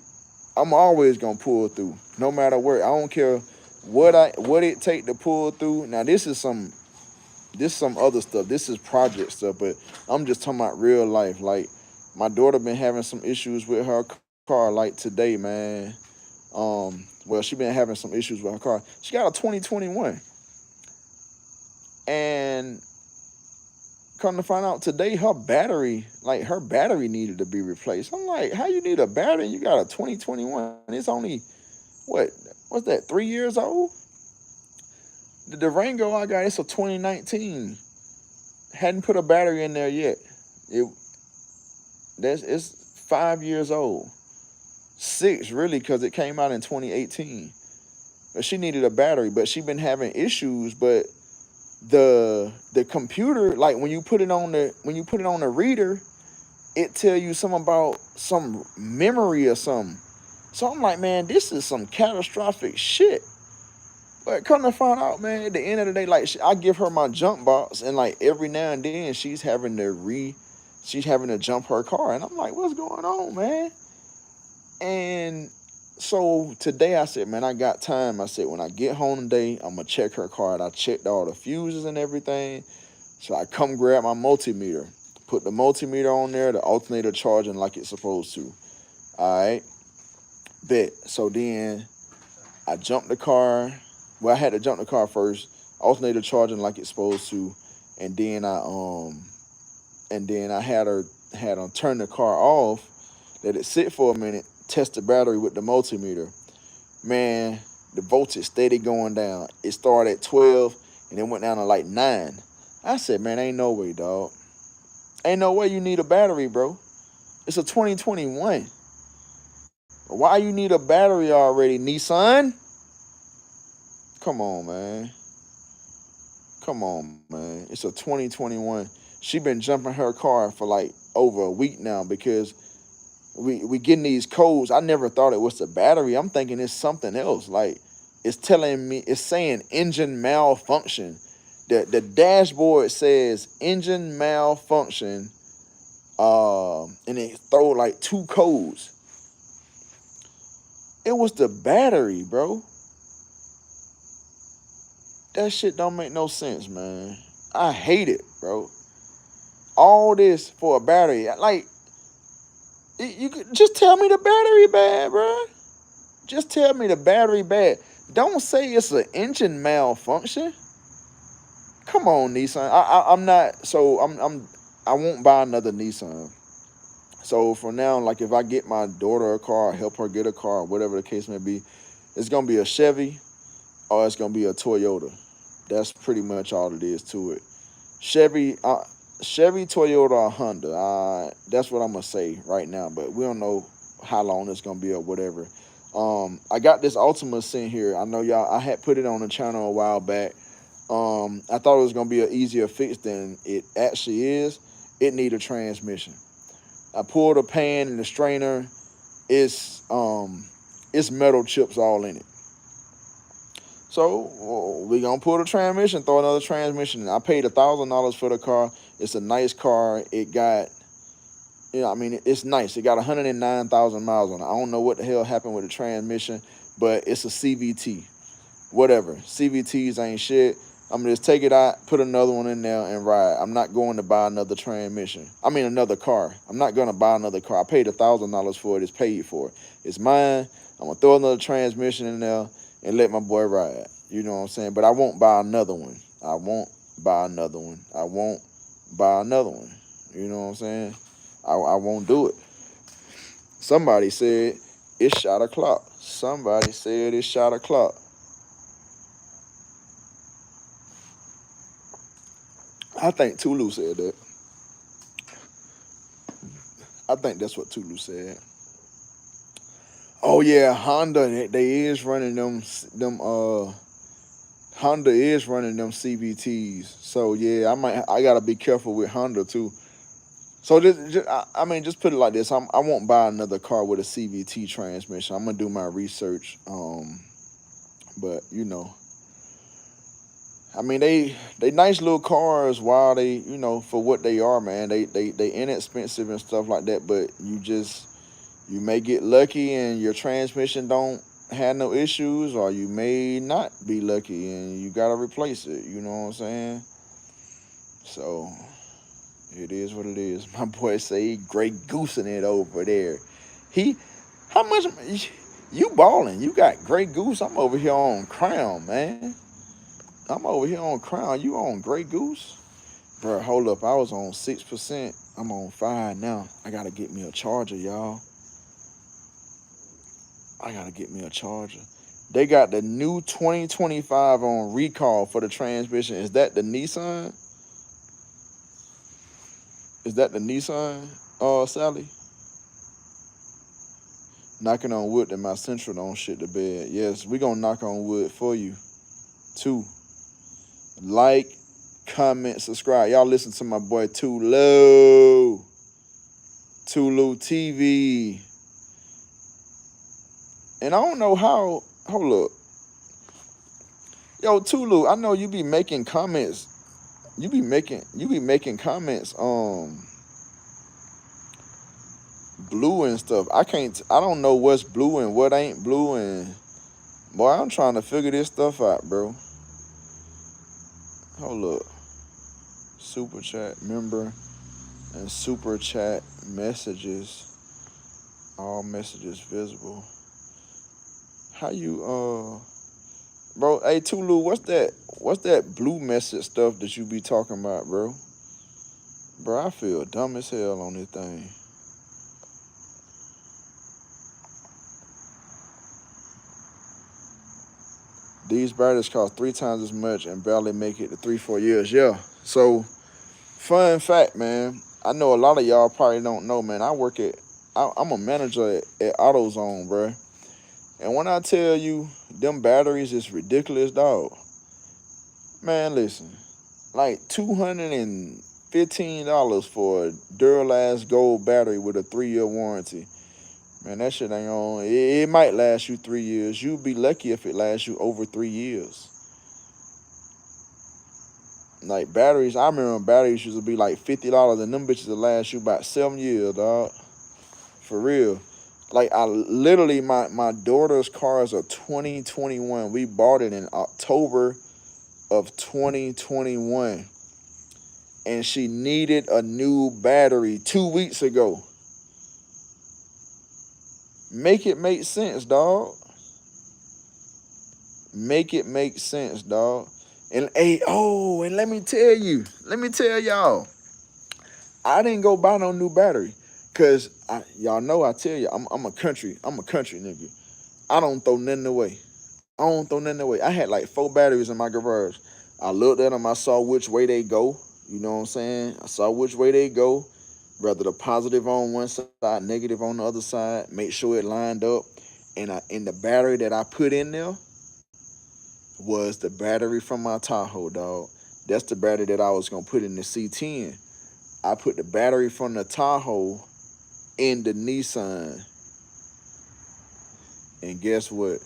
[SPEAKER 1] I'm always gonna pull through, no matter where. I don't care what it take to pull through. Now this is some this some other stuff. This is project stuff, but I'm just talking about real life. Like my daughter been having some issues with her car like today, man. Well, she been having some issues with her car. She got a 2021, and come to find out today, her battery needed to be replaced. I'm like, how you need a battery? You got a 2021. It's only what? What's that? 3 years old? The Durango I got, it's a 2019. Hadn't put a battery in there yet. It it's 5 years old. 6 really, because it came out in 2018. But she needed a battery, but she been having issues. But the computer, like when you put it on the reader, it tell you something about some memory or something. So I'm like, man, this is some catastrophic shit. But come to find out, man, at the end of the day, like I give her my jump box, and like every now and then she's having to jump her car, and I'm like, what's going on, man? And so today I said, man, I got time. I said, when I get home today, I'm gonna check her car. And I checked all the fuses and everything. So I come grab my multimeter, put the multimeter on there, the alternator charging like it's supposed to. All right, bet. So then I jumped the car. Well, I had to jump the car first, alternator charging like it's supposed to, and then I had her turn the car off, let it sit for a minute, test the battery with the multimeter. Man, the voltage steady going down. It started at 12 and it went down to like 9. I said, man, ain't no way, dog. Ain't no way you need a battery, bro. It's a 2021. Why you need a battery already, Nissan? Come on, man. Come on, man. It's a 2021. She been jumping her car for like over a week now because we getting these codes. I never thought it was the battery. I'm thinking it's something else. Like it's telling me, it's saying engine malfunction. The dashboard says engine malfunction, and it throw like 2 codes. It was the battery, bro. That shit don't make no sense, man. I hate it, bro. All this for a battery. Like, you could just tell me the battery bad, bro. Just tell me the battery bad. Don't say it's an engine malfunction. Come on, Nissan. I'm not. So I won't buy another Nissan. So for now, like if I get my daughter a car, help her get a car, whatever the case may be, it's gonna be a Chevy or it's gonna be a Toyota. That's pretty much all it is to it. Chevy, Toyota, or Honda. That's what I'm gonna say right now. But we don't know how long it's gonna be or whatever. I got this Altima sitting here. I know y'all. I had put it on the channel a while back. I thought it was gonna be an easier fix than it actually is. It need a transmission. I pulled the pan and the strainer. It's metal chips all in it. So we gonna pull the transmission, throw another transmission in. I paid $1,000 for the car. It's a nice car. It got, it's nice. It got 109,000 miles on it. I don't know what the hell happened with the transmission, but it's a CVT. Whatever. CVTs ain't shit. I'm gonna just take it out, put another one in there, and ride. I'm not going to buy another transmission. Another car. I'm not gonna buy another car. I paid $1,000 for it. It's paid for. It's mine. I'm gonna throw another transmission in there and let my boy ride. You know what I'm saying? But I won't buy another one. I won't buy another one. I won't buy another one. You know what I'm saying? I won't do it. Somebody said it's shot o'clock. Somebody said it's shot o'clock. I think Tulu said that. I think that's what Tulu said. Oh yeah, Honda. They is running them. Honda is running them CVTs. So yeah, I gotta be careful with Honda too. So just put it like this. I won't buy another car with a CVT transmission. I'm gonna do my research. But they nice little cars while they, for what they are, man. They inexpensive and stuff like that. But you may get lucky and your transmission don't have no issues, or you may not be lucky and you gotta replace it. You know what I'm saying? So it is what it is. My boy say he great goosing it over there. He, how much you balling? You got Grey Goose. I'm over here on Crown, man. I'm over here on Crown. You on Grey Goose? Bro, hold up. I was on 6%. I'm on 5 now. I gotta get me a charger, y'all. I gotta get me a charger. They got the new 2025 on recall for the transmission. Is that the Nissan? Is that the Nissan, Sally? Knocking on wood that my central don't shit the bed. Yes, we gonna knock on wood for you, too. Like, comment, subscribe. Y'all listen to my boy Tulu. Tulu TV. And I don't know how, hold up. Yo, Tulu, I know you be making comments. You be making comments, blue and stuff. I don't know what's blue and what ain't blue, and boy, I'm trying to figure this stuff out, bro. Hold up. Super chat member and super chat messages. All messages visible. How you bro, hey Tulu, what's that blue message stuff that you be talking about, bro? Bro, I feel dumb as hell on this thing. These batteries cost 3 times as much and barely make it to 3-4 years. Yeah. So, fun fact, man. I know a lot of y'all probably don't know, man. I'm a manager at AutoZone, bro. And when I tell you them batteries is ridiculous, dog. Man, listen. Like $215 for a Duralast Gold battery with a 3-year warranty. Man, that shit ain't on. It might last you 3 years. You'd be lucky if it lasts you over 3 years. Like batteries, I remember batteries used to be like $50, and them bitches will last you about 7 years, dog. For real. Like I literally, my daughter's car is a 2021. We bought it in October of 2021, and she needed a new battery 2 weeks ago. Make it make sense, dog. Make it make sense, dog. And hey, and let me tell y'all, I didn't go buy no new battery. Cause y'all know I tell you, I'm a country nigga. I don't throw nothing away. I had like 4 batteries in my garage. I looked at them, I saw which way they go. You know what I'm saying? I saw which way they go. Rather the positive on one side, negative on the other side. Make sure it lined up. And the battery that I put in there was the battery from my Tahoe, dog. That's the battery that I was gonna put in the C10. I put the battery from the Tahoe in the Nissan. And guess what?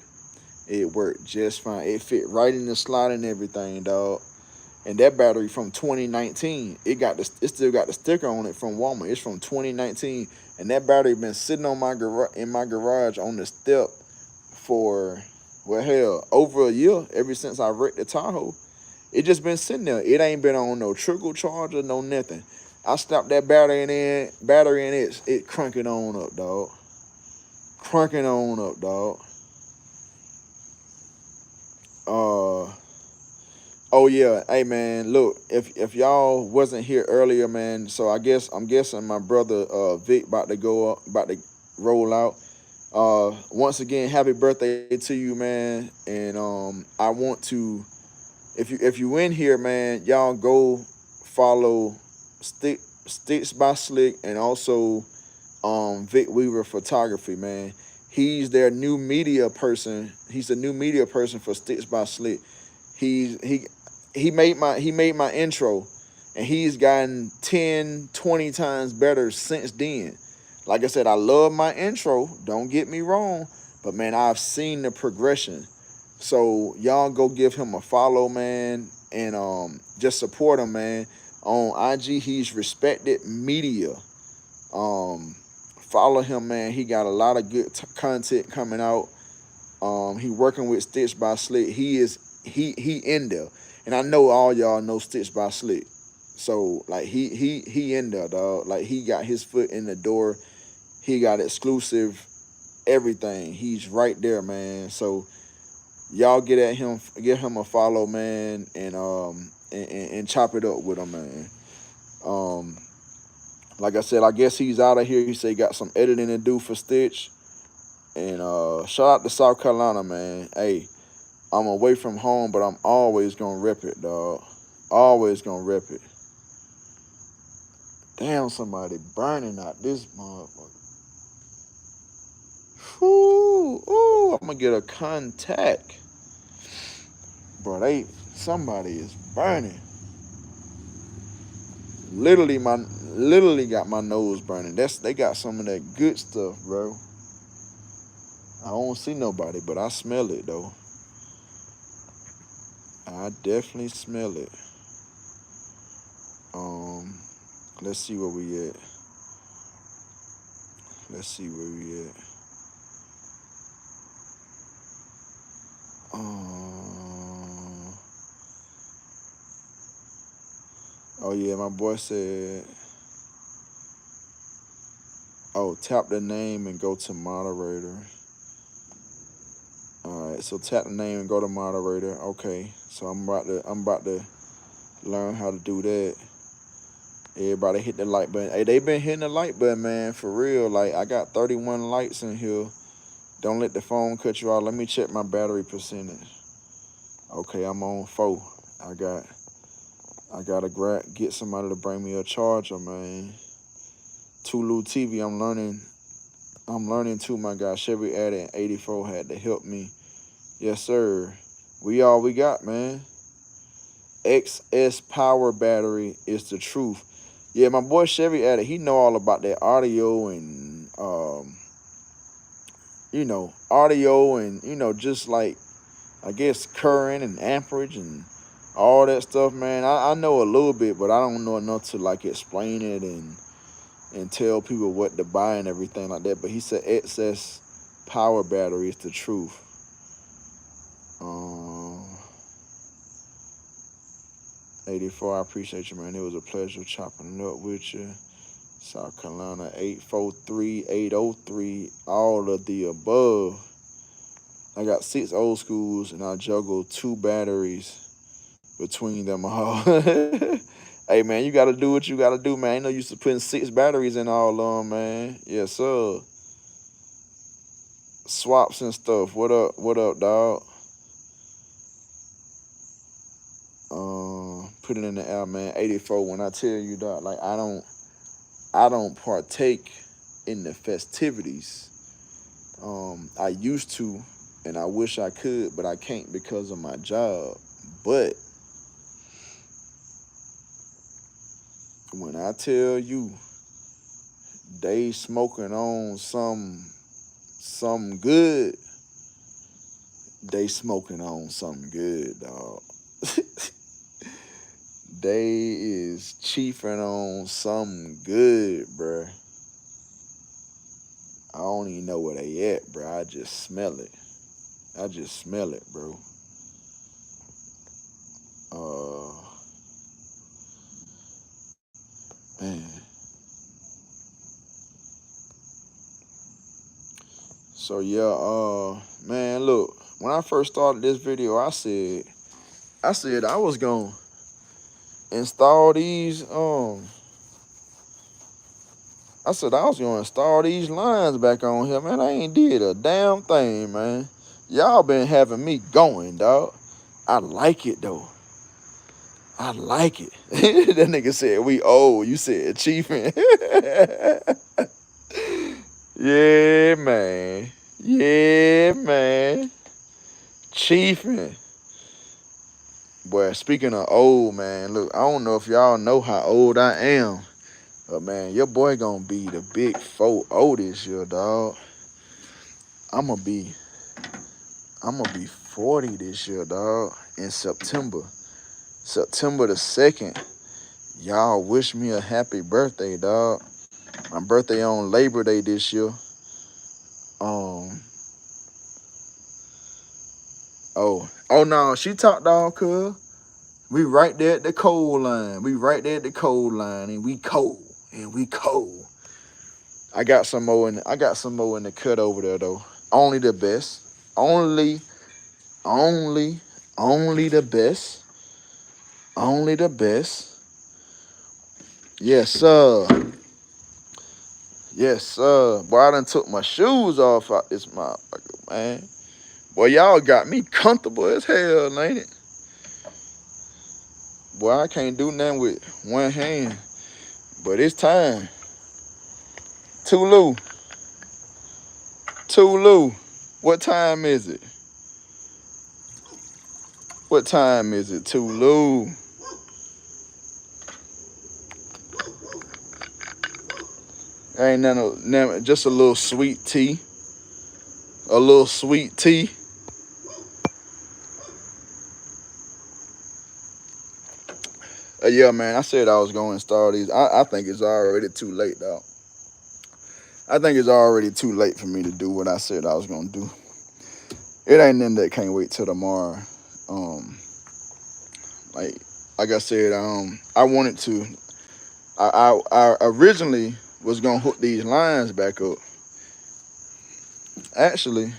[SPEAKER 1] It worked just fine. It fit right in the slot and everything, dog. And that battery from 2019, it still got the sticker on it from Walmart. It's from 2019, and that battery been sitting on in my garage on the step for, well, hell, over a year. Ever since I wrecked the Tahoe, it just been sitting there. It ain't been on no trickle charger, no nothing. I stopped that battery and it cranking on up, dog. Cranking on up, dog. Oh yeah, hey man, look, if y'all wasn't here earlier, man, so I'm guessing my brother Vic about to roll out. Once again, happy birthday to you, man. And I want to, if you in here, man, y'all go follow Sticks by Slick and also Vic Weaver Photography, man. He's their new media person. He's the new media person for Sticks by Slick. He made my intro, and he's gotten 10, 20 times better since then. Like I said, I love my intro, don't get me wrong, but man, I've seen the progression. So y'all go give him a follow, man, and just support him, man. On IG, he's Respected Media. Follow him, man. He got a lot of good content coming out. He working with Stitch by Slick. He in there. And I know all y'all know Stitch by Slick. So like he in there, dog. Like he got his foot in the door. He got exclusive everything. He's right there, man. So y'all get him a follow, man, and chop it up with him, man. Um, like I said, I guess he's out of here. He said he got some editing to do for Stitch. And shout out to South Carolina, man. Hey, I'm away from home, but I'm always gonna rep it, dog. Always gonna rep it. Damn, somebody burning out this motherfucker. Ooh, I'm gonna get a contact. Bro, somebody is burning. Literally got my nose burning. They got some of that good stuff, bro. I don't see nobody, but I smell it though. I definitely smell it. Um, let's see where we at. Let's see where we at. Oh yeah, my boy said, oh, tap the name and go to moderator. All right, so tap the name and go to moderator. Okay, so I'm about to learn how to do that. Everybody hit the like button. Hey, they been hitting the like button, man, for real. Like I got 31 likes in here. Don't let the phone cut you off. Let me check my battery percentage. Okay, I'm on 4. I gotta get somebody to bring me a charger, man. Tulu TV, I'm learning too, my guy. Chevy Addy and 84 had to help me. Yes, sir. We all we got, man. XS power battery is the truth. Yeah, my boy Chevy Addy, he know all about that audio and just like I guess current and amperage and all that stuff, man. I know a little bit, but I don't know enough to like explain it and tell people what to buy and everything like that. But he said excess power battery is the truth. 84, I appreciate you, man. It was a pleasure chopping it up with you. South Carolina 843, 803, all of the above. I got 6 old schools and I juggle 2 batteries between them all. Hey, man, you got to do what you got to do, man. Ain't no use to putting 6 batteries in all of them, man. Yes, sir. Swaps and stuff. What up, dog? Put it in the air, man. 84. When I tell you, dog, like I don't partake in the festivities. I used to, and I wish I could, but I can't because of my job. But when I tell you, they smoking on some good, they smoking on something good, dog. They is chiefing on something good, bruh. I don't even know where they at, bro. I just smell it. Bro. Man. So yeah, man, look. When I first started this video, I said I was gonna install these. I said I was gonna install these lines back on here, man. I ain't did a damn thing, man. Y'all been having me going, dog. I like it though. I like it. That nigga said we old. You said chiefin'. Yeah, man. Yeah, man. Chiefin'. Boy, speaking of old, man, look, I don't know if y'all know how old I am. But man, your boy gonna be the big 4-0 this year, dog. I'ma be 40 this year, dog, in September. September the 2nd. Y'all wish me a happy birthday, dog. My birthday on Labor Day this year. Oh no, she top dog, cuz. We right there at the cold line. We right there at the cold line, and we cold. And we cold. I got some more in the cut over there though. Only the best. Only the best. Only the best. Yes, sir. Yes, sir. Boy, I done took my shoes off out this motherfucker, man. Boy, y'all got me comfortable as hell, ain't it? Boy, I can't do nothing with one hand. But it's time. Tulu. What time is it? What time is it, Tulu? Ain't nothing, just a little sweet tea. A little sweet tea. Yeah, man, I said I was going to install these. I think it's already too late, dog. I think it's already too late for me to do what I said I was going to do. It ain't nothing that can't wait till tomorrow. Like I said, I wanted to. I originally was gonna hook these lines back up. Actually,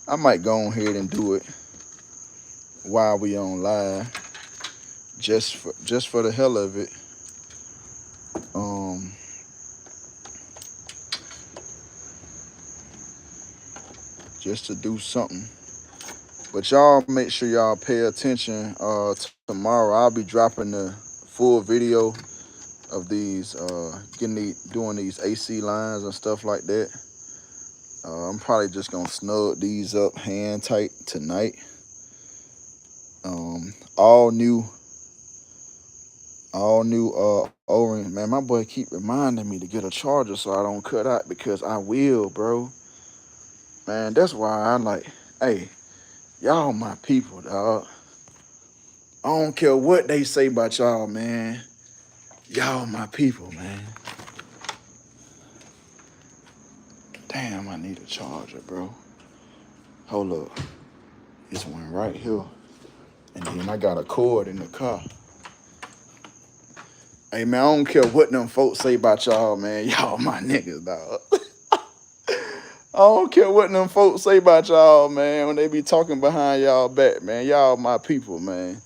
[SPEAKER 1] I might go ahead and do it while we on live, just for the hell of it. Just to do something. But y'all make sure y'all pay attention. Tomorrow I'll be dropping the full video of these doing these AC lines and stuff like that. I'm probably just gonna snug these up hand tight tonight. All new O-ring. Man, my boy keep reminding me to get a charger so I don't cut out, because I will, bro. Man, that's why I like, hey, y'all my people, dog. I don't care what they say about y'all, man. Y'all my people, man. Damn, I need a charger, bro. Hold up. This one right here. And then I got a cord in the car. Hey, man, I don't care what them folks say about y'all, man. Y'all my niggas, dog. I don't care what them folks say about y'all, man, when they be talking behind y'all back, man. Y'all my people, man.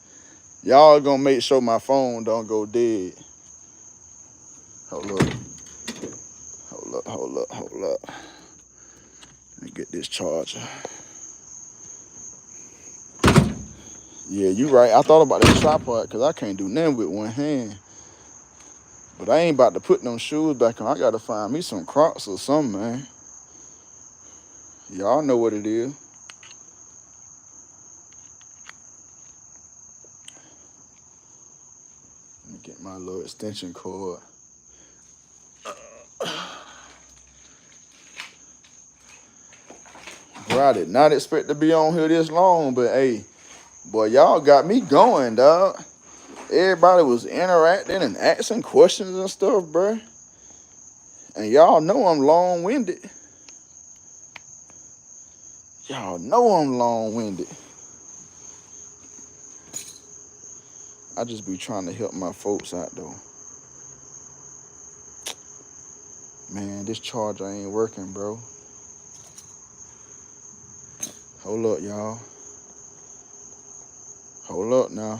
[SPEAKER 1] Y'all gonna make sure my phone don't go dead. Hold up. Let me get this charger. Yeah, you right. I thought about that tripod because I can't do nothing with one hand. But I ain't about to put them shoes back on. I gotta find me some Crocs or something, man. Y'all know what it is. Let me get my little extension cord. Bro, I did not expect to be on here this long, but hey, boy, y'all got me going, dog. Everybody was interacting and asking questions and stuff, bro. And y'all know I'm long-winded. Y'all know I'm long-winded. I just be trying to help my folks out, though. Man, this charger ain't working, bro. Hold up, y'all. Hold up now.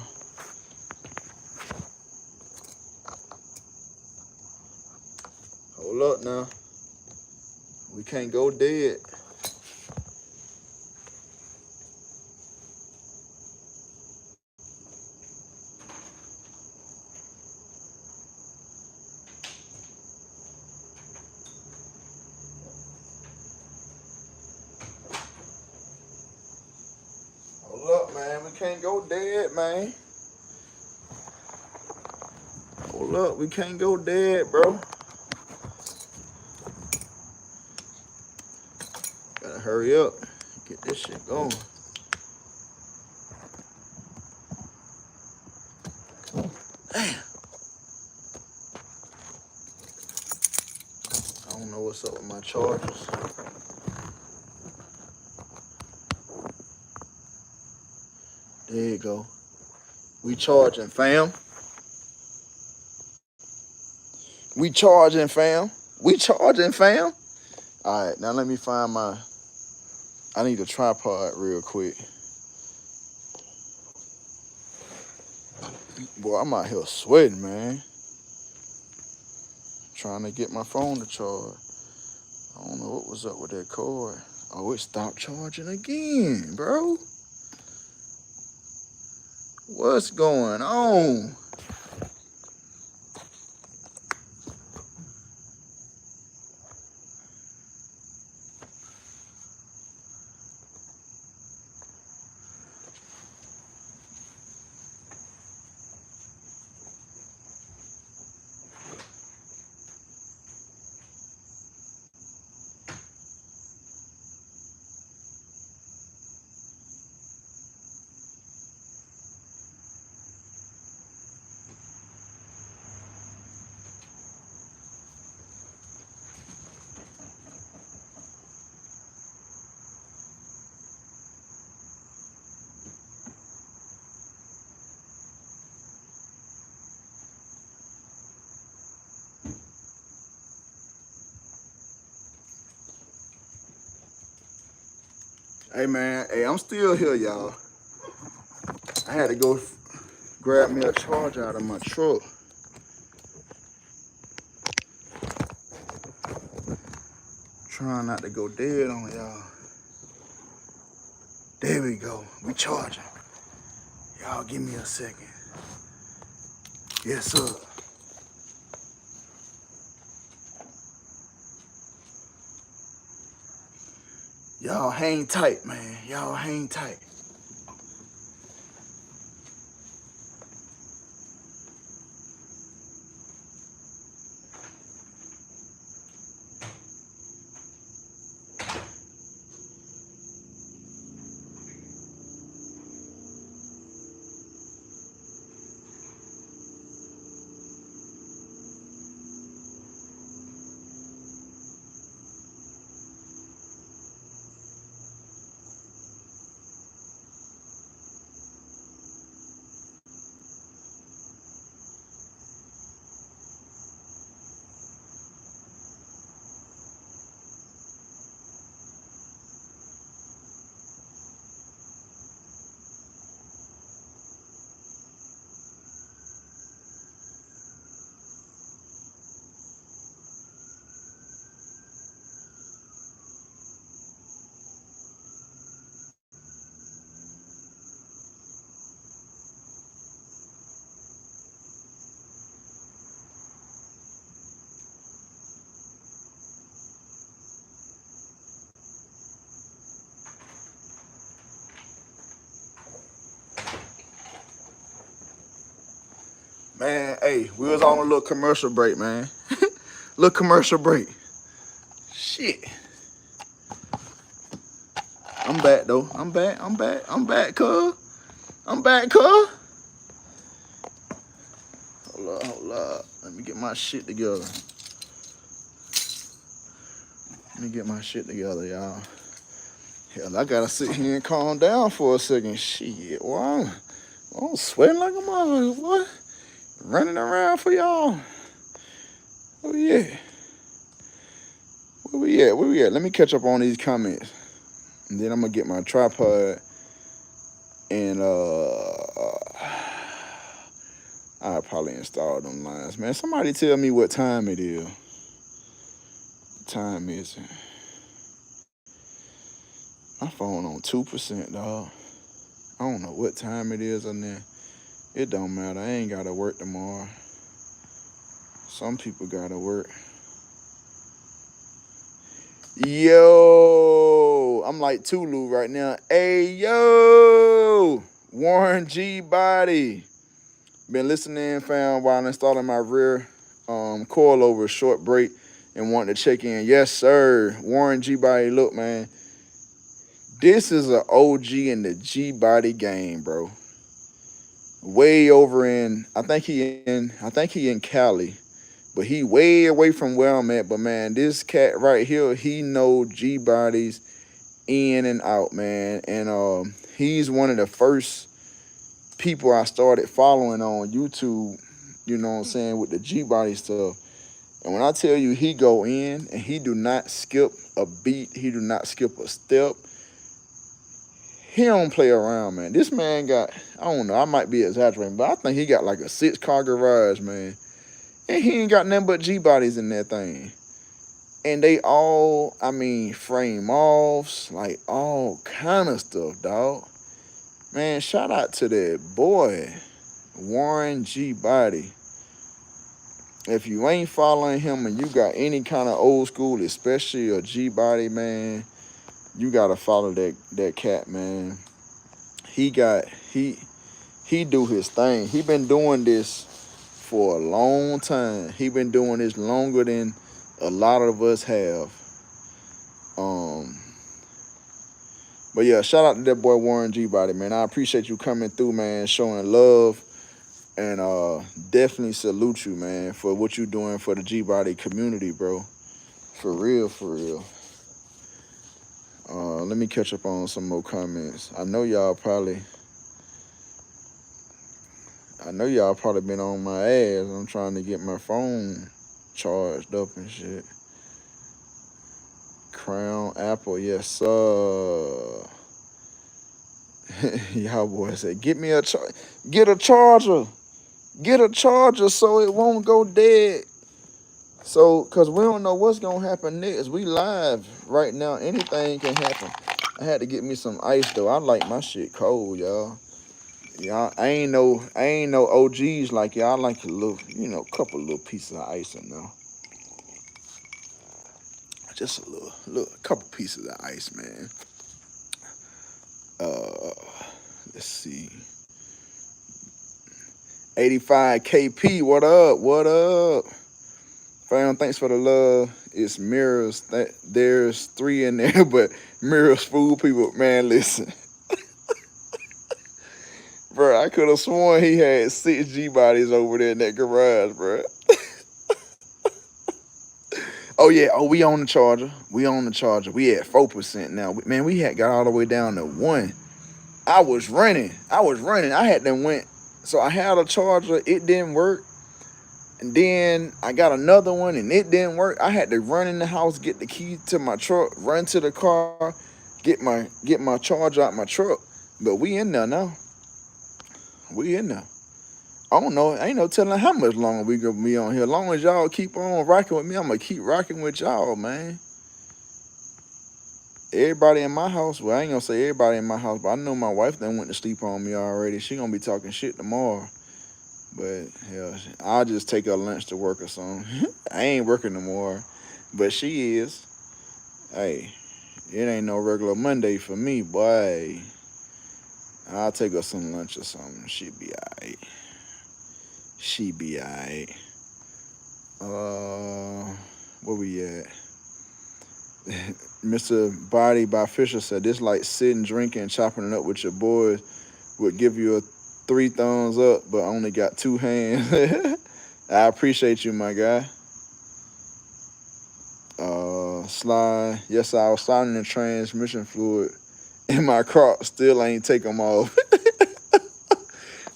[SPEAKER 1] Hold up now. We can't go dead. Hold up, man. We can't go dead, man. Hold up. We can't go dead, bro. Gotta hurry up. Get this shit going. Damn. I don't know what's up with my chargers. There you go. We charging, fam. We charging, fam. We charging, fam. All right, now let me find my. I need a tripod real quick. Boy, I'm out here sweating, man. Trying to get my phone to charge. I don't know what was up with that cord. Oh, it stopped charging again, bro. What's going on? Hey, man. Hey, I'm still here, y'all. I had to go grab me a charger out of my truck. Trying not to go dead on y'all. There we go. We charging. Y'all give me a second. Yes, sir. Y'all hang tight, man. Y'all hang tight. Man, hey, we was on a little commercial break, man. Little commercial break. Shit. I'm back, though. I'm back, cuz. I'm back, cuz. Hold up. Let me get my shit together. Y'all. Hell, I gotta sit here and calm down for a second. Shit, well, I'm sweating like a mother, boy. Running around for y'all. Oh, yeah. Where we at? Let me catch up on these comments. And then I'm gonna get my tripod and I'll probably install them lines. Man, somebody tell me what time it is. What time is it? My phone on 2%, dog. I don't know what time it is on there. It don't matter. I ain't gotta work tomorrow. Some people gotta work. Yo, I'm like Tulu right now. Hey, yo, Warren G. Body. Been listening, fam, while installing my rear coilover, short break, and wanting to check in. Yes, sir. Warren G. Body, look, man. This is an OG in the G Body game, bro. Way over in, I think he in Cali. But he way away from where I'm at. But man, this cat right here, he know G bodies in and out, man. And he's one of the first people I started following on YouTube, you know what I'm saying, with the G body stuff. And when I tell you he go in and he do not skip a beat, he do not skip a step. He don't play around, man. This man got, I don't know, I might be exaggerating, but I think he got like a 6-car garage, man. And he ain't got nothing but G bodies in that thing. And they all, I mean, frame offs, like all kind of stuff, dog. Man, shout out to that boy, Warren G Body. If you ain't following him and you got any kind of old school, especially a G Body, man, you gotta follow that cat, man. He got he do his thing. He been doing this for a long time. He been doing this longer than a lot of us have. Um, but yeah, shout out to that boy Warren G Body, man. I appreciate you coming through, man, showing love, and definitely salute you, man, for what you doing for the G Body community, bro. For real, for real. Let me catch up on some more comments. I know y'all probably been on my ass. I'm trying to get my phone charged up and shit. Crown Apple, yes sir. Y'all boys say, get a charger. Get a charger so it won't go dead. So, cause we don't know what's gonna happen next. We live right now. Anything can happen. I had to get me some ice though. I like my shit cold, y'all. Y'all, I ain't no OGs like y'all. I like a little, couple little pieces of ice in there. Just a little couple pieces of ice, man. Let's see. 85 KP, what up? What up? Fam, thanks for the love. It's Mirrors. There's 3 in there, but Mirrors fool people. Man, listen. Bro, I could have sworn he had 6 G bodies over there in that garage, bro. Oh, yeah. Oh, we on the charger. We at 4% now. Man, we had got all the way down to 1. I was running. I had them went. So I had a charger. It didn't work. And then I got another one and it didn't work. I had to run in the house, get the key to my truck, run to the car, get my charger out my truck. But we in there now. We in there. I don't know. Ain't no telling how much longer we gonna be on here. As long as y'all keep on rocking with me, I'm gonna keep rocking with y'all, man. Everybody in my house, well, I ain't gonna say everybody in my house, but I know my wife done went to sleep on me already. She gonna be talking shit tomorrow. But hell, I'll just take her lunch to work or something. I ain't working no more, but she is. Hey, it ain't no regular Monday for me, boy. I'll take her some lunch or something. She be alright. Where we at? Mr. Body by Fisher said, this like sitting, drinking, chopping it up with your boys would give you a 3 thumbs up, but only got 2 hands. I appreciate you, my guy. Slide. Yes, I was sliding the transmission fluid in my Crocs. Still ain't take them off.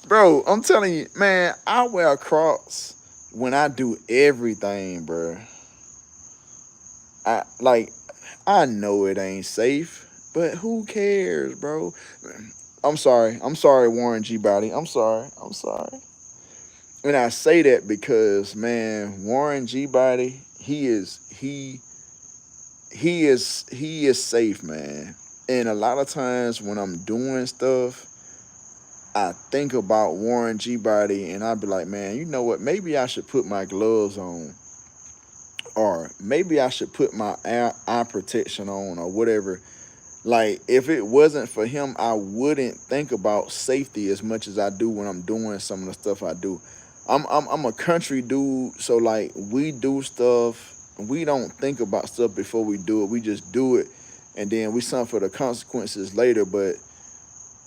[SPEAKER 1] Bro, I'm telling you, man, I wear Crocs when I do everything, bro. I know it ain't safe, but who cares, bro? I'm sorry, Warren G Body. I'm sorry. And I say that because, man, Warren G Body, he is safe, man. And a lot of times when I'm doing stuff, I think about Warren G Body and I'd be like, man, you know what? Maybe I should put my gloves on, or maybe I should put my eye protection on, or whatever. Like, if it wasn't for him, I wouldn't think about safety as much as I do when I'm doing some of the stuff I do. I'm a country dude, so like we do stuff, we don't think about stuff before we do it. We just do it, and then we suffer the consequences later. But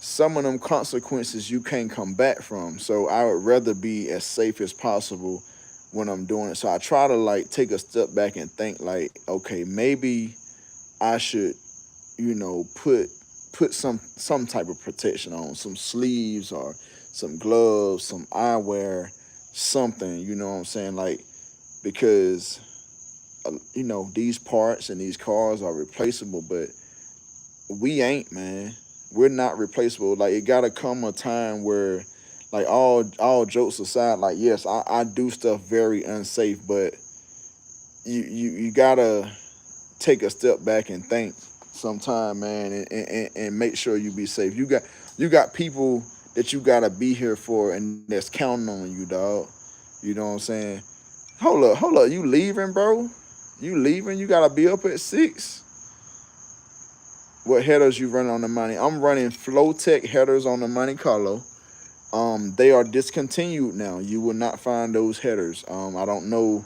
[SPEAKER 1] some of them consequences you can't come back from. So I would rather be as safe as possible when I'm doing it. So I try to like take a step back and think like, okay, maybe I should, put some type of protection on, some sleeves or some gloves, some eyewear, something. You know what I'm saying? Like, because you know, these parts and these cars are replaceable, but we ain't, man. We're not replaceable. Like, it gotta come a time where, like, all jokes aside, like, yes, I do stuff very unsafe, but you gotta take a step back and think sometime, man, and make sure you be safe. You got people that you gotta be here for, and that's counting on you, dog. You know what I'm saying? Hold up, you leaving, bro? You leaving? You gotta be up at 6. What headers you running on the money? I'm running Flowtech headers on the Monte Carlo. They are discontinued now. You will not find those headers. I don't know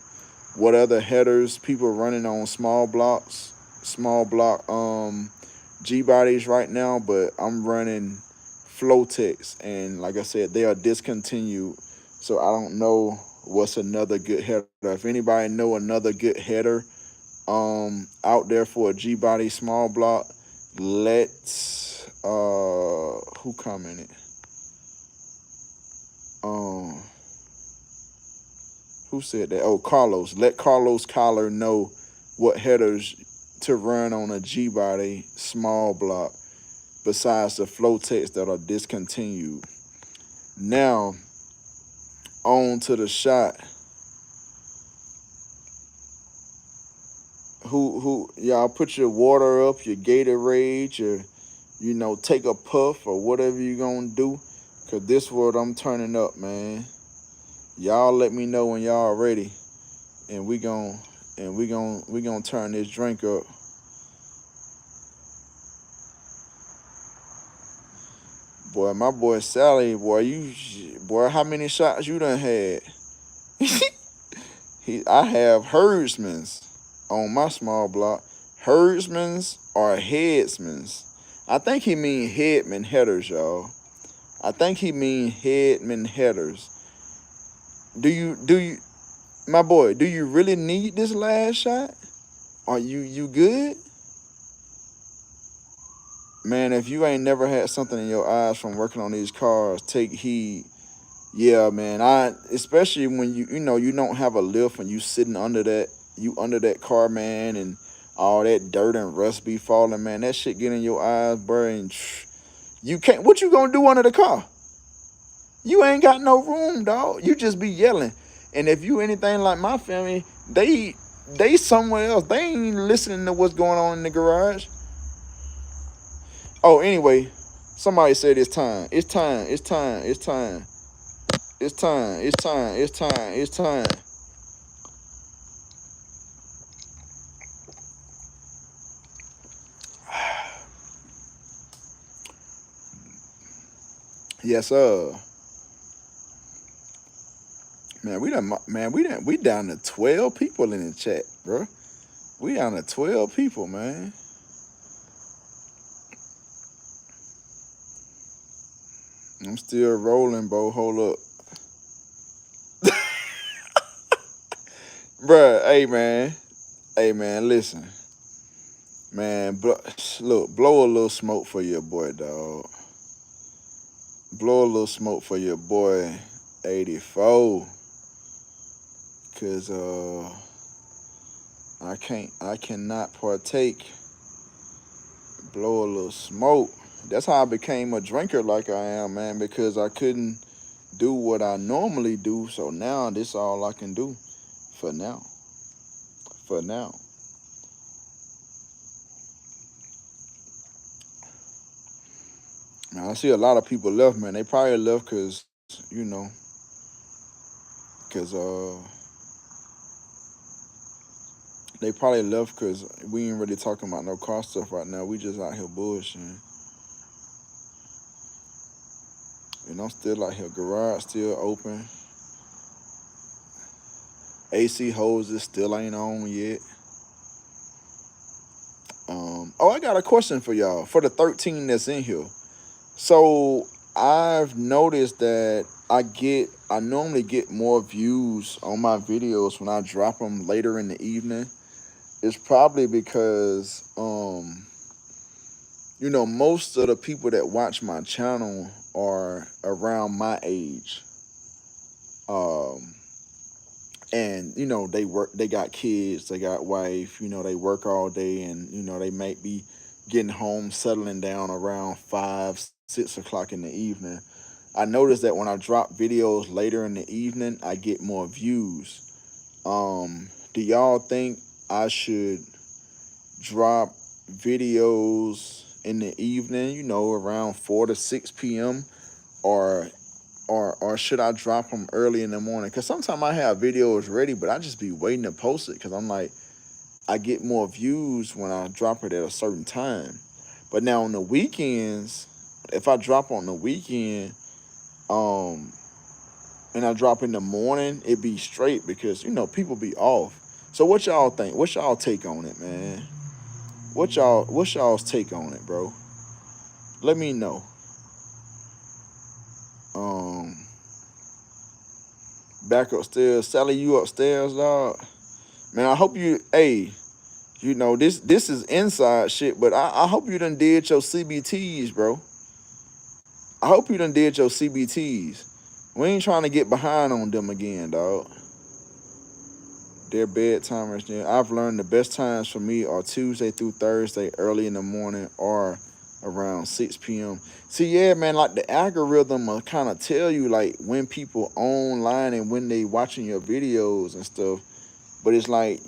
[SPEAKER 1] what other headers people running on small block G bodies right now, but I'm running Flowtechs, and like I said, they are discontinued. So I don't know what's another good header. If anybody know another good header out there for a G body small block, let's who commented? Um who said that? Oh, Carlos. Let Carlos Collar know what headers to run on a G body small block besides the flow text that are discontinued. Now on to the shot. Who y'all put your water up, your Gatorade, your take a puff or whatever you gonna do. Cause this what I'm turning up, man. Y'all let me know when y'all ready. And we gonna turn this drink up. Boy, my boy Sally, boy, how many shots you done had? I have herdsmen's on my small block. Herdsmen's or headsmen's. I think he mean headman headers, y'all. I think he mean headman headers. Do you my boy, do you really need this last shot? Are you good? Man, if you ain't never had something in your eyes from working on these cars, take heed. Yeah, man. I especially when you don't have a lift and you sitting under that car, man, and all that dirt and rust be falling, man. That shit get in your eyes, bro, and you can't. What you gonna do under the car? You ain't got no room, dog. You just be yelling. And if you anything like my family, they somewhere else. They ain't listening to what's going on in the garage. Oh, anyway, somebody said it's time. It's time. It's time. It's time. It's time. It's time. It's time. It's time. Yes, sir. We down to 12 people in the chat, bro. We down to 12 people, man. I'm still rolling, bro. Hold up. Bruh, hey man. Hey man, listen. Man, look, blow a little smoke for your boy, dog. Blow a little smoke for your boy, 84. Cause I cannot partake. Blow a little smoke. That's how I became a drinker like I am, man, because I couldn't do what I normally do. So now this all I can do for now. For now. Man, I see a lot of people left, man. They probably left because, because they probably left because we ain't really talking about no car stuff right now. We just out here bullshitting. And I'm still out here. Garage still open. AC hoses still ain't on yet. I got a question for y'all. For the 13 that's in here. So I've noticed that I normally get more views on my videos when I drop them later in the evening. It's probably because you know, most of the people that watch my channel are around my age. Um, and you know, they got kids, they got wife, you know, they work all day, and you know, they might be getting home, settling down around 5, 6 o'clock in the evening. I noticed that when I drop videos later in the evening, I get more views. Do y'all think I should drop videos in the evening, you know, around 4 to 6 p.m., or or should I drop them early in the morning? Because sometimes I have videos ready, but I just be waiting to post it because I'm like, I get more views when I drop it at a certain time. But now on the weekends, if I drop on the weekend, um, and I drop in the morning, it be straight because you know people be off. So what y'all think? What's y'all take on it, man? What's y'all's take on it, bro? Let me know. Um, Back upstairs, Sally, you upstairs, dog? Man, I hope you. Hey, you know this is inside shit, but I hope you done did your CBTs, bro. I hope you done did your CBTs. We ain't trying to get behind on them again, dog. Their bedtimers. Then I've learned the best times for me are Tuesday through Thursday, early in the morning, or around 6 p.m. See, yeah, man, like the algorithm will kind of tell you like when people online and when they watching your videos and stuff. But it's like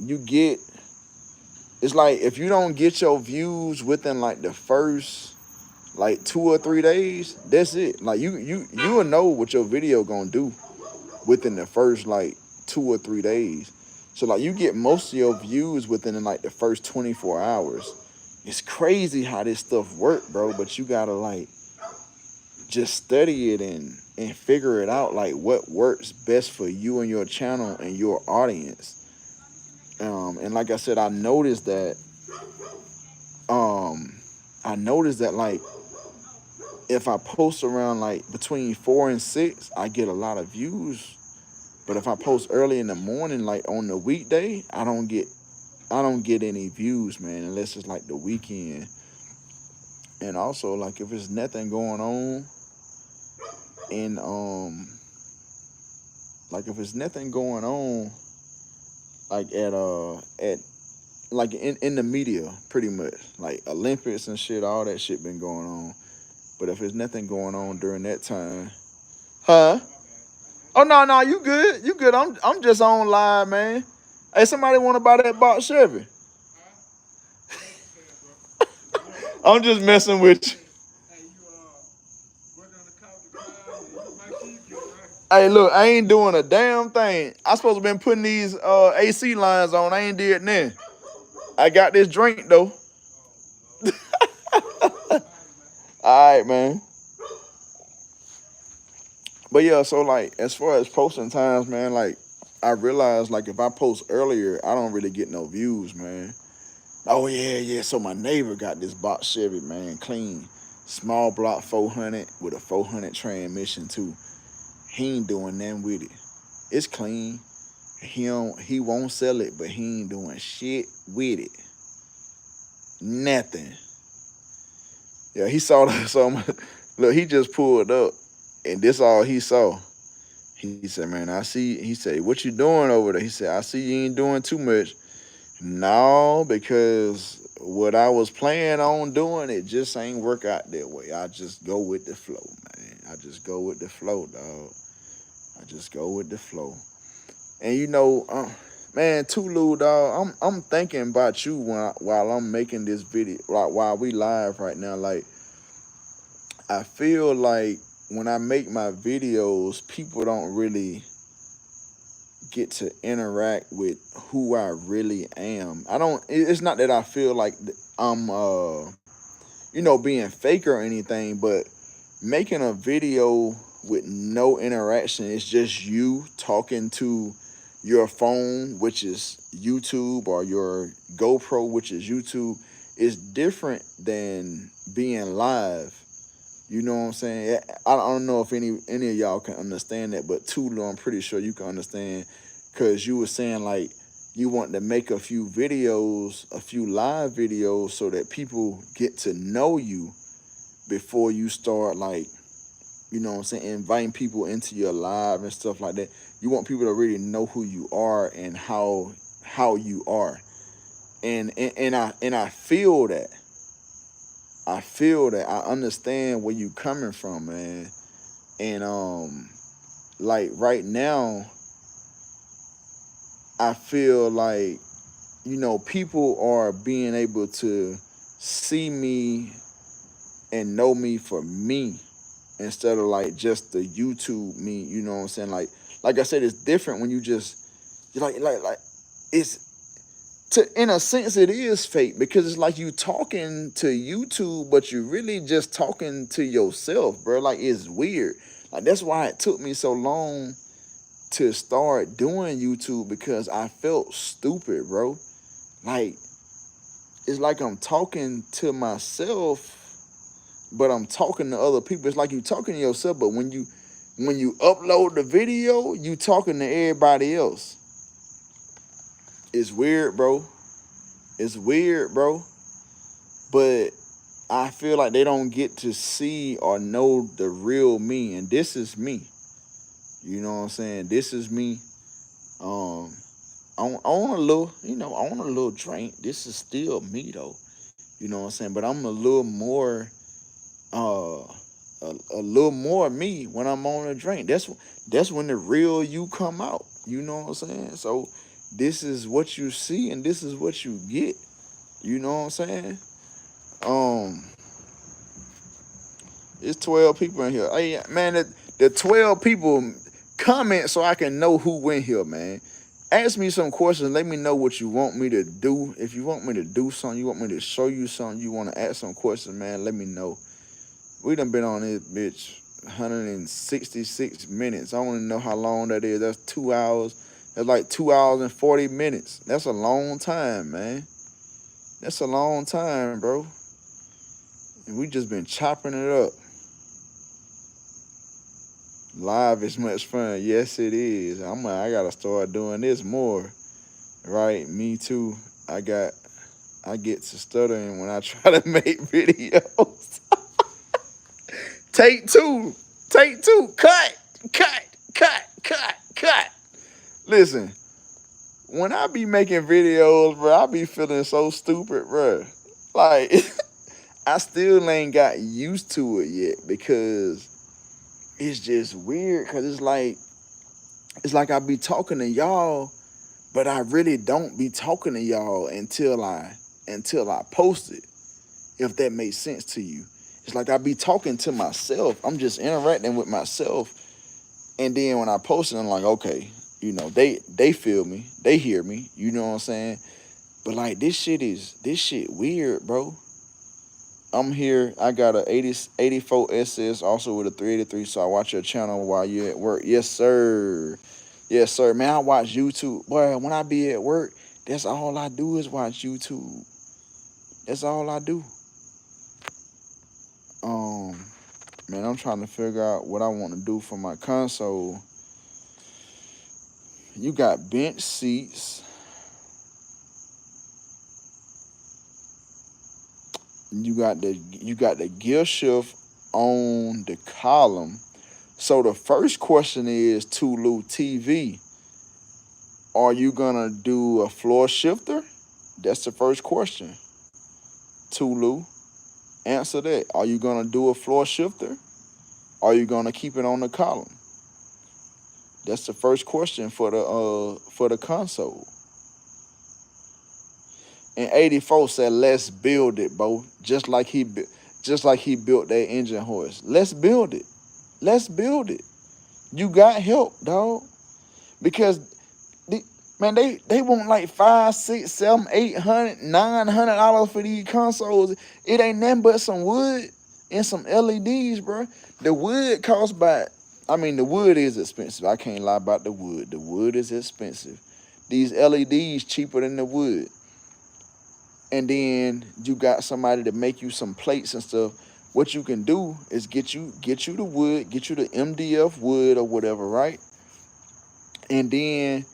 [SPEAKER 1] it's like if you don't get your views within like the first like 2 or 3 days, that's it. Like you will know what your video gonna do within the first like 2 or 3 days. So like you get most of your views within like the first 24 hours. It's crazy how this stuff work, bro. But you gotta like just study it and figure it out like what works best for you and your channel and your audience. And like I said, um I noticed that like if I post around like between 4 and 6, I get a lot of views. But if I post early in the morning, like on the weekday, I don't get any views, man, unless it's like the weekend. And also like if there's nothing going on and like if it's nothing going on like at like in the media pretty much. Like Olympics and shit, all that shit been going on. But if there's nothing going on during that time, huh? Oh no, you good. You good. I'm just on live, man. Hey, somebody wanna buy that box Chevy? I'm just messing with you. Hey, look, I ain't doing a damn thing. I supposed to been putting these AC lines on. I ain't did nothing. I got this drink though. All right, man. But yeah, so like as far as posting times, man, like I realized like if I post earlier, I don't really get no views, man. Oh yeah. So my neighbor got this box Chevy, man, clean, small block 400 with a 400 transmission too. He ain't doing nothing with it. It's clean. He won't sell it, but he ain't doing shit with it. Nothing. Yeah, he saw that. So look, he just pulled up, and this all he saw. He said, "Man, I see." He said, "What you doing over there?" He said, "I see you ain't doing too much." No, because what I was planning on doing, it just ain't work out that way. I just go with the flow, man. I just go with the flow, dog. I just go with the flow. And you know, man, Tulu, dog, I'm thinking about you while I'm making this video, like while we live right now. Like, I feel like when I make my videos, people don't really get to interact with who I really am. I don't. It's not that I feel like I'm, you know, being fake or anything, but making a video with no interaction, it's just you talking to your phone, which is YouTube, or your GoPro, which is YouTube, is different than being live. You know what I'm saying? I don't know if any of y'all can understand that, but Tulu, I'm pretty sure you can understand, because you were saying like you want to make a few videos, a few live videos, so that people get to know you before you start, like, you know what I'm saying, inviting people into your live and stuff like that. You want people to really know who you are and how you are. And I feel that. I feel that. I understand where you coming from, man. And like right now, I feel like, you know, people are being able to see me and know me for me instead of like just the YouTube me, you know what I'm saying? Like I said, it's different when you just like it's to, in a sense it is fake, because it's like you talking to YouTube, but you really just talking to yourself, bro. Like, it's weird. Like, that's why it took me so long to start doing YouTube, because I felt stupid, bro. Like, it's like I'm talking to myself, but I'm talking to other people. It's like you talking to yourself, but when you upload the video, you talking to everybody else. It's weird, bro. It's weird, bro. But I feel like they don't get to see or know the real me, and this is me. You know what I'm saying? This is me. Um, I want a little, I want a little drink. This is still me though. You know what I'm saying? But I'm a little more, uh, a little more me when I'm on a drink. That's when the real you come out. You know what I'm saying? So this is what you see, and this is what you get. You know what I'm saying? Um, it's 12 people in here. Hey, man, the 12 people comment so I can know who went here, man. Ask me some questions. Let me know what you want me to do. If you want me to do something, you want me to show you something, you want to ask some questions, man, let me know. We done been on this bitch 166 minutes. I want to know how long that is. That's 2 hours. That's like 2 hours and 40 minutes. That's a long time, man. That's a long time, bro. And we just been chopping it up. Live is much fun. Yes, it is. I gotta start doing this more. Right? Me too. I get to stuttering when I try to make videos. Take two. Take two. Cut. Cut. Cut. Cut. Cut. Listen, when I be making videos, bro, I be feeling so stupid, bro. Like, I still ain't got used to it yet, because it's just weird. Cause it's like I be talking to y'all, but I really don't be talking to y'all until I post it. If that makes sense to you, it's like I be talking to myself. I'm just interacting with myself, and then when I post it, I'm like, okay, they feel me, they hear me. You know what I'm saying? But like, this shit weird, bro. I'm here. I got a 84SS, also with a 383. So I watch your channel while you're at work. Yes, sir. Yes, sir. Man, I watch YouTube. Boy, when I be at work, that's all I do is watch YouTube. That's all I do. Um, Man, I'm trying to figure out what I want to do for my console. You got bench seats. You got the gear shift on the column. So the first question is, Tulu TV, are you gonna do a floor shifter? That's the first question. Tulu, answer that. Are you gonna do a floor shifter? Are you gonna keep it on the column? That's the first question for the console. And 84 said, "Let's build it, bro." Just like he built that engine horse. Let's build it. Let's build it. You got help, dog. Because man, they want like 5, 6, 7, 800, $900 for these consoles. It ain't nothing but some wood and some LEDs, bro. The wood costs the wood is expensive. I can't lie about the wood. The wood is expensive. These LEDs cheaper than the wood. And then you got somebody to make you some plates and stuff. What you can do is get you the wood, get you the MDF wood or whatever, right? And then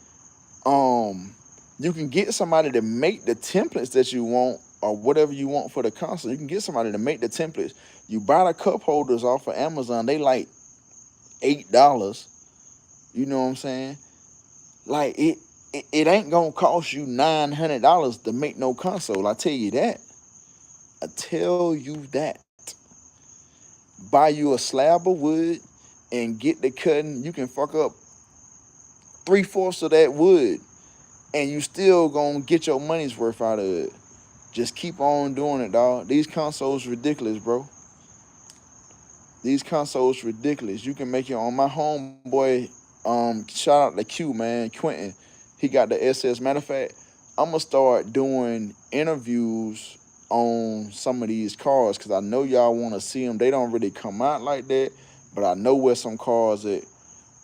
[SPEAKER 1] You can get somebody to make the templates that you want or whatever you want for the console. You can get somebody to make the templates. You buy the cup holders off of Amazon. They like $8. You know what I'm saying? Like it ain't gonna cost you $900 to make no console. I tell you that. I tell you that. Buy you a slab of wood and get the cutting. You can fuck up 3/4 of that wood, and you still gonna get your money's worth out of it. Just keep on doing it, dog. These consoles ridiculous, bro. These consoles ridiculous. You can make your own. My homeboy, shout out to Q, man, Quentin. He got the SS. Matter of fact, I'm gonna start doing interviews on some of these cars because I know y'all want to see them. They don't really come out like that, but I know where some cars at.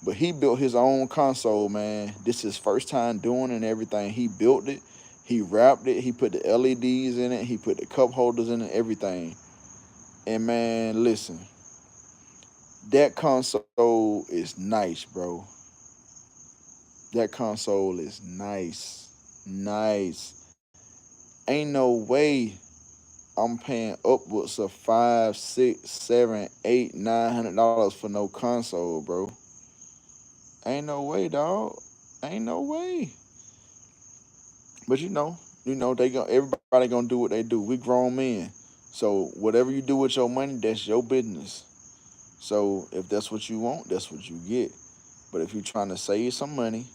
[SPEAKER 1] But he built his own console, man. This is his first time doing it and everything. He built it. He wrapped it. He put the LEDs in it. He put the cup holders in it, everything. And man, listen, that console is nice, bro. That console is nice. Nice. Ain't no way I'm paying upwards of $5, $6, $7, $8, $900 for no console, bro. Ain't no way, dog. Ain't no way. But everybody gonna do what they do. We grown men. So whatever you do with your money, that's your business. So if that's what you want, that's what you get. But if you're trying to save some money,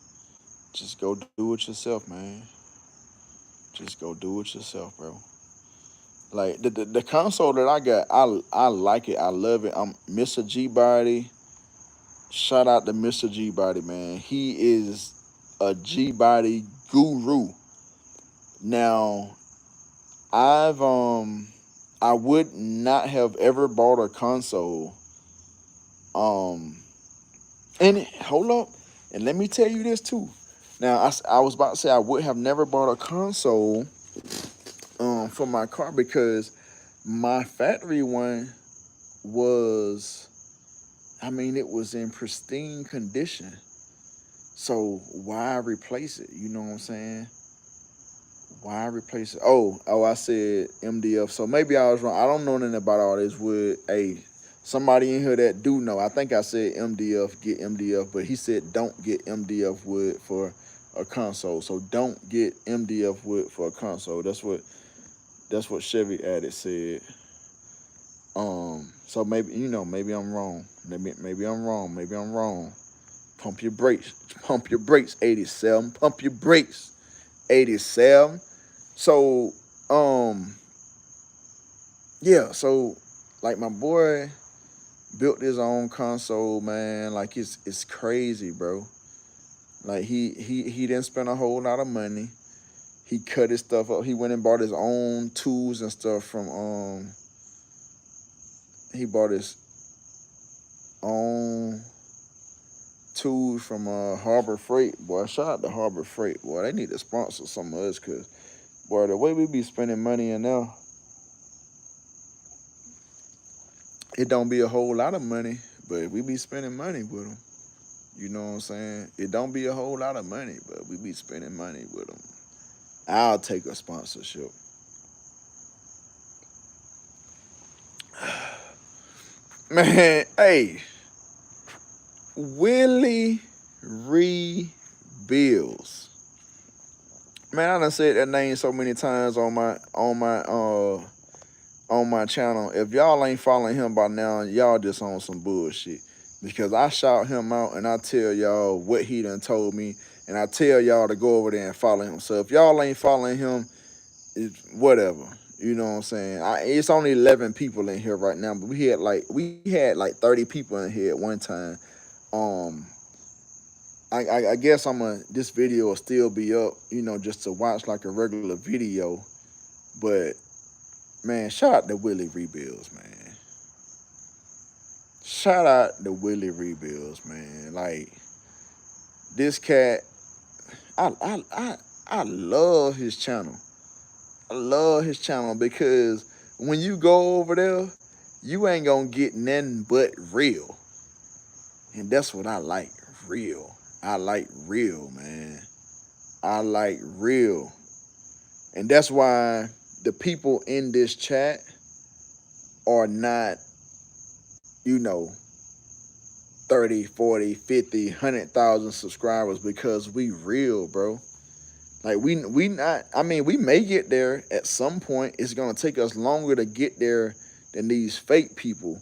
[SPEAKER 1] just go do it yourself, man. Just go do it yourself, bro. Like the console that I got, I like it. I love it. I'm Mr. G Body. Shout out to Mr. G Body, man. He is a G Body guru. Now, I've I would not have ever bought a console. Um and hold up, and let me tell you this too. Now, I was about to say I would have never bought a console for my car because my factory one was, I mean, it was in pristine condition. So why replace it? You know what I'm saying? Why replace it? Oh, I said MDF. So maybe I was wrong. I don't know nothing about all this wood. Hey, somebody in here that do know. I think I said MDF, get MDF, but he said don't get MDF wood for a console. So don't get MDF wood for a console. That's what Chevy Addict said. So maybe I'm wrong. Maybe I'm wrong. Maybe I'm wrong. Pump your brakes. Pump your brakes, 87. Pump your brakes, 87. So, yeah, so like my boy built his own console, man. Like it's crazy, bro. Like he didn't spend a whole lot of money. He cut his stuff up. He went and bought his own tools and stuff from he bought his own tools from Harbor Freight. Boy, shout out to Harbor Freight. Boy, they need to sponsor some of us because boy, the way we be spending money in there, it don't be a whole lot of money, but we be spending money with them. You know what I'm saying? It don't be a whole lot of money, but we be spending money with them. I'll take a sponsorship. Man, hey, Willie Rebuilds. Man, I done said that name so many times on my channel. If y'all ain't following him by now, y'all just on some bullshit. Because I shout him out and I tell y'all what he done told me, and I tell y'all to go over there and follow him. So if y'all ain't following him, it's whatever. You know what I'm saying? It's only 11 people in here right now, but we had like 30 people in here at one time. Um, I guess this video will still be up, just to watch like a regular video. But man, shout out to Willie Rebuilds, man. Shout out to Willie Rebuilds, man. Like this cat, I love his channel. I love his channel because when you go over there, you ain't gonna get nothing but real. And that's what I like, real. I like real, man. I like real. And that's why the people in this chat are not, you know, 30, 40, 50, 100,000 subscribers because we real, bro. Like we not, I mean, we may get there at some point. It's gonna take us longer to get there than these fake people.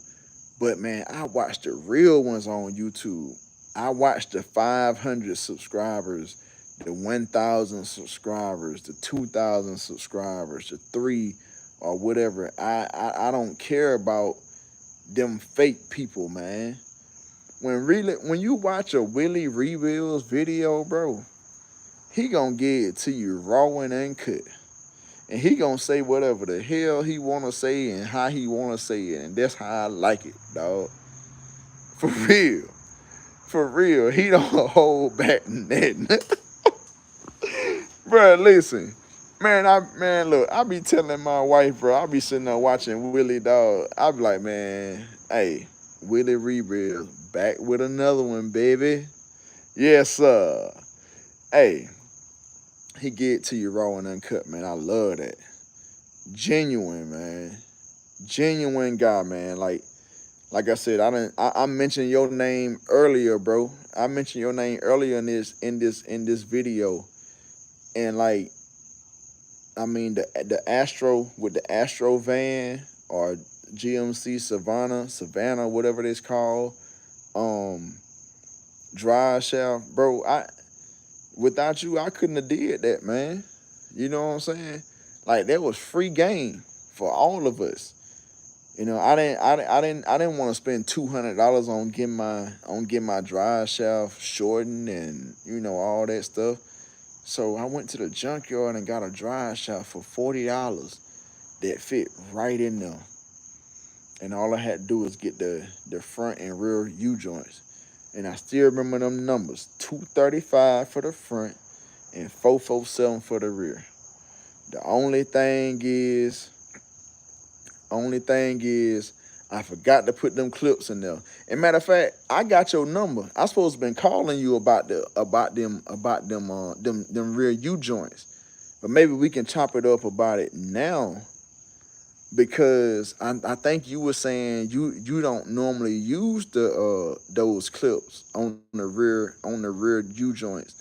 [SPEAKER 1] But man, I watch the real ones on YouTube. I watch the 500 subscribers, the 1,000 subscribers, the 2,000 subscribers, the 3 or whatever. I don't care about them fake people, man. When you watch a Willie Reveals video, bro, he gonna get it to you raw and uncut. And he gonna say whatever the hell he wanna say and how he wanna say it. And that's how I like it, dog. For real. For real. He don't hold back nothing. Bro, listen. Man, look, I be telling my wife, bro, I be sitting there watching Willie, dog. I be like, man, hey, Willie Rebuild, back with another one, baby. Yes, sir. Hey, he get to you raw and uncut, man. I love that. Genuine, man. Genuine guy, man. Like I said, I mentioned your name earlier, bro. I mentioned your name earlier in this video. And like, I mean the Astro with the Astro van or GMC Savannah, whatever it's called, um, drive shaft, bro. Without you, I couldn't have did that, man. You know what I'm saying? Like that was free game for all of us. You know, I didn't want to spend $200 on getting my drive shaft shortened and all that stuff. So I went to the junkyard and got a drive shaft for $40 that fit right in there. And all I had to do was get the front and rear U joints. And I still remember them numbers: 235 for the front and 447 for the rear. The only thing is, I forgot to put them clips in there. And matter of fact, I got your number. I supposed to been calling you about them rear U joints. But maybe we can chop it up about it now, because I think you were saying you don't normally use those clips on the rear U joints.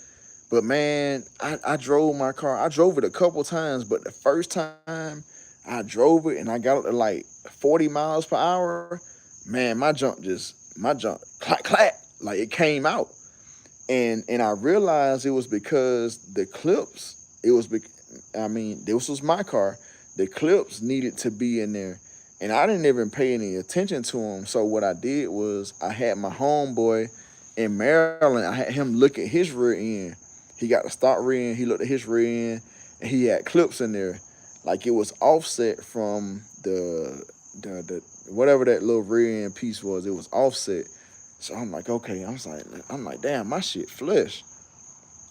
[SPEAKER 1] But man, I drove my car. I drove it a couple times, but the first time I drove it and I got it to like 40 miles per hour, man, my junk clack clack, like it came out. And I realized it was because the clips, I mean, this was my car. The clips needed to be in there. And I didn't even pay any attention to them. So what I did was I had my homeboy in Maryland, I had him look at his rear end. He got the stock rear end, he looked at his rear end, and he had clips in there. Like it was offset from the whatever that little rear end piece was, it was offset. So I'm like, okay, I'm like, damn, my shit flush.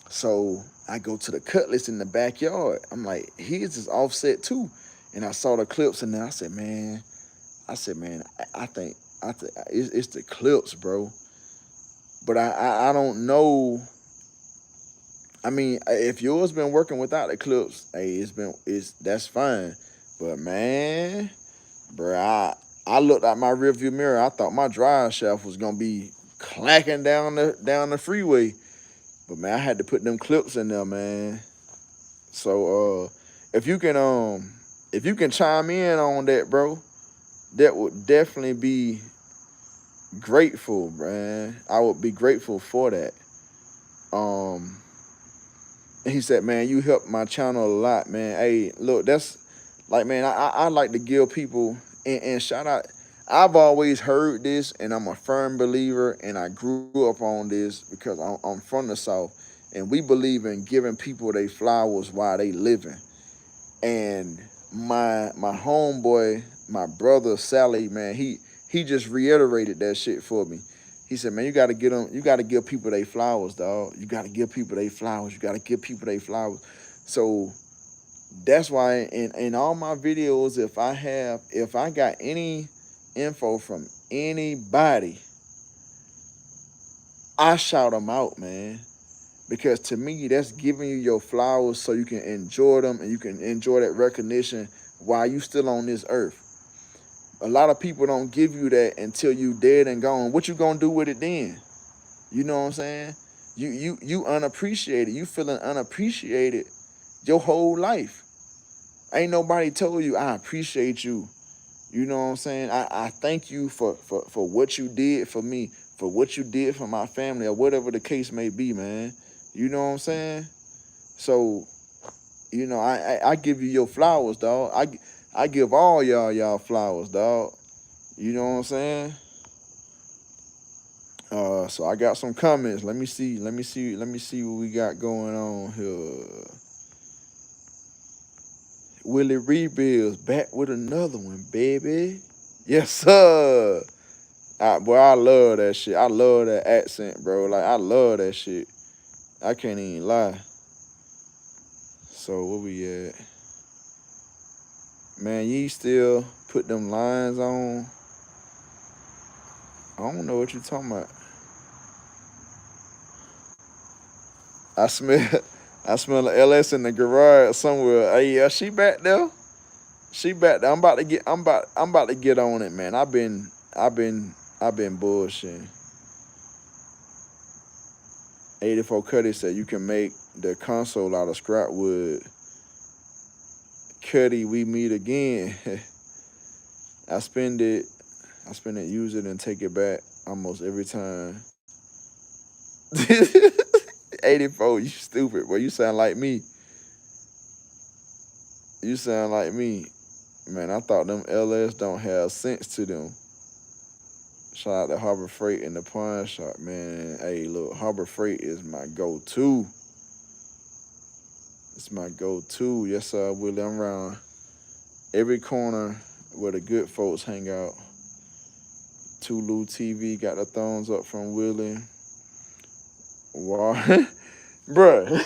[SPEAKER 1] So I go to the Cutlass in the backyard. I'm like, his is offset too. And I saw the clips and then I said, man, I think it's the clips, bro. But I don't know. I mean, if yours been working without the clips, hey, that's fine. But man, bro, I looked out my rearview mirror. I thought my drive shaft was gonna be clacking down the freeway. But man, I had to put them clips in there, man. So if you can chime in on that, bro, that would definitely be grateful, man. I would be grateful for that. And he said, man, you helped my channel a lot, man. Hey, look, that's like, man, I like to give people and shout out. I've always heard this, and I'm a firm believer, and I grew up on this because I'm from the South, and we believe in giving people their flowers while they living. And my homeboy, my brother Sally, man, he just reiterated that shit for me. He said, man, you gotta give people their flowers, dog. You gotta give people their flowers. You gotta give people their flowers. So that's why in all my videos, if I got any info from anybody, I shout them out, man. because to me, that's giving you your flowers so you can enjoy them and you can enjoy that recognition while you still on this earth. A lot of people don't give you that until you dead and gone. What you gonna do with it then? You know what I'm saying? You unappreciated. You feeling unappreciated your whole life. Ain't nobody told you I appreciate you. You know what I'm saying? I thank you for what you did for me, for what you did for my family, or whatever the case may be, man. You know what I'm saying? So, I give you your flowers, dog. I give all y'all flowers, dog. You know what I'm saying? So I got some comments. Let me see what we got going on here. Willie Rebuilds back with another one, baby. Yes, sir. Boy, I love that shit. I love that accent, bro. Like, I love that shit. I can't even lie. So, where we at? Man, you still put them lines on. I don't know what you talking about. I smell I smell a LS in the garage somewhere. Hey, yeah, she back there. She back there. I'm about to get on it, man. I've been bullshitting. 84 Cuddy said you can make the console out of scrap wood. Cuddy, we meet again. I spend it, use it, and take it back almost every time. 84, you stupid, boy. You sound like me. You sound like me. Man, I thought them LS don't have sense to them. Shout out to Harbor Freight in the pawn shop, man. Hey, look, Harbor Freight is my go-to. It's my go-to. Yes, sir, Willie. I'm around every corner where the good folks hang out. Tulu TV got the thumbs up from Willie. Wow. Bruh.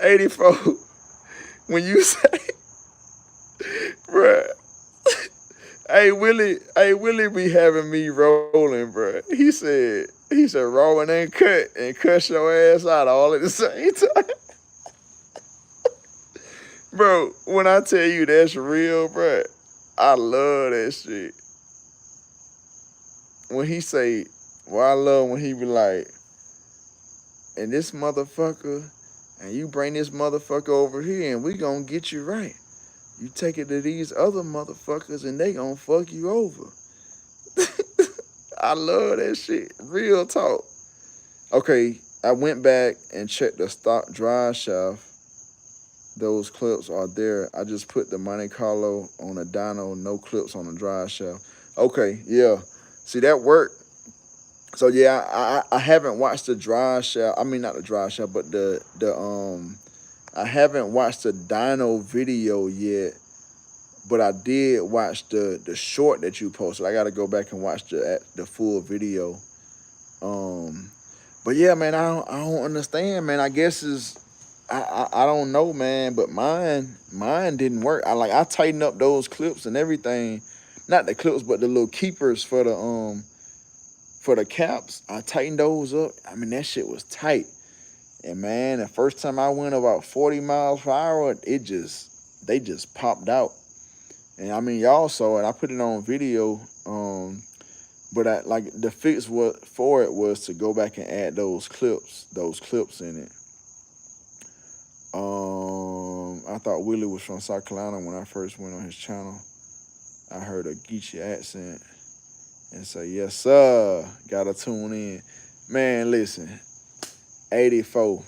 [SPEAKER 1] 84. When you say, bruh. Hey Willie be having me rolling, bruh. He said rolling and cut your ass out all at the same time. Bro, when I tell you that's real, bruh, I love that shit. When he say, well, I love when he be like, and this motherfucker, and you bring this motherfucker over here and we gonna get you right. You take it to these other motherfuckers and they gonna fuck you over. I love that shit. Real talk. Okay, I went back and checked the stock drive shaft. Those clips are there. I just put the Monte Carlo on a dyno, no clips on the drive shaft. Okay, yeah. See, that worked. So yeah, I haven't watched the drive shaft. I mean, not the drive shaft, but I haven't watched the dyno video yet. But I did watch the short that you posted. I got to go back and watch the full video. But yeah, man, I don't understand, man. I guess I don't know, man. But mine didn't work. I tightened up those clips and everything, not the clips, but the little keepers for the caps. I tightened those up. I mean, that shit was tight. And man, the first time I went about 40 miles per hour, they just popped out. And I mean, y'all saw it. I put it on video. But the fix for it was to go back and add those clips in it. I thought Willie was from South Carolina when I first went on his channel. I heard a Geechee accent and say, yes, sir. Gotta tune in. Man, listen, 84.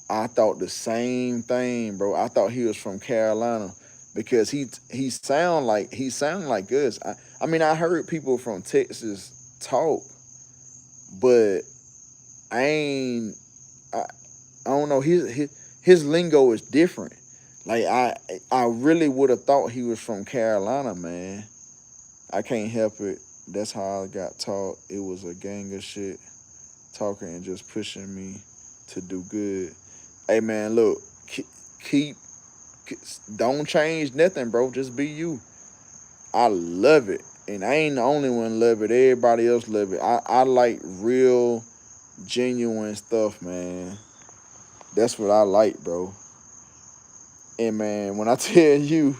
[SPEAKER 1] I thought the same thing, bro. I thought he was from Carolina because he sound like us. I mean, I heard people from Texas talk, but I don't know. His lingo is different. Like I really would have thought he was from Carolina, man. I can't help it. That's how I got taught. It was a gang of shit talking and just pushing me to do good. Hey man, look, don't change nothing, bro. Just be you. I love it. And I ain't the only one love it. Everybody else love it. I like real, genuine stuff, man. That's what I like, bro. And man, when I tell you,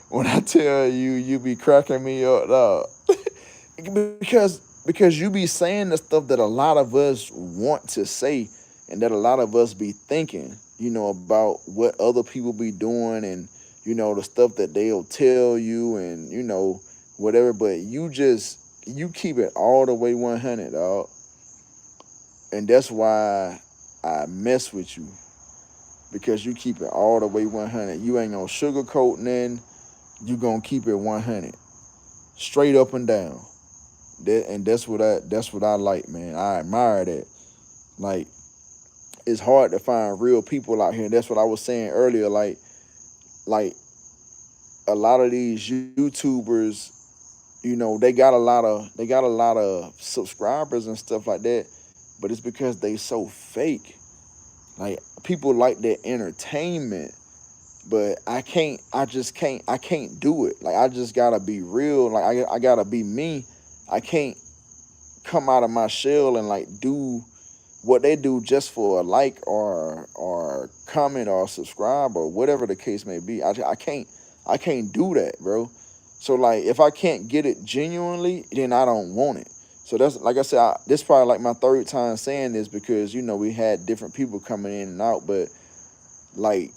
[SPEAKER 1] when I tell you, you be cracking me up, dog. Because you be saying the stuff that a lot of us want to say, and that a lot of us be thinking, about what other people be doing, and the stuff that they'll tell you, and whatever. But you keep it all the way 100, dog. And that's why I mess with you, because you keep it all the way 100. You ain't no sugarcoat nothing. You gonna keep it 100, straight up and down. And that's what I like, man. I admire that. Like, it's hard to find real people out here. And that's what I was saying earlier. Like a lot of these YouTubers, they got a lot of subscribers and stuff like that, but it's because they so fake. Like, people like that entertainment, but I can't do it. Like, I just gotta be real. Like, I gotta be me. I can't come out of my shell and like do what they do just for a like or comment or subscribe or whatever the case may be. I can't do that, bro. So like, if I can't get it genuinely, then I don't want it. So that's, like I said, this probably like my third time saying this, because we had different people coming in and out, but like,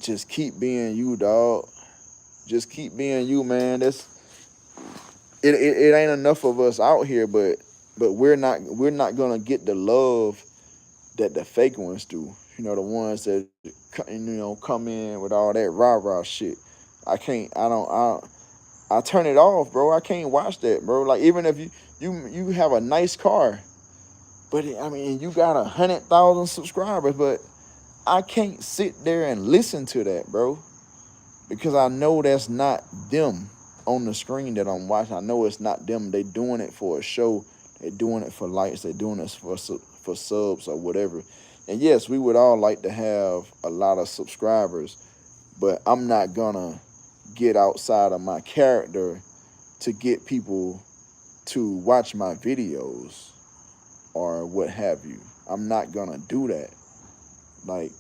[SPEAKER 1] just keep being you, dog. Just keep being you, man. It ain't enough of us out here, but we're not gonna get the love that the fake ones do. The ones that come in with all that rah rah shit. I can't. I don't. I turn it off, bro. I can't watch that, bro. Like, even if you have a nice car, but I mean, you got 100,000 subscribers, but I can't sit there and listen to that, bro, because I know that's not them on the screen that I'm watching. I know it's not them. They doing it for a show. They doing it for likes. They doing it for subs or whatever. And yes, we would all like to have a lot of subscribers, but I'm not gonna get outside of my character to get people to watch my videos or what have you. I'm not gonna do that. Like,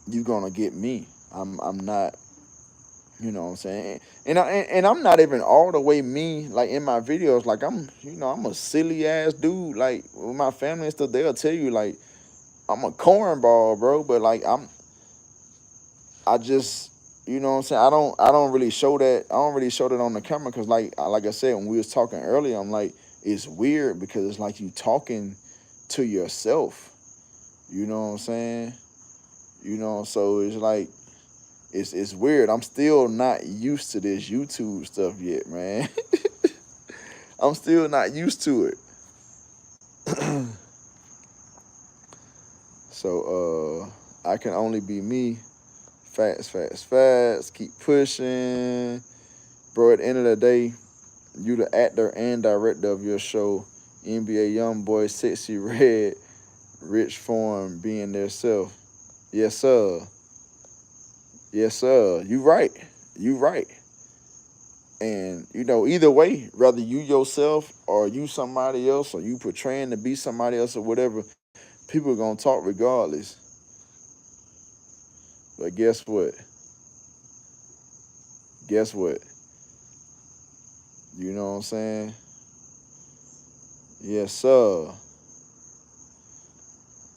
[SPEAKER 1] you gonna get me. I'm not. You know what I'm saying? And I'm not even all the way me, like, in my videos. Like, I'm a silly ass dude. Like, with my family and stuff, they'll tell you like I'm a cornball, bro. But like, I just, what I'm saying. I don't really show that. I don't really show that on the camera, because like I said, when we was talking earlier, I'm like, it's weird because it's like you talking to yourself. You know what I'm saying? So it's like, it's weird. I'm still not used to this YouTube stuff yet, man. I'm still not used to it. So I can only be me. Fast, fast, fast. Keep pushing. Bro, at the end of the day, you the actor and director of your show. NBA Young Boy, Sexy Red, Rich Form being their self. Yes, sir. Yes, sir. You right. You right. And either way, whether you yourself or you somebody else, or you portraying to be somebody else or whatever, people are gonna talk regardless. But guess what? Guess what? You know what I'm saying? Yes, sir.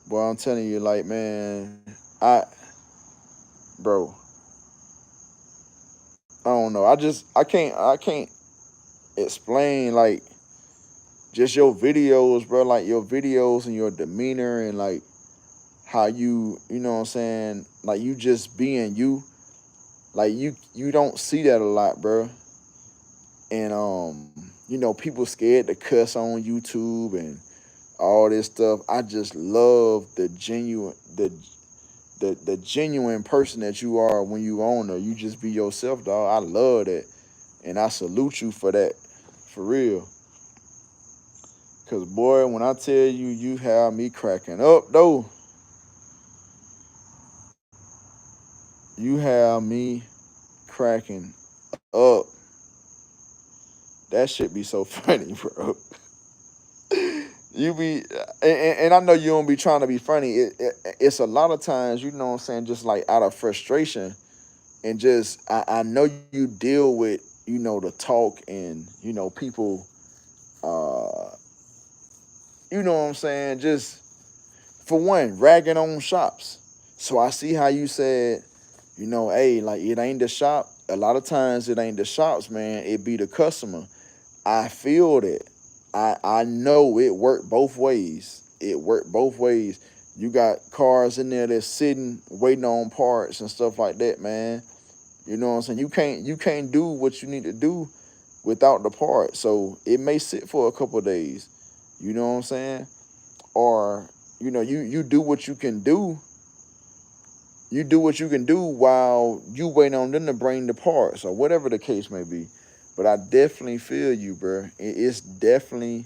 [SPEAKER 1] Boy, I'm telling you, like, man, bro, I don't know. I can't explain, like, just your videos, bro. Like, your videos and your demeanor, and like how you know what I'm saying? Like, you just being you. Like, you don't see that a lot, bro. And people scared to cuss on YouTube and all this stuff. I just love the genuine person that you are when you own her. You just be yourself, dog. I love that, and I salute you for that, for real. Cause boy, when I tell you, you have me cracking up, though. You have me cracking up. That shit be so funny, bro. You be, and I know you don't be trying to be funny. It's a lot of times, you know what I'm saying, just like out of frustration and just, I know you deal with, you know, the talk and, you know, people, uh, you know what I'm saying, just for one, ragging on shops. So I see how you said, you know, hey, like it ain't the shop. A lot of times it ain't the shops, man. It be the customer. I feel that. I know it worked both ways. It worked both ways. You got cars in there that's sitting waiting on parts and stuff like that, man. You know what I'm saying? You can't do what you need to do without the part. So it may sit for a couple of days. You know what I'm saying? Or, you know, you do what you can do. You do what you can do while you wait on them to bring the parts or whatever the case may be. But I definitely feel you, bro. It's definitely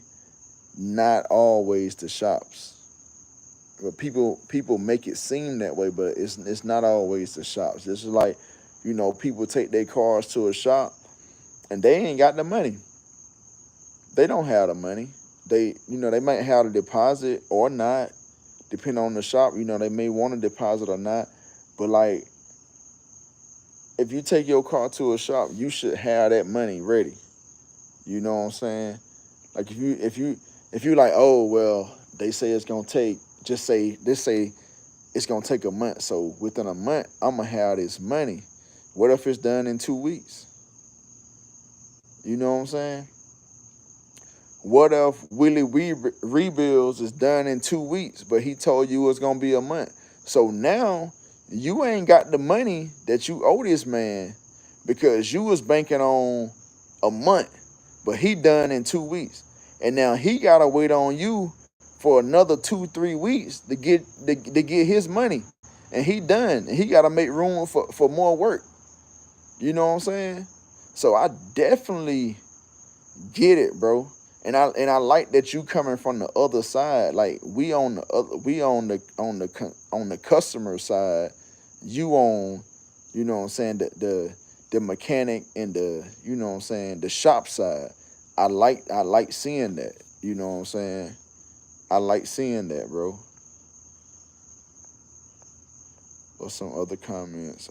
[SPEAKER 1] not always the shops. But people make it seem that way, but it's not always the shops. This is like, you know, people take their cars to a shop and they ain't got the money. They don't have the money. They might have a deposit or not, depending on the shop. You know, they may want a deposit or not. But like, if you take your car to a shop, you should have that money ready. You know what I'm saying? Like if you like, oh well, they say it's gonna take, just say it's gonna take a month. So within a month, I'm gonna have this money. What if it's done in 2 weeks? You know what I'm saying? What if Willie Rebuilds is done in 2 weeks, but he told you it's gonna be a month? So now you ain't got the money that you owe this man because you was banking on a month, but he done in 2 weeks, and now he gotta wait on you for another 2-3 weeks to get his money, and he done, and he gotta make room for more work. You know what I'm saying? So I definitely get it, bro. And I like that you coming from the other side. Like we on the customer side. You on, you know what I'm saying, the mechanic and the, you know what I'm saying, the shop side. I like seeing that. You know what I'm saying? I like seeing that, bro. Or some other comments.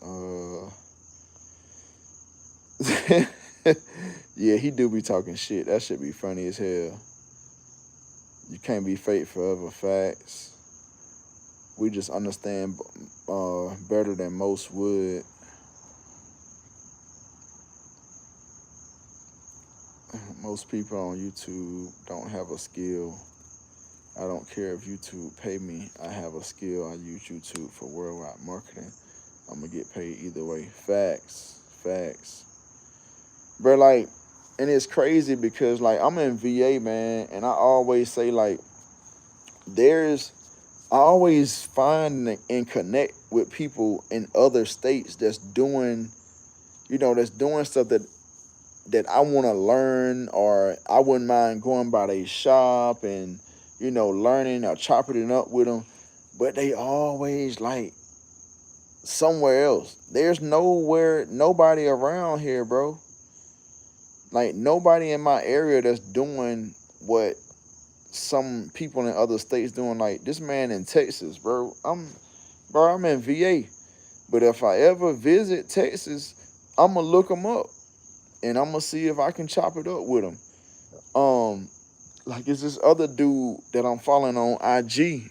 [SPEAKER 1] Yeah, he do be talking shit. That should be funny as hell. You can't be fake forever. Facts. We just understand better than most would. Most people on YouTube don't have a skill. I don't care if YouTube pay me. I have a skill. I use YouTube for worldwide marketing. I'm gonna get paid either way. Facts. Facts. But like, and it's crazy because like I'm in VA, man, and I always say like there's I always find and connect with people in other states that's doing stuff that I want to learn, or I wouldn't mind going by their shop and, learning or chopping it up with them. But they always like somewhere else. There's nobody around here, bro. Like nobody in my area that's doing what some people in other states doing. Like this man in Texas, bro. I'm in VA. But if I ever visit Texas, I'm gonna look him up and I'm gonna see if I can chop it up with him. Like it's this other dude that I'm following on IG.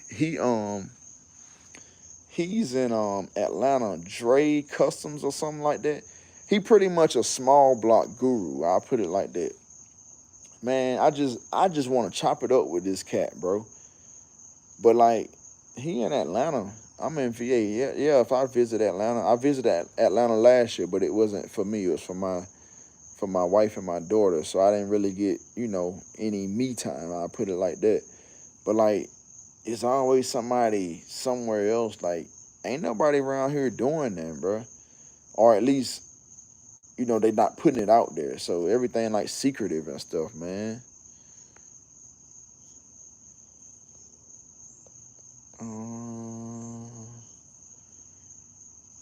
[SPEAKER 1] He's in Atlanta, Dre Customs or something like that. He pretty much a small block guru. I'll put it like that. Man, I just want to chop it up with this cat, bro. But like, he in Atlanta. I'm in VA. Yeah, yeah. If I visit Atlanta, I visited Atlanta last year, but it wasn't for me. It was for my wife and my daughter. So I didn't really get any me time. I put it like that. But like, it's always somebody somewhere else. Like, ain't nobody around here doing that, bro. Or at least they not putting it out there. So everything like secretive and stuff, man. Um,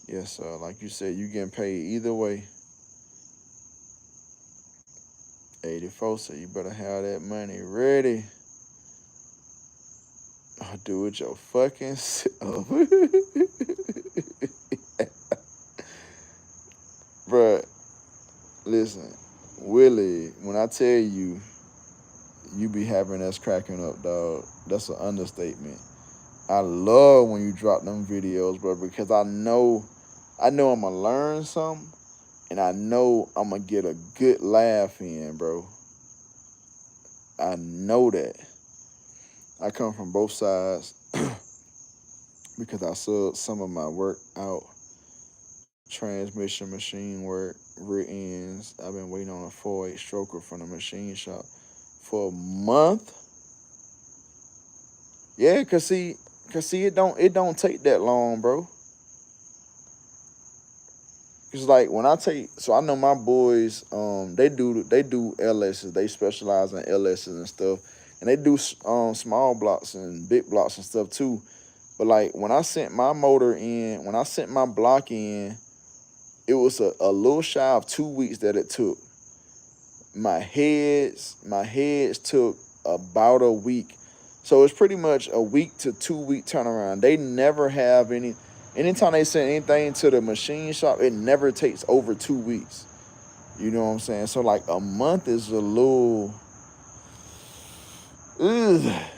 [SPEAKER 1] yes, like you said, you getting paid either way. 85. folks, so you better have that money ready. Or do it your fucking self. Bruh, listen, Willie, when I tell you, you be having us cracking up, dog, that's an understatement. I love when you drop them videos, bro, because I know I'm gonna learn something, and I know I'm gonna get a good laugh in, bro. I know that. I come from both sides because I subbed some of my work out. Transmission machine work, rear ends. I've been waiting on a 4.8 stroker from the machine shop for a month. Yeah, cause see, it don't take that long, bro. It's like when I take, so I know my boys, they do LSs. They specialize in LSs and stuff, and they do small blocks and big blocks and stuff too. But like when I sent my motor in, when I sent my block in, it was a little shy of 2 weeks that it took. My heads took about a week. So it's pretty much a week to 2 week turnaround. They never have anytime they send anything to the machine shop, it never takes over 2 weeks. You know what I'm saying? So like a month is a little,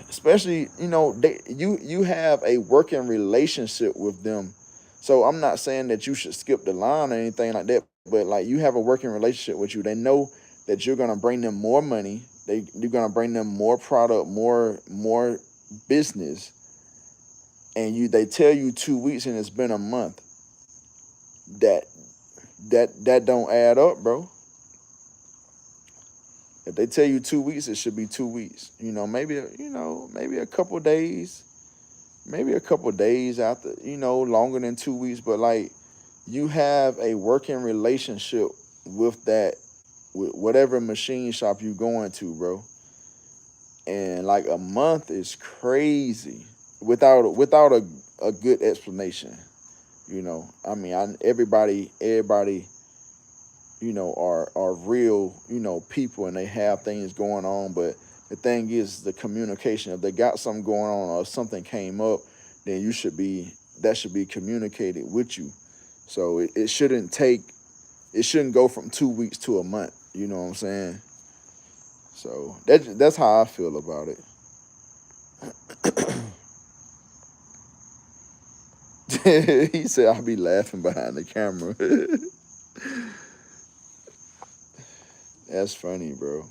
[SPEAKER 1] especially, you know, you have a working relationship with them. So I'm not saying that you should skip the line or anything like that, but like you have a working relationship with you. They know that you're gonna bring them more money. You're gonna bring them more product, more business, and they tell you 2 weeks and it's been a month. That don't add up, bro. If they tell you 2 weeks, it should be 2 weeks. Maybe a couple days, maybe a couple days after, longer than 2 weeks. But like, you have a working relationship with whatever machine shop you going to, bro. And like a month is crazy without a good explanation. I mean, everybody are real, people, and they have things going on. But the thing is the communication. If they got something going on or something came up, then that should be communicated with you. So it shouldn't go from 2 weeks to a month. You know what I'm saying? So that's how I feel about it. He said I'll be laughing behind the camera. That's funny, bro.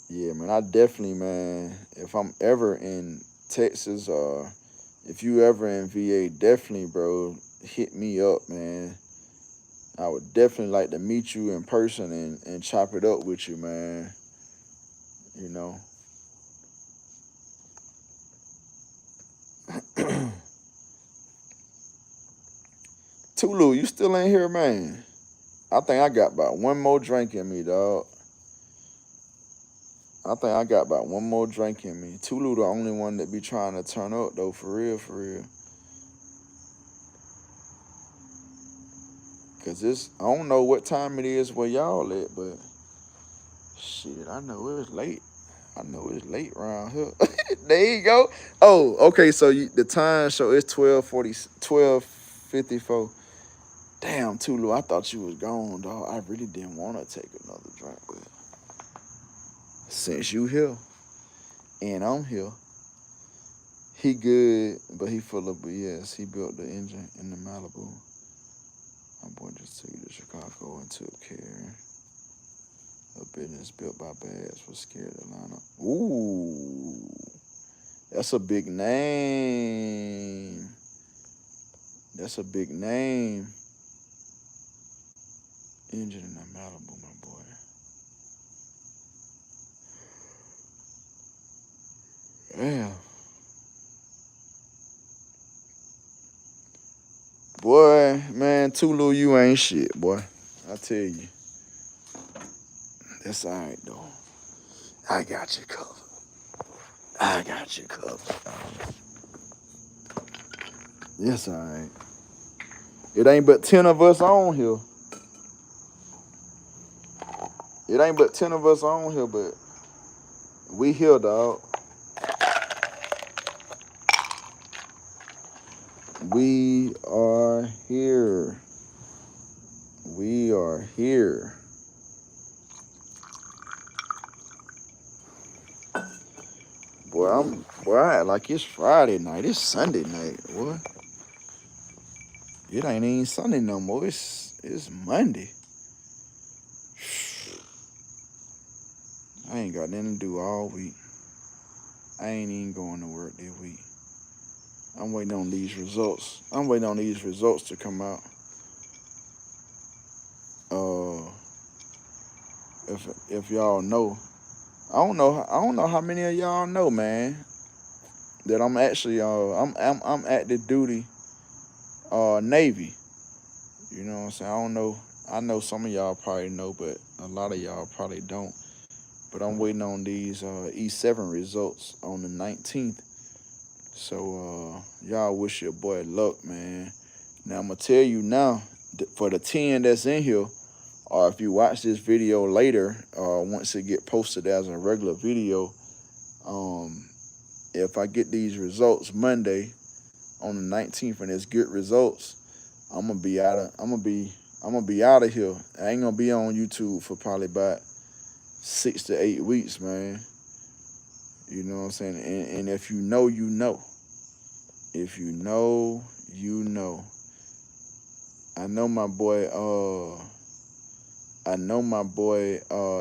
[SPEAKER 1] Yeah, man, I definitely, man, if I'm ever in Texas or if you ever in VA, definitely, bro, hit me up, man. I would definitely like to meet you in person and chop it up with you, man. You know. Tulu, you still ain't here, man. I think I got about one more drink in me, dog. I think I got about one more drink in me. Tulu the only one that be trying to turn up, though, for real, for real. Because I don't know what time it is where y'all at, but shit, I know it's late. I know it's late around here. There you go. Oh, okay, so the time show is 12:54. Damn, Tulu, I thought you was gone, dog. I really didn't want to take another drink, but since you here and I'm here, he good, but he full of BS. He built the engine in the Malibu. My boy just took you to Chicago and took care. A business built by bads was scared to line up. Ooh, that's a big name. That's a big name. Engine in the Malibu, my boy. Damn. Boy, man, Tulu, you ain't shit, boy. I tell you. That's all right, though. I got you covered. I got you covered. Yes, all right. It ain't but 10 of us on here. It ain't but 10 of us on here, but we here, dog. We are here. We are here. Boy, I act like it's Friday night. It's Sunday night, boy. It ain't even Sunday no more. It's Monday. I ain't got nothing to do all week. I ain't even going to work this week. I'm waiting on these results. I'm waiting on these results to come out. If y'all know, I don't know how many of y'all know, man, that I'm actually I'm active duty Navy. You know what I'm saying? I don't know. I know some of y'all probably know, but a lot of y'all probably don't. But I'm waiting on these E7 results on the 19th. So y'all wish your boy luck, man. Now I'm gonna tell you now, for the 10 that's in here, or if you watch this video later, once it get posted as a regular video, if I get these results Monday on the 19th and it's good results, I'm gonna be out of here. I ain't gonna be on YouTube for probably about 6 to 8 weeks, man. You know what I'm saying? And if you know, you know. If you know, you know. I know my boy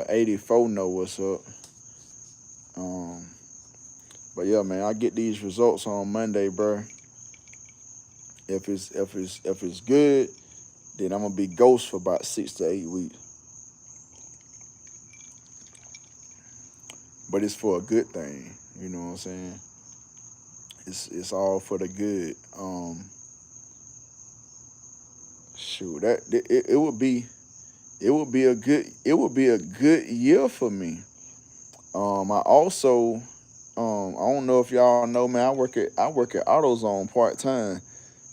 [SPEAKER 1] 84 know what's up. But yeah, man, I get these results on Monday, bro. If it's good, then I'm gonna be ghost for about 6 to 8 weeks. But it's for a good thing, you know what I'm saying? It's all for the good. Shoot, it would be a good year for me. I also I don't know if y'all know, man. I work at AutoZone part time.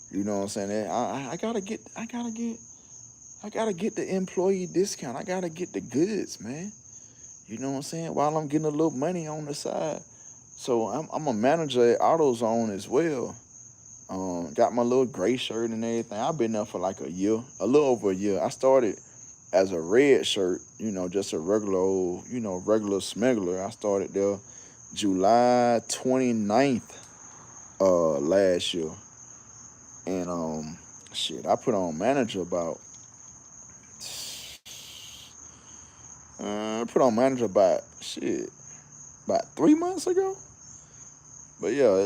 [SPEAKER 1] You know what I'm saying? I gotta get the employee discount. I gotta get the goods, man. You know what I'm saying? While I'm getting a little money on the side. So I'm a manager at AutoZone as well. Got my little gray shirt and everything. I've been there for like a year, a little over a year. I started as a red shirt, just a regular old, regular smuggler. I started there July 29th last year. And I put on manager about 3 months ago. But yeah, a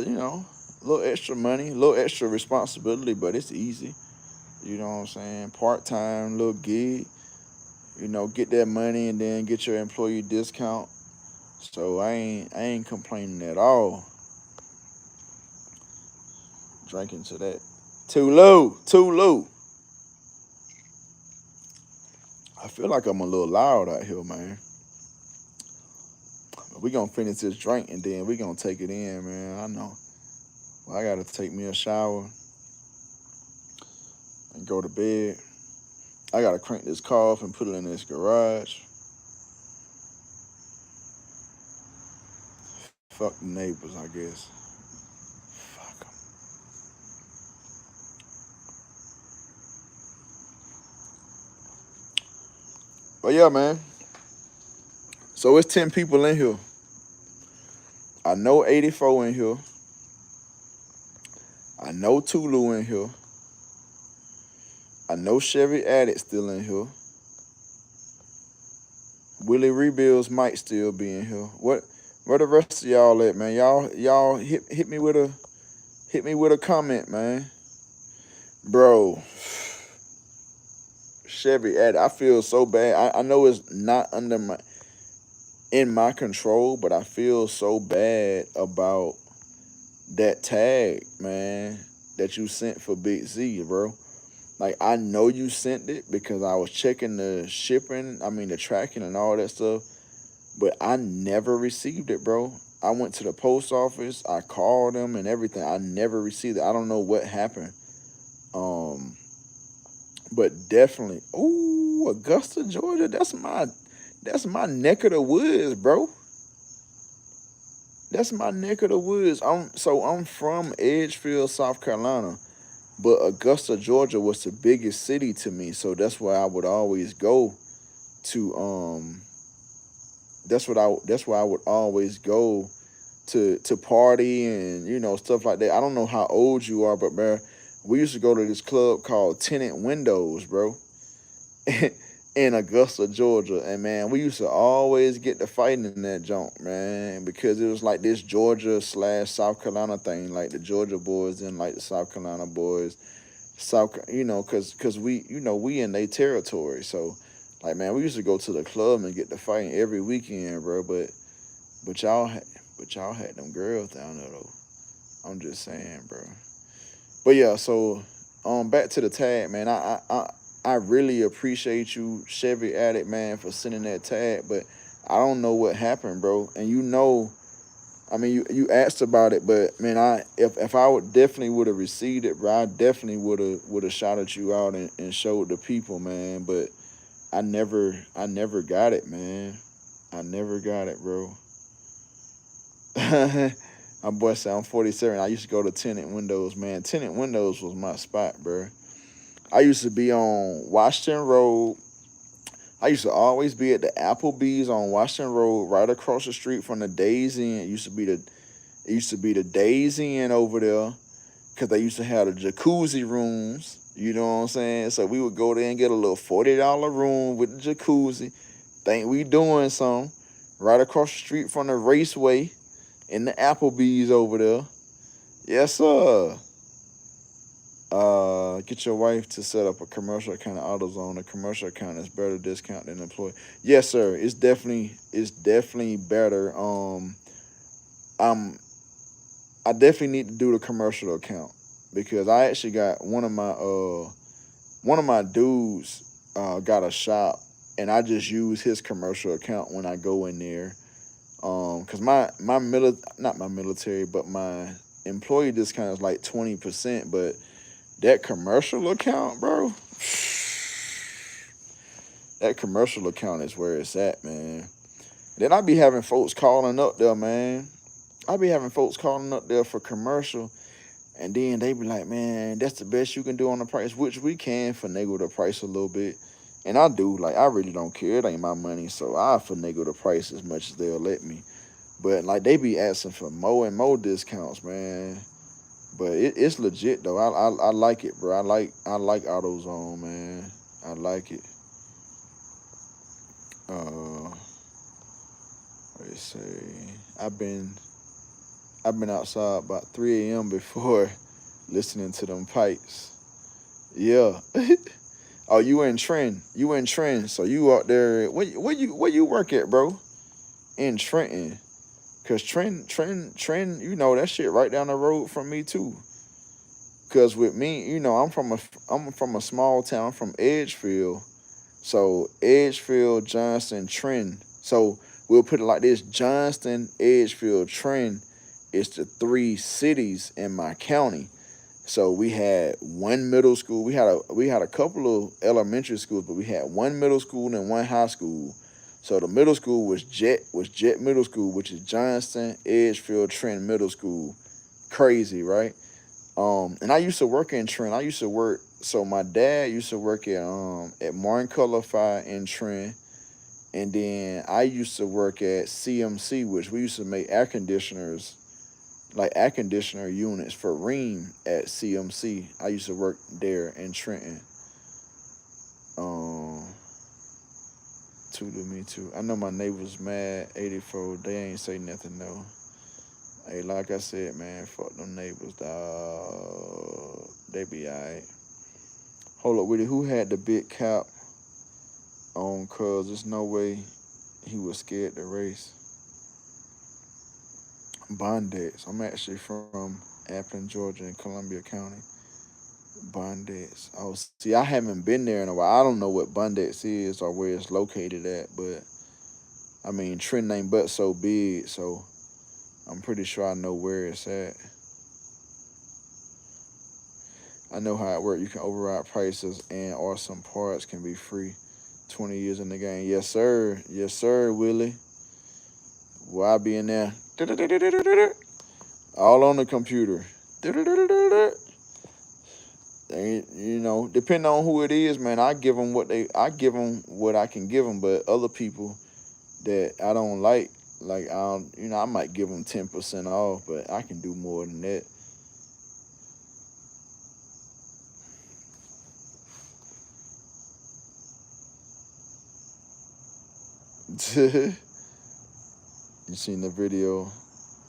[SPEAKER 1] little extra money, a little extra responsibility, but it's easy. You know what I'm saying? Part-time, little gig. Get that money and then get your employee discount. So I ain't complaining at all. Drinking to that. Too low. I feel like I'm a little loud out here, man. But we gonna finish this drink and then we gonna take it in, man. I know. Well, I gotta take me a shower and go to bed. I gotta crank this car off and put it in this garage. Fuck the neighbors, I guess. Fuck them. But yeah, man. So it's 10 people in here. I know 84 in here. I know Tulu in here. I know Chevy Addict still in here. Willie Rebuilds might still be in here. Where the rest of y'all at, man? Y'all hit me with a comment, man. Bro, Chevy Addict, I feel so bad. I know it's not in my control, but I feel so bad about that tag, man, that you sent for Big Z, bro. Like, I know you sent it because I was checking the the tracking and all that stuff, but I never received it, bro. I went to the post office, I called them and everything. I never received it. I don't know what happened. But definitely, Augusta, Georgia, That's my neck of the woods, bro. That's my neck of the woods. I'm from Edgefield, South Carolina, but Augusta, Georgia was the biggest city to me. So that's where I would always go to. That's where I would always go to party and stuff like that. I don't know how old you are, but man, we used to go to this club called Tenant Windows, bro, in Augusta, Georgia. And man, we used to always get to fighting in that junk, man, because it was like this Georgia slash South Carolina thing. Like the Georgia boys and like the South Carolina boys, cause we in their territory. So like man, we used to go to the club and get to fighting every weekend, bro. But y'all had them girls down there though. I'm just saying, bro. But yeah, so back to the tag, man. I really appreciate you, Chevy Addict, man, for sending that tag, but I don't know what happened, bro. And I mean, you asked about it, but man, if I would definitely would have received it, bro, I definitely would have shouted you out and showed the people, man. But I never got it, man. I never got it, bro. My boy said I'm 47. I used to go to Tenant Windows, man. Tenant Windows was my spot, bro. I used to be on Washington Road. I used to always be at the Applebee's on Washington Road, right across the street from the Days Inn. It used to be the Days Inn over there, because they used to have the jacuzzi rooms. You know what I'm saying? So we would go there and get a little $40 room with the jacuzzi. Think we doing something. Right across the street from the Raceway in the Applebee's over there. Yes, sir. Get your wife to set up a commercial account at AutoZone. A commercial account is better discount than employee. Yes, sir. It's definitely better. I'm I definitely need to do the commercial account, because I actually got one of my dudes got a shop, and I just use his commercial account when I go in there. Cause not my military, but my employee discount is like 20%, but that commercial account, bro, that commercial account is where it's at, man. Then I be having folks calling up there, man. I be having folks calling up there for commercial, and then they be like, man, that's the best you can do on the price, which we can finagle the price a little bit. And I do, like, I really don't care. It ain't my money, so I finagle the price as much as they'll let me. But, like, they be asking for more and more discounts, man. But it's legit, though. I like it, bro. I like AutoZone, man. I like it. Uh, let's see. I've been outside about 3 a.m. before listening to them pipes. Yeah. Oh, you in Trend. You in Trend. So you out there. Where you work at, bro? In Trenton. Cause Trend, that shit right down the road from me too. Cause with me, I'm from a small town. I'm from Edgefield. So Edgefield, Johnston, Trend. So we'll put it like this: Johnston, Edgefield, Trend is the three cities in my county. So we had one middle school. We had a couple of elementary schools, but we had one middle school and one high school. So the middle school was Jet Middle School, which is Johnston, Edgefield, Trent Middle School. Crazy, right? And I used to work in Trent. So my dad used to work at Martin Colorify in Trent, and then I used to work at CMC, which we used to make air conditioners, like air conditioner units for Ream at CMC. I used to work there in Trenton. Um, Two to me too. I know my neighbors mad 84. They ain't say nothing though. Hey, like I said, man, fuck them neighbors, dog. They be alright. Hold up with it. Who had the big cap on? Cause there's no way he was scared to race. Bondex. I'm actually from Athens, Georgia, in Columbia County. Bondex. Oh, see, I haven't been there in a while. I don't know what Bondex is or where it's located at, but I mean, Trent ain't but so big, so I'm pretty sure I know where it's at. I know how it works. You can override prices, and or some parts can be free. 20 years in the game. Yes, sir. Yes, sir, Willie. Well, I be in there. All on the computer. You know, depending on who it is, man, I give them what I can give them. But other people that I don't like I don't, you know, I might give them 10% off, but I can do more than that. You seen the video?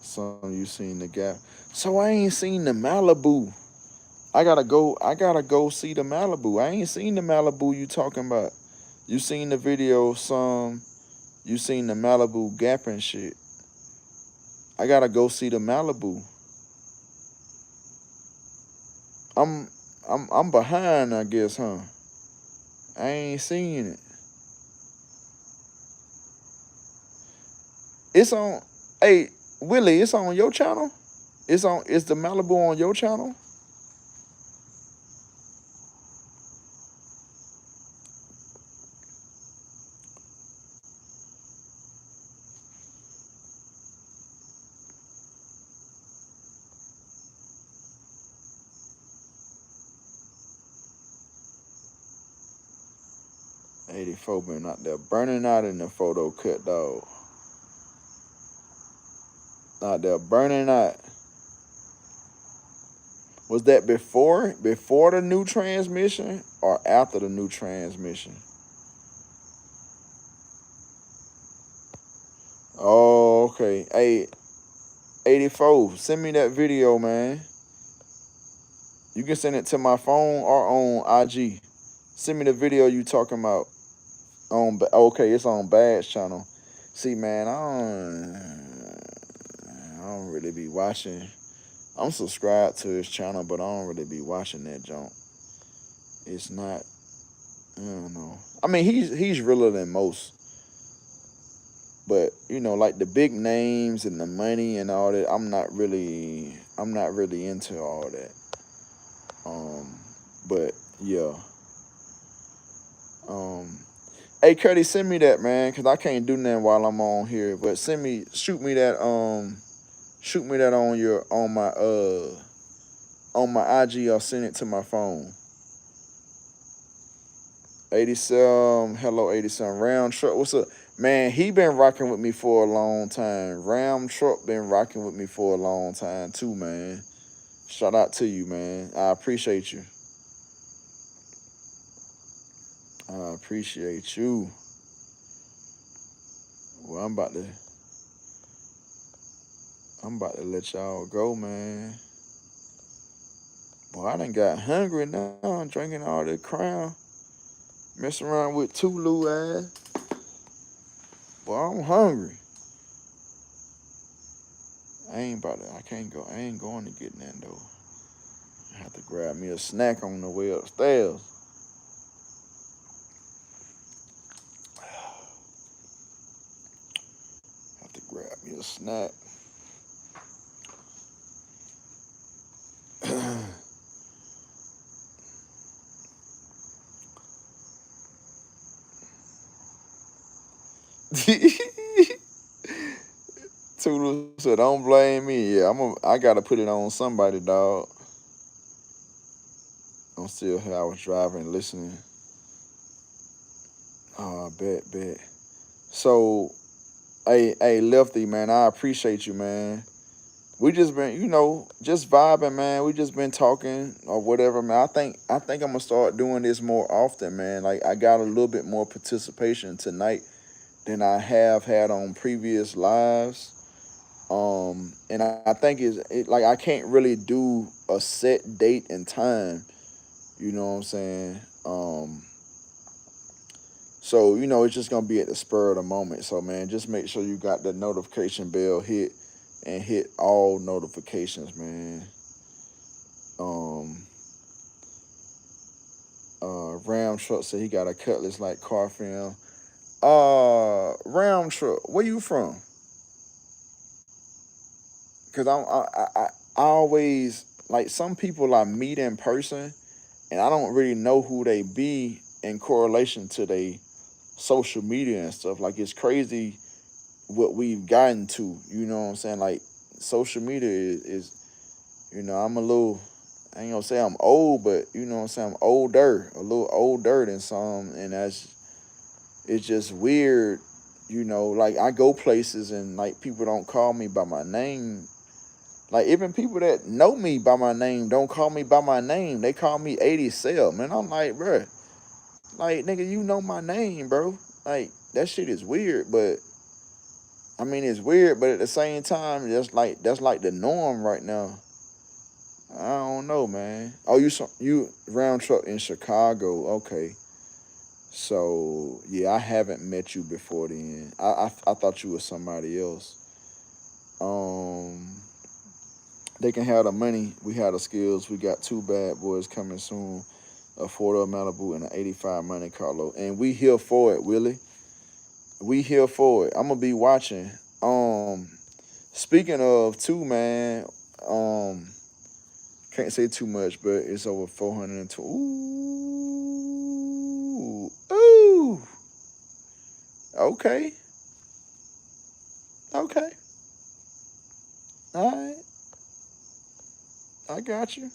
[SPEAKER 1] Some you seen the gap. So I ain't seen the Malibu. I gotta go see the Malibu. I ain't seen the Malibu you talking about. You seen the video, you seen the Malibu gap and shit. I gotta go see the Malibu. I'm I'm behind, I guess, huh? I ain't seen it. It's on. Hey, Willie, it's on your channel. It's the Malibu on your channel. 84 been out there burning out in the photo cut, dog. Out there burning out. Was that before the new transmission or after the new transmission? Oh, okay. Hey, 84, send me that video, man. You can send it to my phone or on IG. Send me the video you talking about. Okay, it's on Bad's channel. See, man, I don't really be watching. I'm subscribed to his channel, but I don't really be watching that junk. It's not. I don't know. I mean, he's realer than most. But you know, like the big names and the money and all that, I'm not really into all that. But yeah. Hey, Cuddy, send me that, man, cause I can't do nothing while I'm on here. But shoot me that on my IG. I'll send it to my phone. 87, hello 87. Round Truck, what's up? Man, he been rocking with me for a long time. Ram Truck been rocking with me for a long time too, man. Shout out to you, man. I appreciate you. I appreciate you. Well, I'm about to let y'all go, man. Boy, I done got hungry now. I'm drinking all that Crown. Messing around with Tulu ass. Boy, I'm hungry. I ain't going to get nothing though. I have to grab me a snack on the way upstairs. Have to grab me a snack. Tulu said, "Don't blame me. Yeah, I gotta put it on somebody, dog." I'm still here. I was driving, listening. Oh, I bet. So, hey, Lefty, man, I appreciate you, man. We just been, just vibing, man. We just been talking or whatever, man. I think I'm gonna start doing this more often, man. Like I got a little bit more participation tonight than I have had on previous lives. And I think like I can't really do a set date and time. You know what I'm saying? So it's just gonna be at the spur of the moment. So man, just make sure you got the notification bell hit and hit all notifications, man. Ram Truck said he got a cutlass like car film. Ram Truck, where you from? Cause I always like some people I meet in person, and I don't really know who they be in correlation to they social media and stuff. Like it's crazy what we've gotten to. You know what I'm saying? Like social media is you know, I'm a little. I ain't gonna say I'm old, but you know what I'm saying. I'm older, a little older than some, and it's just weird. You know, like I go places and like people don't call me by my name. Like even people that know me by my name don't call me by my name. They call me 87. Man, I'm like, bro, like nigga, you know my name, bro. Like that shit is weird, but I mean it's weird, but at the same time, that's like the norm right now. I don't know, man. Oh, you round truck in Chicago? Okay, so yeah, I haven't met you before then. I thought you was somebody else. Um, they can have the money. We have the skills. We got two bad boys coming soon. A 4 Malibu and an 85 Monte Carlo, and we here for it, Willie. We here for it. I'm gonna be watching. Speaking of too, man. Um, Can't say too much, but it's over 402. Ooh, ooh. Okay, okay. All right, I got you.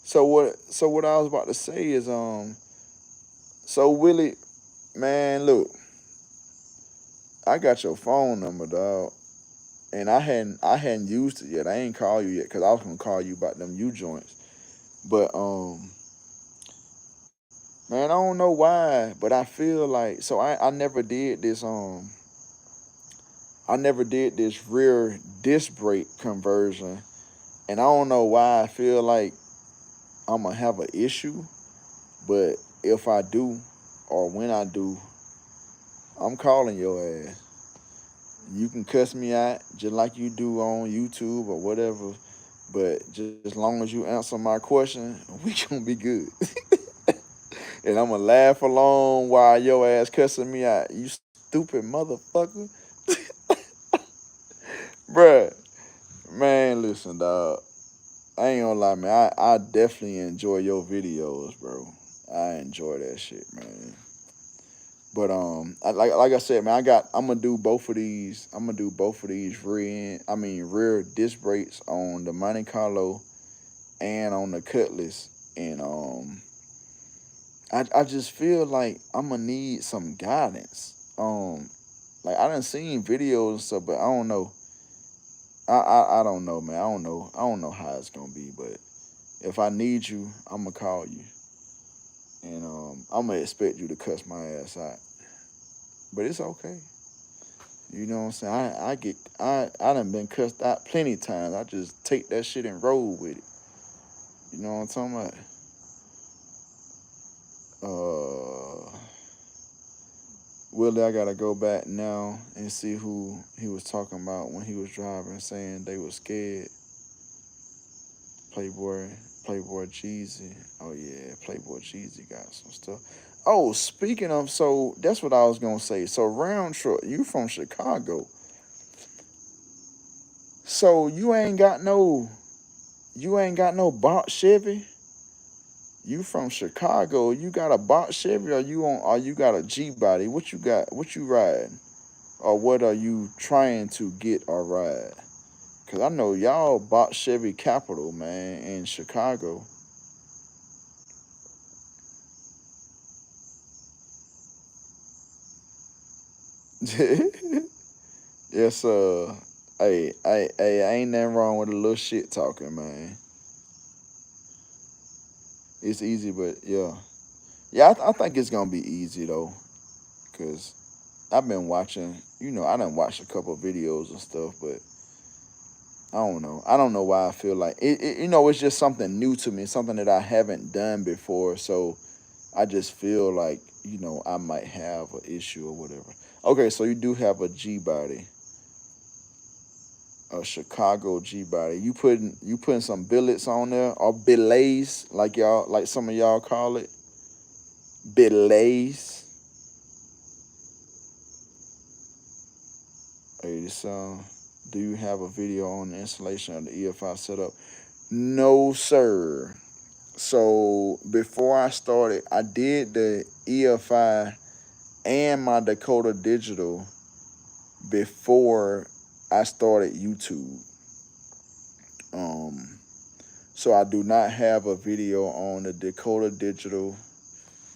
[SPEAKER 1] So what I was about to say is so Willie, man, look, I got your phone number, dog, and I hadn't used it yet. I ain't called you yet because I was gonna call you about them U joints, but man, I don't know why, but I feel like so I never did this I never did this rear disc brake conversion, and I don't know why I feel like I'm gonna have an issue. But if I do, or when I do, I'm calling your ass. You can cuss me out just like you do on YouTube or whatever. But just as long as you answer my question, we gonna be good. And I'm gonna laugh along while your ass cussing me out. You stupid motherfucker, bruh. Man, listen, dog. I ain't gonna lie, man. I definitely enjoy your videos, bro. I enjoy that shit, man. But like I said, man, I'm gonna do both of these. I'm gonna do both of these rear disc brakes on the Monte Carlo and on the Cutlass, and I just feel like I'm gonna need some guidance. Like I done seen videos and stuff, but I don't know. I don't know, man. I don't know how it's gonna be, but if I need you, I'm gonna call you, and I'm gonna expect you to cuss my ass out. But it's okay. You know what I'm saying? I done been cussed out plenty of times. I just take that shit and roll with it. You know what I'm talking about? Willie, I gotta go back now and see who he was talking about when he was driving, saying they was scared. Playboy, Playboy Jeezy. Oh yeah, Playboy Jeezy got some stuff. Oh, speaking of, so that's what I was gonna say. So round trip, you from Chicago, so you ain't got no box Chevy. You from Chicago? You got a box Chevy, or you got a G body? What you got? What you riding? Or what are you trying to get or ride? Cause I know y'all bought Chevy Capital, man, in Chicago. Yes, hey, ain't nothing wrong with a little shit talking, man. It's easy, but yeah, yeah, I think it's gonna be easy though, cause I've been watching. I done watched a couple of videos and stuff, but I don't know. I don't know why I feel like it. It's just something new to me, something that I haven't done before. So I just feel like I might have an issue or whatever. Okay, so you do have a G body, a Chicago G body. You putting some billets on there or billets like some of y'all call it billets. Hey, this do you have a video on the installation of the EFI setup? No, sir. So before I started, I did the EFI. and my Dakota Digital before I started YouTube. Um, so I do not have a video on the Dakota Digital.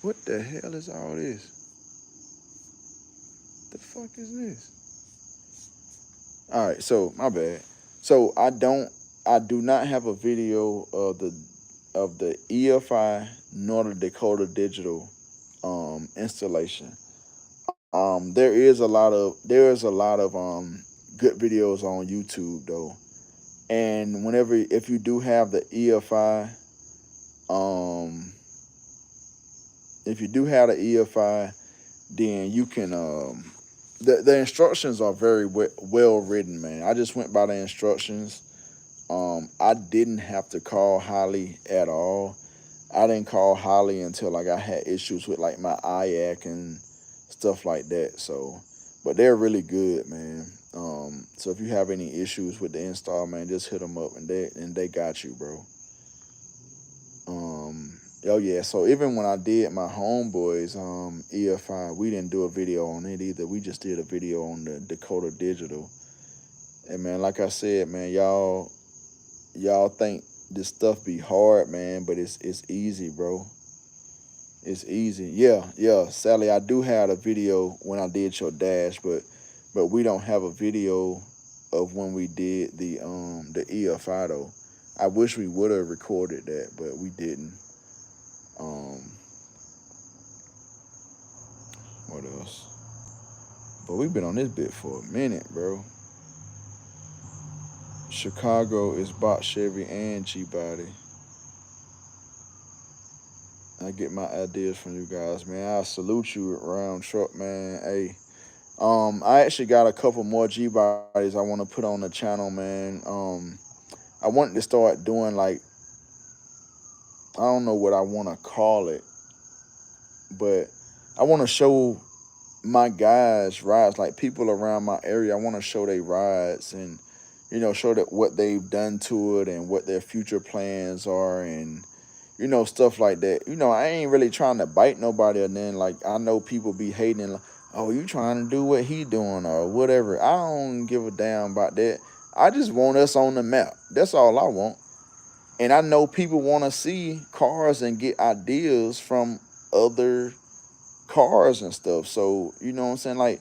[SPEAKER 1] What the hell is all this? The fuck is this? All right, so my bad. So I do not have a video of the EFI nor the Dakota Digital installation. There is a lot of good videos on YouTube though. And if you do have the EFI, um if you do have the EFI, then you can the instructions are very well written, man. I just went by the instructions. I didn't have to call Holly at all. I didn't call Holly until like I had issues with like my IAC and stuff like that. So, but they're really good, man. So if you have any issues with the install, man, just hit them up and they got you, bro. Oh yeah. So even when I did my homeboys EFI, we didn't do a video on it either. We just did a video on the Dakota Digital. And man, like I said, man, y'all think this stuff be hard, man, but it's easy, bro. It's easy. Yeah, Sally, I do have a video when I did your dash, but we don't have a video of when we did the EFI though. I wish we would have recorded that, but we didn't. Um what else? But we've been on this bit for a minute, bro. Chicago is bot Chevy and G-Body. I get my ideas from you guys, man. I salute you, Round Truck, man. Hey, I actually got a couple more G bodies I want to put on the channel, man. I wanted to start doing like, I don't know what I want to call it, but I want to show my guys rides, like people around my area. I want to show they rides and show that what they've done to it and what their future plans are and stuff like that. I ain't really trying to bite nobody, and then like I know people be hating like, oh, you trying to do what he doing or whatever. I don't give a damn about that. I just want us on the map. That's all I want. And I know people want to see cars and get ideas from other cars and stuff. So, you know what I'm saying? Like,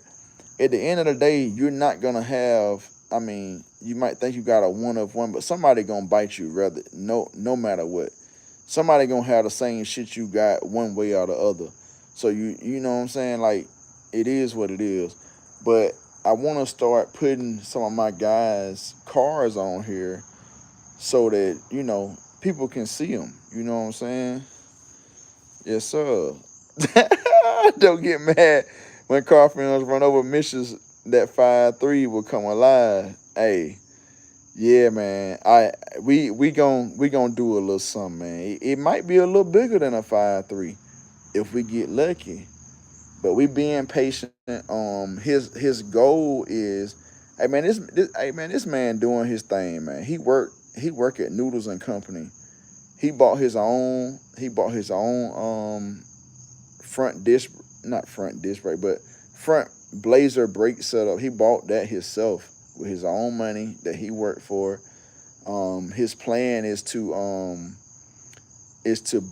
[SPEAKER 1] at the end of the day, you're not going to have, I mean, you might think you got a one of one, but somebody going to bite you rather, no matter what. Somebody going to have the same shit you got one way or the other. So, you know what I'm saying? Like, it is what it is. But I want to start putting some of my guys' cars on here so that, people can see them. You know what I'm saying? Yes, sir. Don't get mad when car films run over missions that 5-3 will come alive. Hey, yeah, man. We gon' do a little something, man. It might be a little bigger than a 5-3 if we get lucky. But we being patient. His goal is, hey man, this man doing his thing, man. He work at Noodles and Company. He bought his own front disc, not front disc brake, but front blazer brake setup. He bought that himself with his own money that he worked for. His plan is to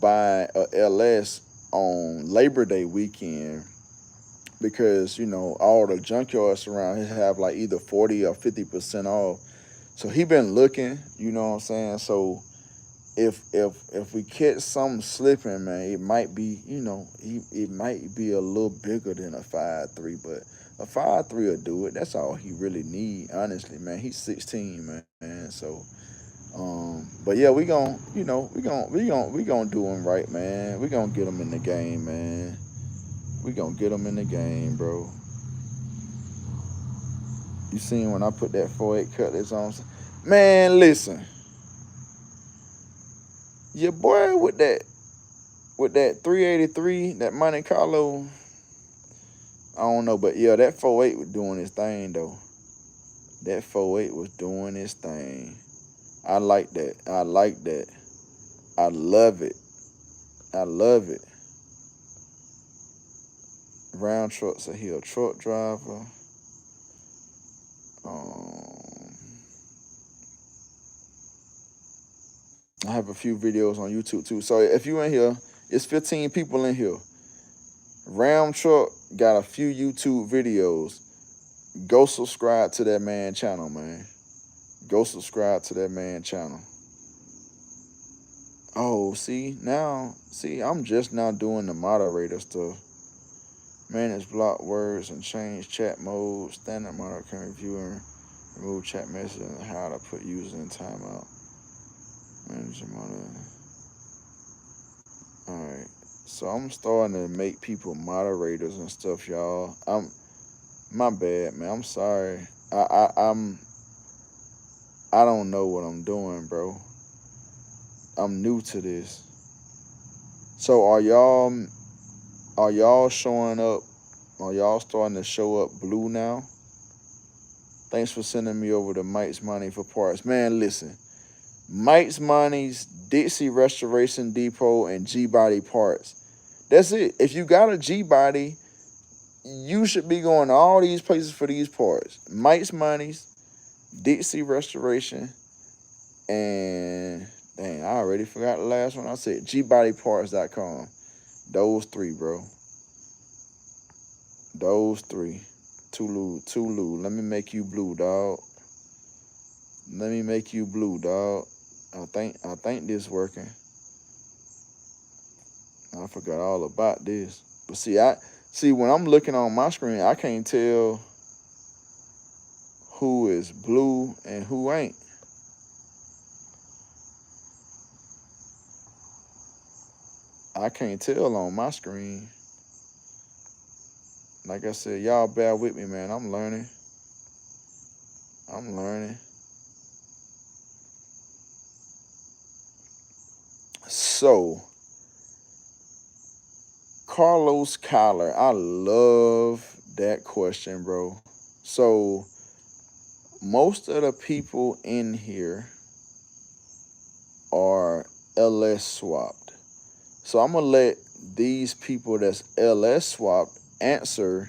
[SPEAKER 1] buy a LS on Labor Day weekend because all the junkyards around here have like either 40 or 50% off. So he been looking, you know what I'm saying? So if we catch something slipping, man, it might be, it might be a little bigger than a 5-3, but a 5-3 will do it. That's all he really need, honestly, man. He's 16, man. So, but yeah, we gon' do him right, man. We gonna get him in the game, man. We gonna get him in the game, bro. You seen when I put that 4.8 cutlass on? Man, listen. Your boy with that 383, that Monte Carlo, I don't know, but yeah, that 4.8 was doing his thing though. That 4.8 was doing his thing. I like that. I like that. I love it. I love it. Round trucks are here. Truck driver. I have a few videos on YouTube too. So if you in here, it's 15 people in here. Ram Truck got a few YouTube videos. Go subscribe to that man channel, man. Go subscribe to that man channel. Oh, see, I'm just now doing the moderator stuff. Manage block words and change chat mode. Standard monitor can review and remove chat messages and how to put users in timeout. Manage monitor. Alright. So I'm starting to make people moderators and stuff, y'all. My bad, man. I'm sorry. I don't know what I'm doing, bro. I'm new to this. So are y'all showing up? Are y'all starting to show up blue now? Thanks for sending me over to Mike's Money for parts. Man, listen. Mike's Money's, Dixie Restoration Depot, and G-Body Parts. That's it. If you got a G-Body, you should be going to all these places for these parts. Mike's Money's, Dixie Restoration, and dang, I already forgot the last one I said. GBodyParts.com. Those three, bro. Those three. Tulu. Let me make you blue, dog. Let me make you blue, dog. I think this working. I forgot all about this. But see when I'm looking on my screen, I can't tell who is blue and who ain't. I can't tell on my screen. Like I said, y'all bear with me, man. I'm learning. So, Carlos Collar, I love that question, bro. So, most of the people in here are LS swapped. So, I'm going to let these people that's LS swapped answer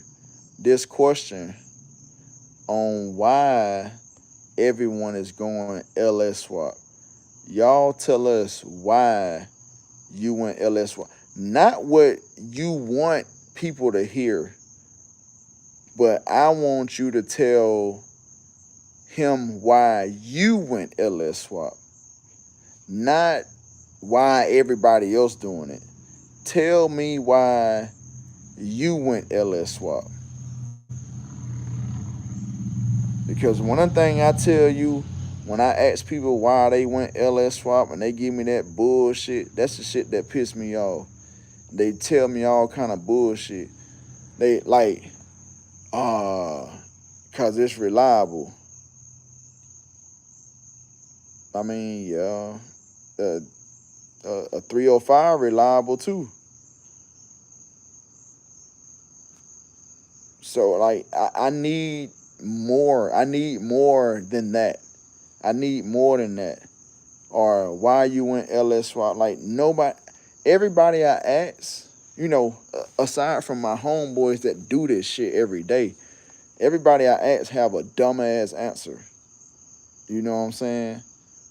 [SPEAKER 1] this question on why everyone is going LS swap. Y'all tell us why you went LS swap. Not what you want people to hear, but I want you to tell him why you went LS swap. Not why everybody else doing it. Tell me why you went LS swap. Because one thing I tell you, when I ask people why they went LS swap and they give me that bullshit, that's the shit that pissed me off. They tell me all kind of bullshit. They like, cause it's reliable. I mean, yeah, a 305 reliable too. So like, I need more. I need more than that. Or why you went LS swap? Like everybody I ask, aside from my homeboys that do this shit every day, everybody I ask have a dumbass answer. You know what I'm saying?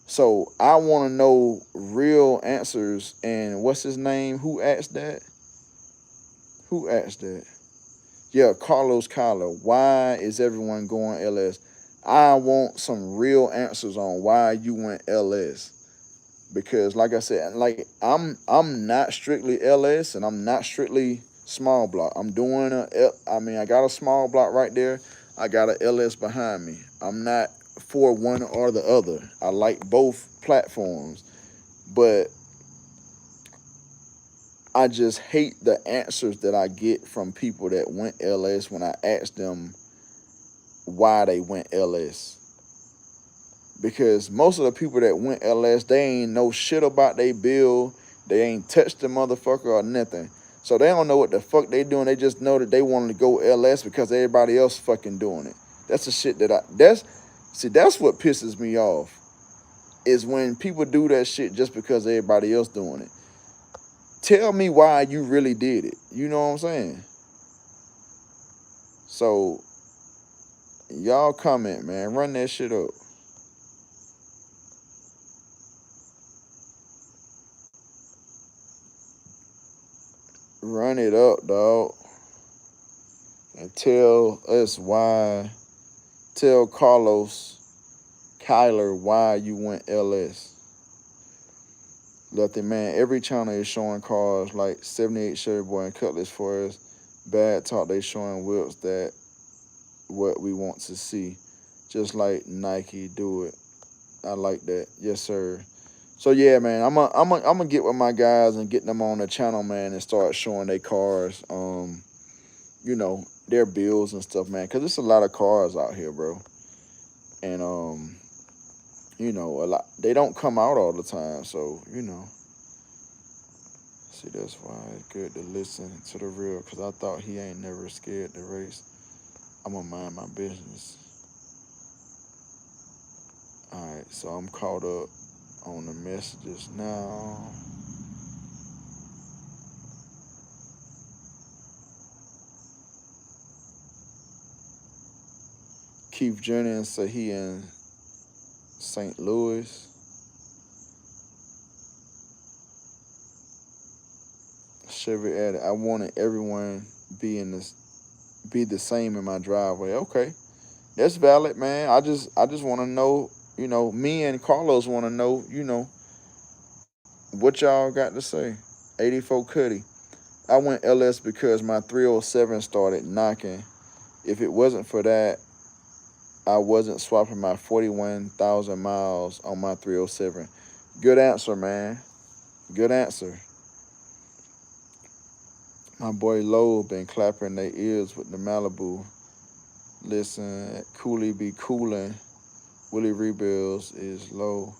[SPEAKER 1] So I want to know real answers. And what's his name? Who asked that? Yeah, Carlos Collar. Why is everyone going LS? I want some real answers on why you went LS. Because like I said, like I'm not strictly LS and I'm not strictly small block. I got a small block right there. I got a LS behind me. I'm not for one or the other. I like both platforms. But I just hate the answers that I get from people that went LS when I ask them why they went LS. Because most of the people that went LS, they ain't know shit about their bill. They ain't touched the motherfucker or nothing. So they don't know what the fuck they doing. They just know that they wanted to go LS because everybody else fucking doing it. That's the shit that's what pisses me off. Is when people do that shit just because everybody else doing it. Tell me why you really did it. You know what I'm saying? So y'all comment, man. Run that shit up. Run it up, dog. And tell us why. Tell Kyler, why you went LS. Lefty, man, every channel is showing cars like 87SSBoi and Cutlass for us. Bad talk, they showing whips that what we want to see. Just like Nike do it. I like that. Yes, sir. So yeah, man, I'm gonna get with my guys and get them on the channel, man, and start showing their cars, you know, their builds and stuff, man, because there's a lot of cars out here, bro. And you know, a lot they don't come out all the time, so you know. See, that's why it's good to listen to the real, because I thought he ain't never scared to race. I'm gonna mind my business. All right, so I'm caught up on the messages now. Keith Jennings said he in St. Louis. Chevy added, I wanted everyone be the same in my driveway. Okay, that's valid, man. I just want to know, you know, me and Carlos want to know, you know, what y'all got to say. 84 Cuddy. I went LS because my 307 started knocking. If it wasn't for that, I wasn't swapping my 41,000 miles on my 307. Good answer, man. Good answer. My boy Lowe been clapping their ears with the Malibu. Listen, Cooley be coolin'. Willie Rebuilds is low.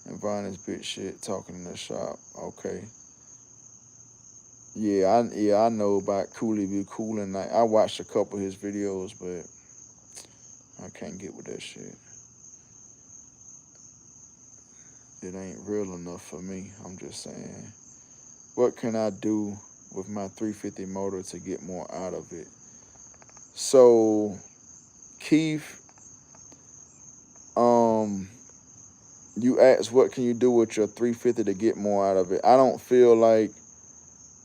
[SPEAKER 1] And Vaughn is bitch shit talking in the shop. Okay. Yeah, I know about Cooley be coolin'. I watched a couple of his videos, but I can't get with that shit. It ain't real enough for me. I'm just saying. What can I do with my 350 motor to get more out of it? So, Keith, you asked what can you do with your 350 to get more out of it. I don't feel like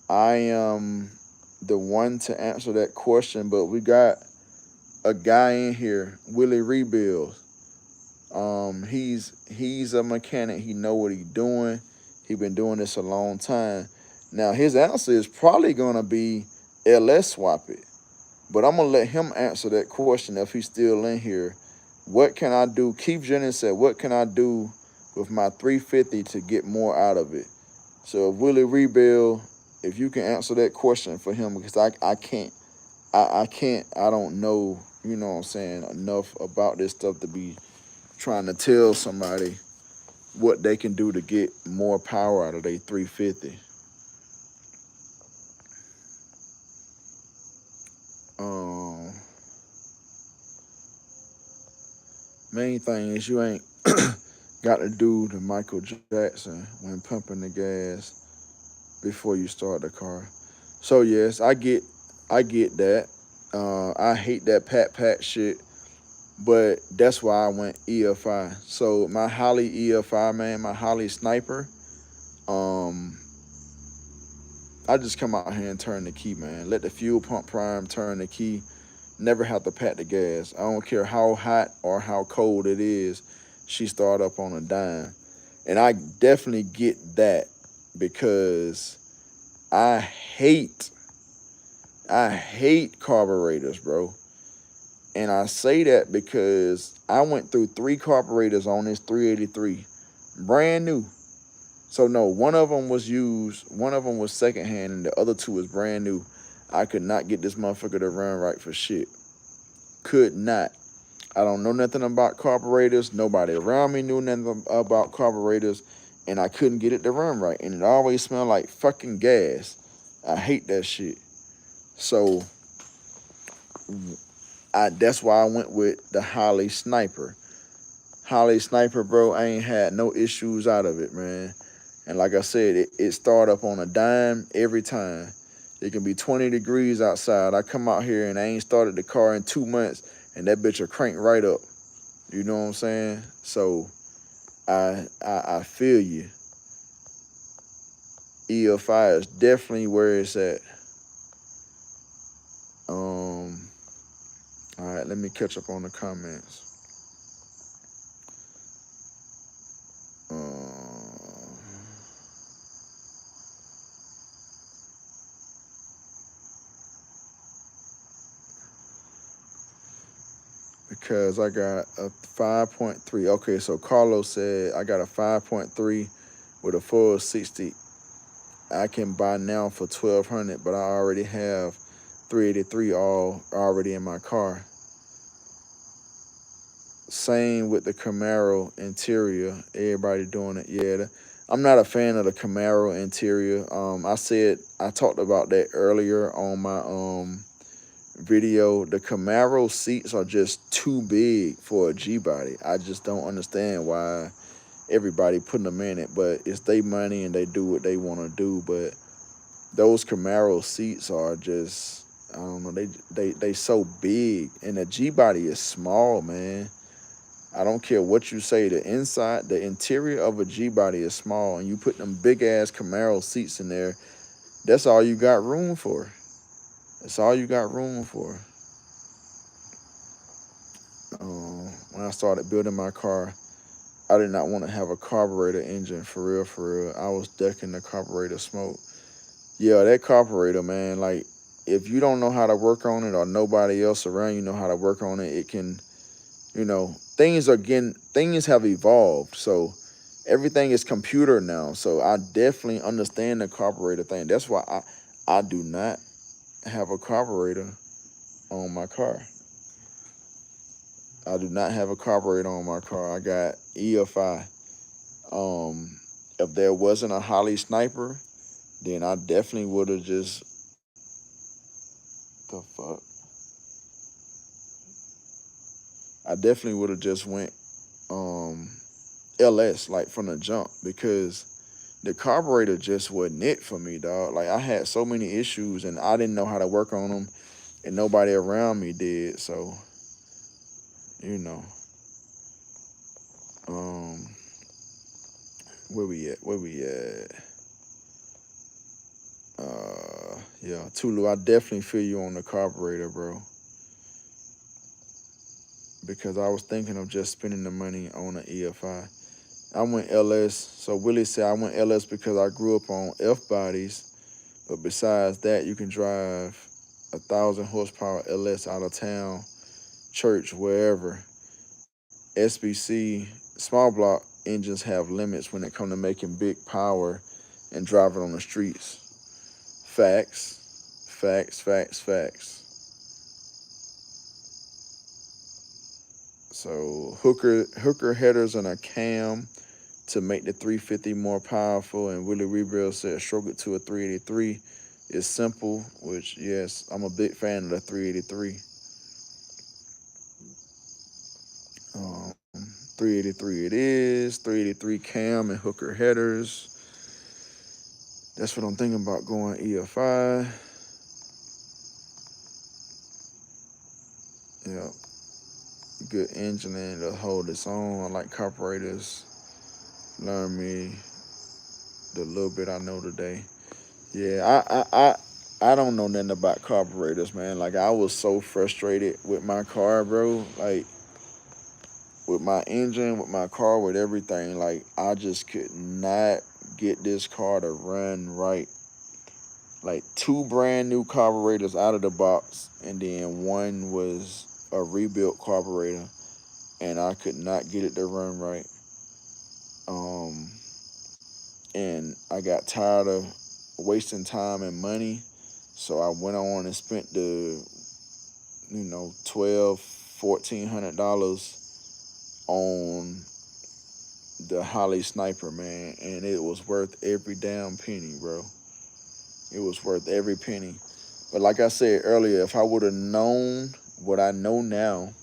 [SPEAKER 1] I am the one to answer that question, but we got a guy in here, Willie Rebuilds. He's a mechanic. He know what he's doing. He been doing this a long time. Now his answer is probably gonna be LS swap it, but I'm gonna let him answer that question if he's still in here. What can I do? Keith Jennings said, "What can I do with my 350 to get more out of it?" So if Willie Rebuild, if you can answer that question for him, because I can't, I don't know, you know what I'm saying, enough about this stuff to be trying to tell somebody what they can do to get more power out of their 350. Main thing is you ain't got to do the Michael Jackson when pumping the gas before you start the car. So yes, I get that. I hate that pat shit, but that's why I went EFI. So my Holly EFI, man, my Holly Sniper, I just come out here and turn the key, man. Let the fuel pump prime, turn the key. Never have to pat the gas. I don't care how hot or how cold it is. She start up on a dime. And I definitely get that because I hate carburetors, bro. And I say that because I went through 3 carburetors on this 383. Brand new. So no, one of them was used, one of them was secondhand, and the other 2 was brand new. I could not get this motherfucker to run right for shit. Could not. I don't know nothing about carburetors. Nobody around me knew nothing about carburetors, and I couldn't get it to run right. And it always smelled like fucking gas. I hate that shit. So that's why I went with the Holly Sniper. Holly Sniper, bro, I ain't had no issues out of it, man. And like I said, it start up on a dime every time. It can be 20 degrees outside. I come out here and I ain't started the car in 2 months, and that bitch will crank right up. You know what I'm saying? So I feel you. EFI is definitely where it's at. All right, let me catch up on the comments. Because I got a 5.3. Okay, so Carlos said I got a 5.3 with a full 60. I can buy now for 1,200, but I already have 383 all already in my car. Same with the Camaro interior. Everybody doing it. Yeah, I'm not a fan of the Camaro interior. I talked about that earlier on my video. The Camaro seats are just too big for a G-body. I just don't understand why everybody putting them in it, but it's their money and they do what they want to do. But those Camaro seats are just, I don't know, they so big, and the G-body is small, man. I don't care what you say, the interior of a G-body is small, and you put them big ass Camaro seats in there, that's all you got room for. That's all you got room for. When I started building my car, I did not want to have a carburetor engine, for real, for real. I was ducking the carburetor smoke. Yeah, that carburetor, man, like, if you don't know how to work on it or nobody else around you know how to work on it, it can, things have evolved. So everything is computer now. So I definitely understand the carburetor thing. That's why I do not have a carburetor on my car. I do not have a carburetor on my car. I got EFI. If there wasn't a Holly Sniper, then I definitely would have just, the fuck? I definitely would have just went LS, like, from the jump, because the carburetor just wasn't it for me, dog. Like, I had so many issues and I didn't know how to work on them, and nobody around me did. So, where we at? Yeah, Tulu, I definitely feel you on the carburetor, bro. Because I was thinking of just spending the money on an EFI. I went LS. So Willie said I went LS because I grew up on F bodies. But besides that, you can drive 1,000 horsepower LS out of town, church, wherever. SBC, small block engines have limits when it comes to making big power and driving on the streets. Facts. So hooker headers and a cam to make the 350 more powerful. And Willie Rebuild said stroke it to a 383 is simple, which, yes, I'm a big fan of the 383. 383 it is. 383 cam and hooker headers. That's what I'm thinking about, going EFI. Yeah. Good engine and it'll hold its own. I like carburetors. Learn me the little bit I know today. Yeah, I don't know nothing about carburetors, man. Like, I was so frustrated with my car, bro. Like, with my engine, with my car, with everything. Like, I just could not get this car to run right. Like, 2 brand new carburetors out of the box, and then one was a rebuilt carburetor, and I could not get it to run right. And I got tired of wasting time and money, so I went on and spent the $1,200-$1,400 on the Holly Sniper, man, and it was worth every damn penny, bro. It was worth every penny. But like I said earlier, if I would have known what I know now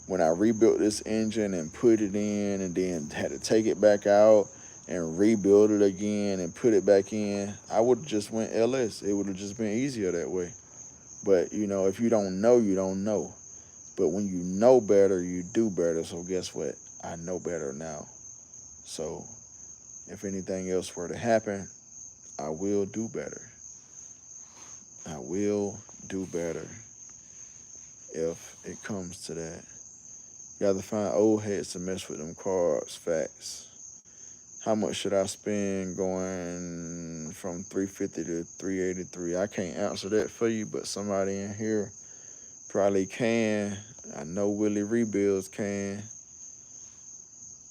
[SPEAKER 1] when I rebuilt this engine and put it in and then had to take it back out and rebuild it again and put it back in, I would have just went LS. It would have just been easier that way. But you know, if you don't know, you don't know. But when you know better, you do better. So guess what? I know better now. So if anything else were to happen, I will do better. I will do better if it comes to that. You got to find old heads to mess with them cards. Facts. How much should I spend going from 350 to 383? I can't answer that for you, but somebody in here probably can. I know Willie Rebuilds can.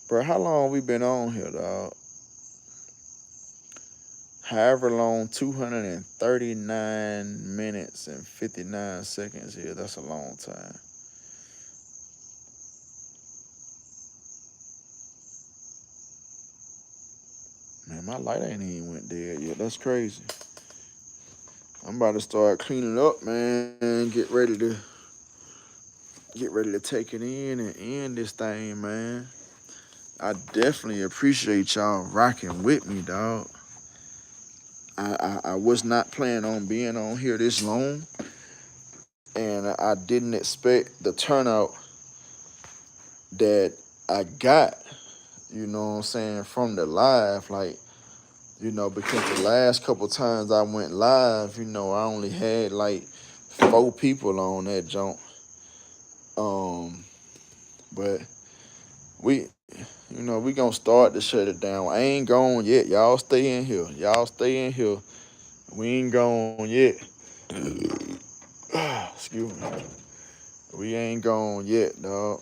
[SPEAKER 1] Bro, how long we been on here, dog? However long, 239 minutes and 59 seconds here. That's a long time. Man, my light ain't even went dead yet. That's crazy. I'm about to start cleaning up, man. Get ready to take it in and end this thing, man. I definitely appreciate y'all rocking with me, dog. I was not planning on being on here this long, and I didn't expect the turnout that I got, you know what I'm saying, from the live. Like, you know, because the last couple times I went live, you know, I only had like 4 people on that jump. But we, you know, we gonna start to shut it down. I ain't gone yet. Y'all stay in here. Y'all stay in here. We ain't gone yet. Excuse me. We ain't gone yet, dog.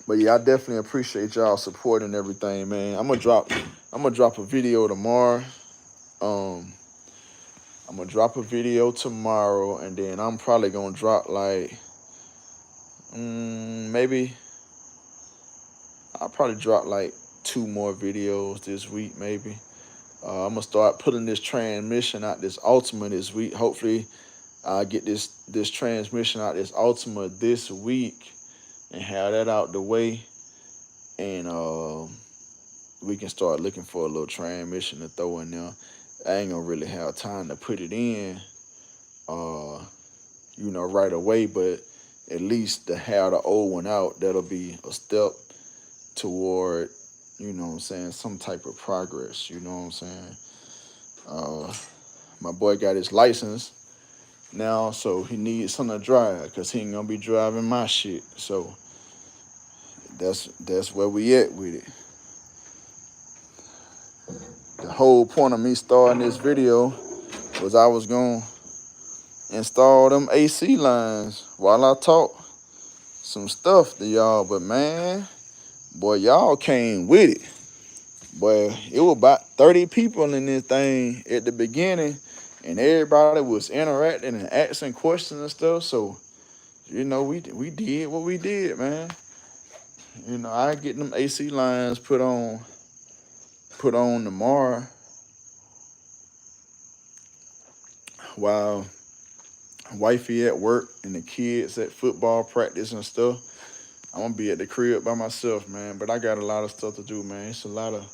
[SPEAKER 1] But yeah, I definitely appreciate y'all supporting everything, man. I'm gonna drop a video tomorrow. I'm gonna drop a video tomorrow, and then I'm probably gonna drop like maybe I'll probably drop like 2 more videos this week, maybe. I'm gonna start putting this transmission out, this Ultima, this week. Hopefully, I get this transmission out, this Ultima, this week, and have that out the way, and we can start looking for a little transmission to throw in there. I ain't gonna really have time to put it in, you know, right away, but at least to have the old one out, that'll be a step toward, you know what I'm saying, some type of progress, you know what I'm saying. My boy got his license now, so he needs something to drive, because he ain't gonna be driving my shit. So that's where we at with it. The whole point of me starting this video was I was gonna install them AC lines while I talk some stuff to y'all, but man, boy, y'all came with it. Boy, it was about 30 people in this thing at the beginning, and everybody was interacting and asking questions and stuff. So, you know, we did what we did, man. You know, I get them AC lines put on tomorrow while wifey at work and the kids at football practice and stuff. I'm gonna be at the crib by myself, man. But I got a lot of stuff to do, man. It's a lot of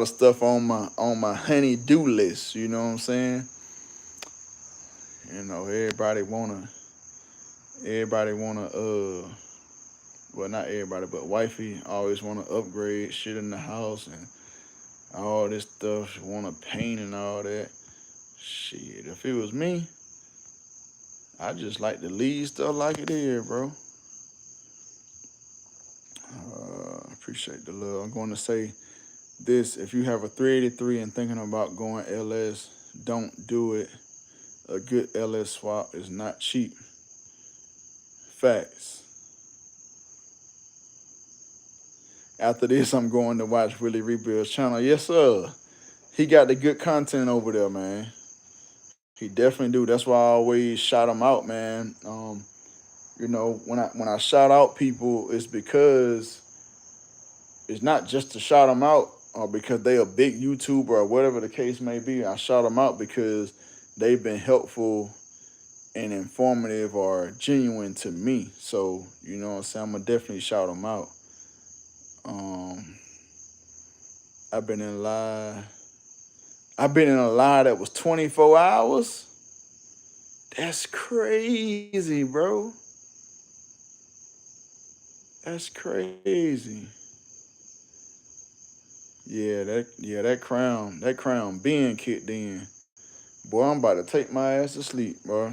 [SPEAKER 1] stuff on my honey-do list. You know what I'm saying? You know, everybody wanna well, not everybody, but wifey always wanna upgrade shit in the house and all this stuff. She wanna paint and all that. Shit, if it was me, I just like to leave stuff like it is, bro. Appreciate the love. I'm going to say this: if you have a 383 and thinking about going LS, don't do it. A good LS swap is not cheap. Facts. After this, I'm going to watch Willie Rebuild's channel. Yes, sir. He got the good content over there, man. He definitely do. That's why I always shout him out, man. You know, when I shout out people, it's because it's not just to shout them out or because they a big YouTuber or whatever the case may be. I shout them out because they've been helpful and informative or genuine to me. So, you know what I'm saying? I'm going to definitely shout them out. I've been in a live. I've been in a live that was 24 hours. That's crazy, bro. That's crazy. That crown being kicked in. Boy, I'm about to take my ass to sleep, bro.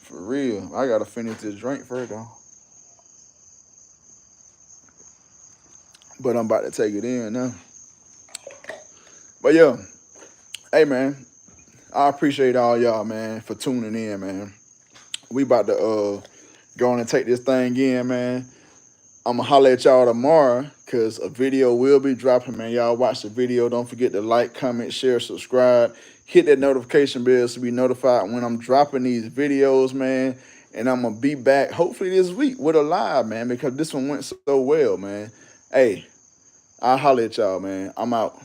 [SPEAKER 1] For real. I gotta finish this drink first though. But I'm about to take it in now. But yeah, hey man, I appreciate all y'all, man, for tuning in, man. We about to go on and take this thing in, man. I'm gonna holler at y'all tomorrow because a video will be dropping, man. Y'all watch the video. Don't forget to like, comment, share, subscribe. Hit that notification bell to be notified when I'm dropping these videos, man. And I'm gonna be back hopefully this week with a live, man, because this one went so well, man. Hey, I'll holler at y'all, man. I'm out.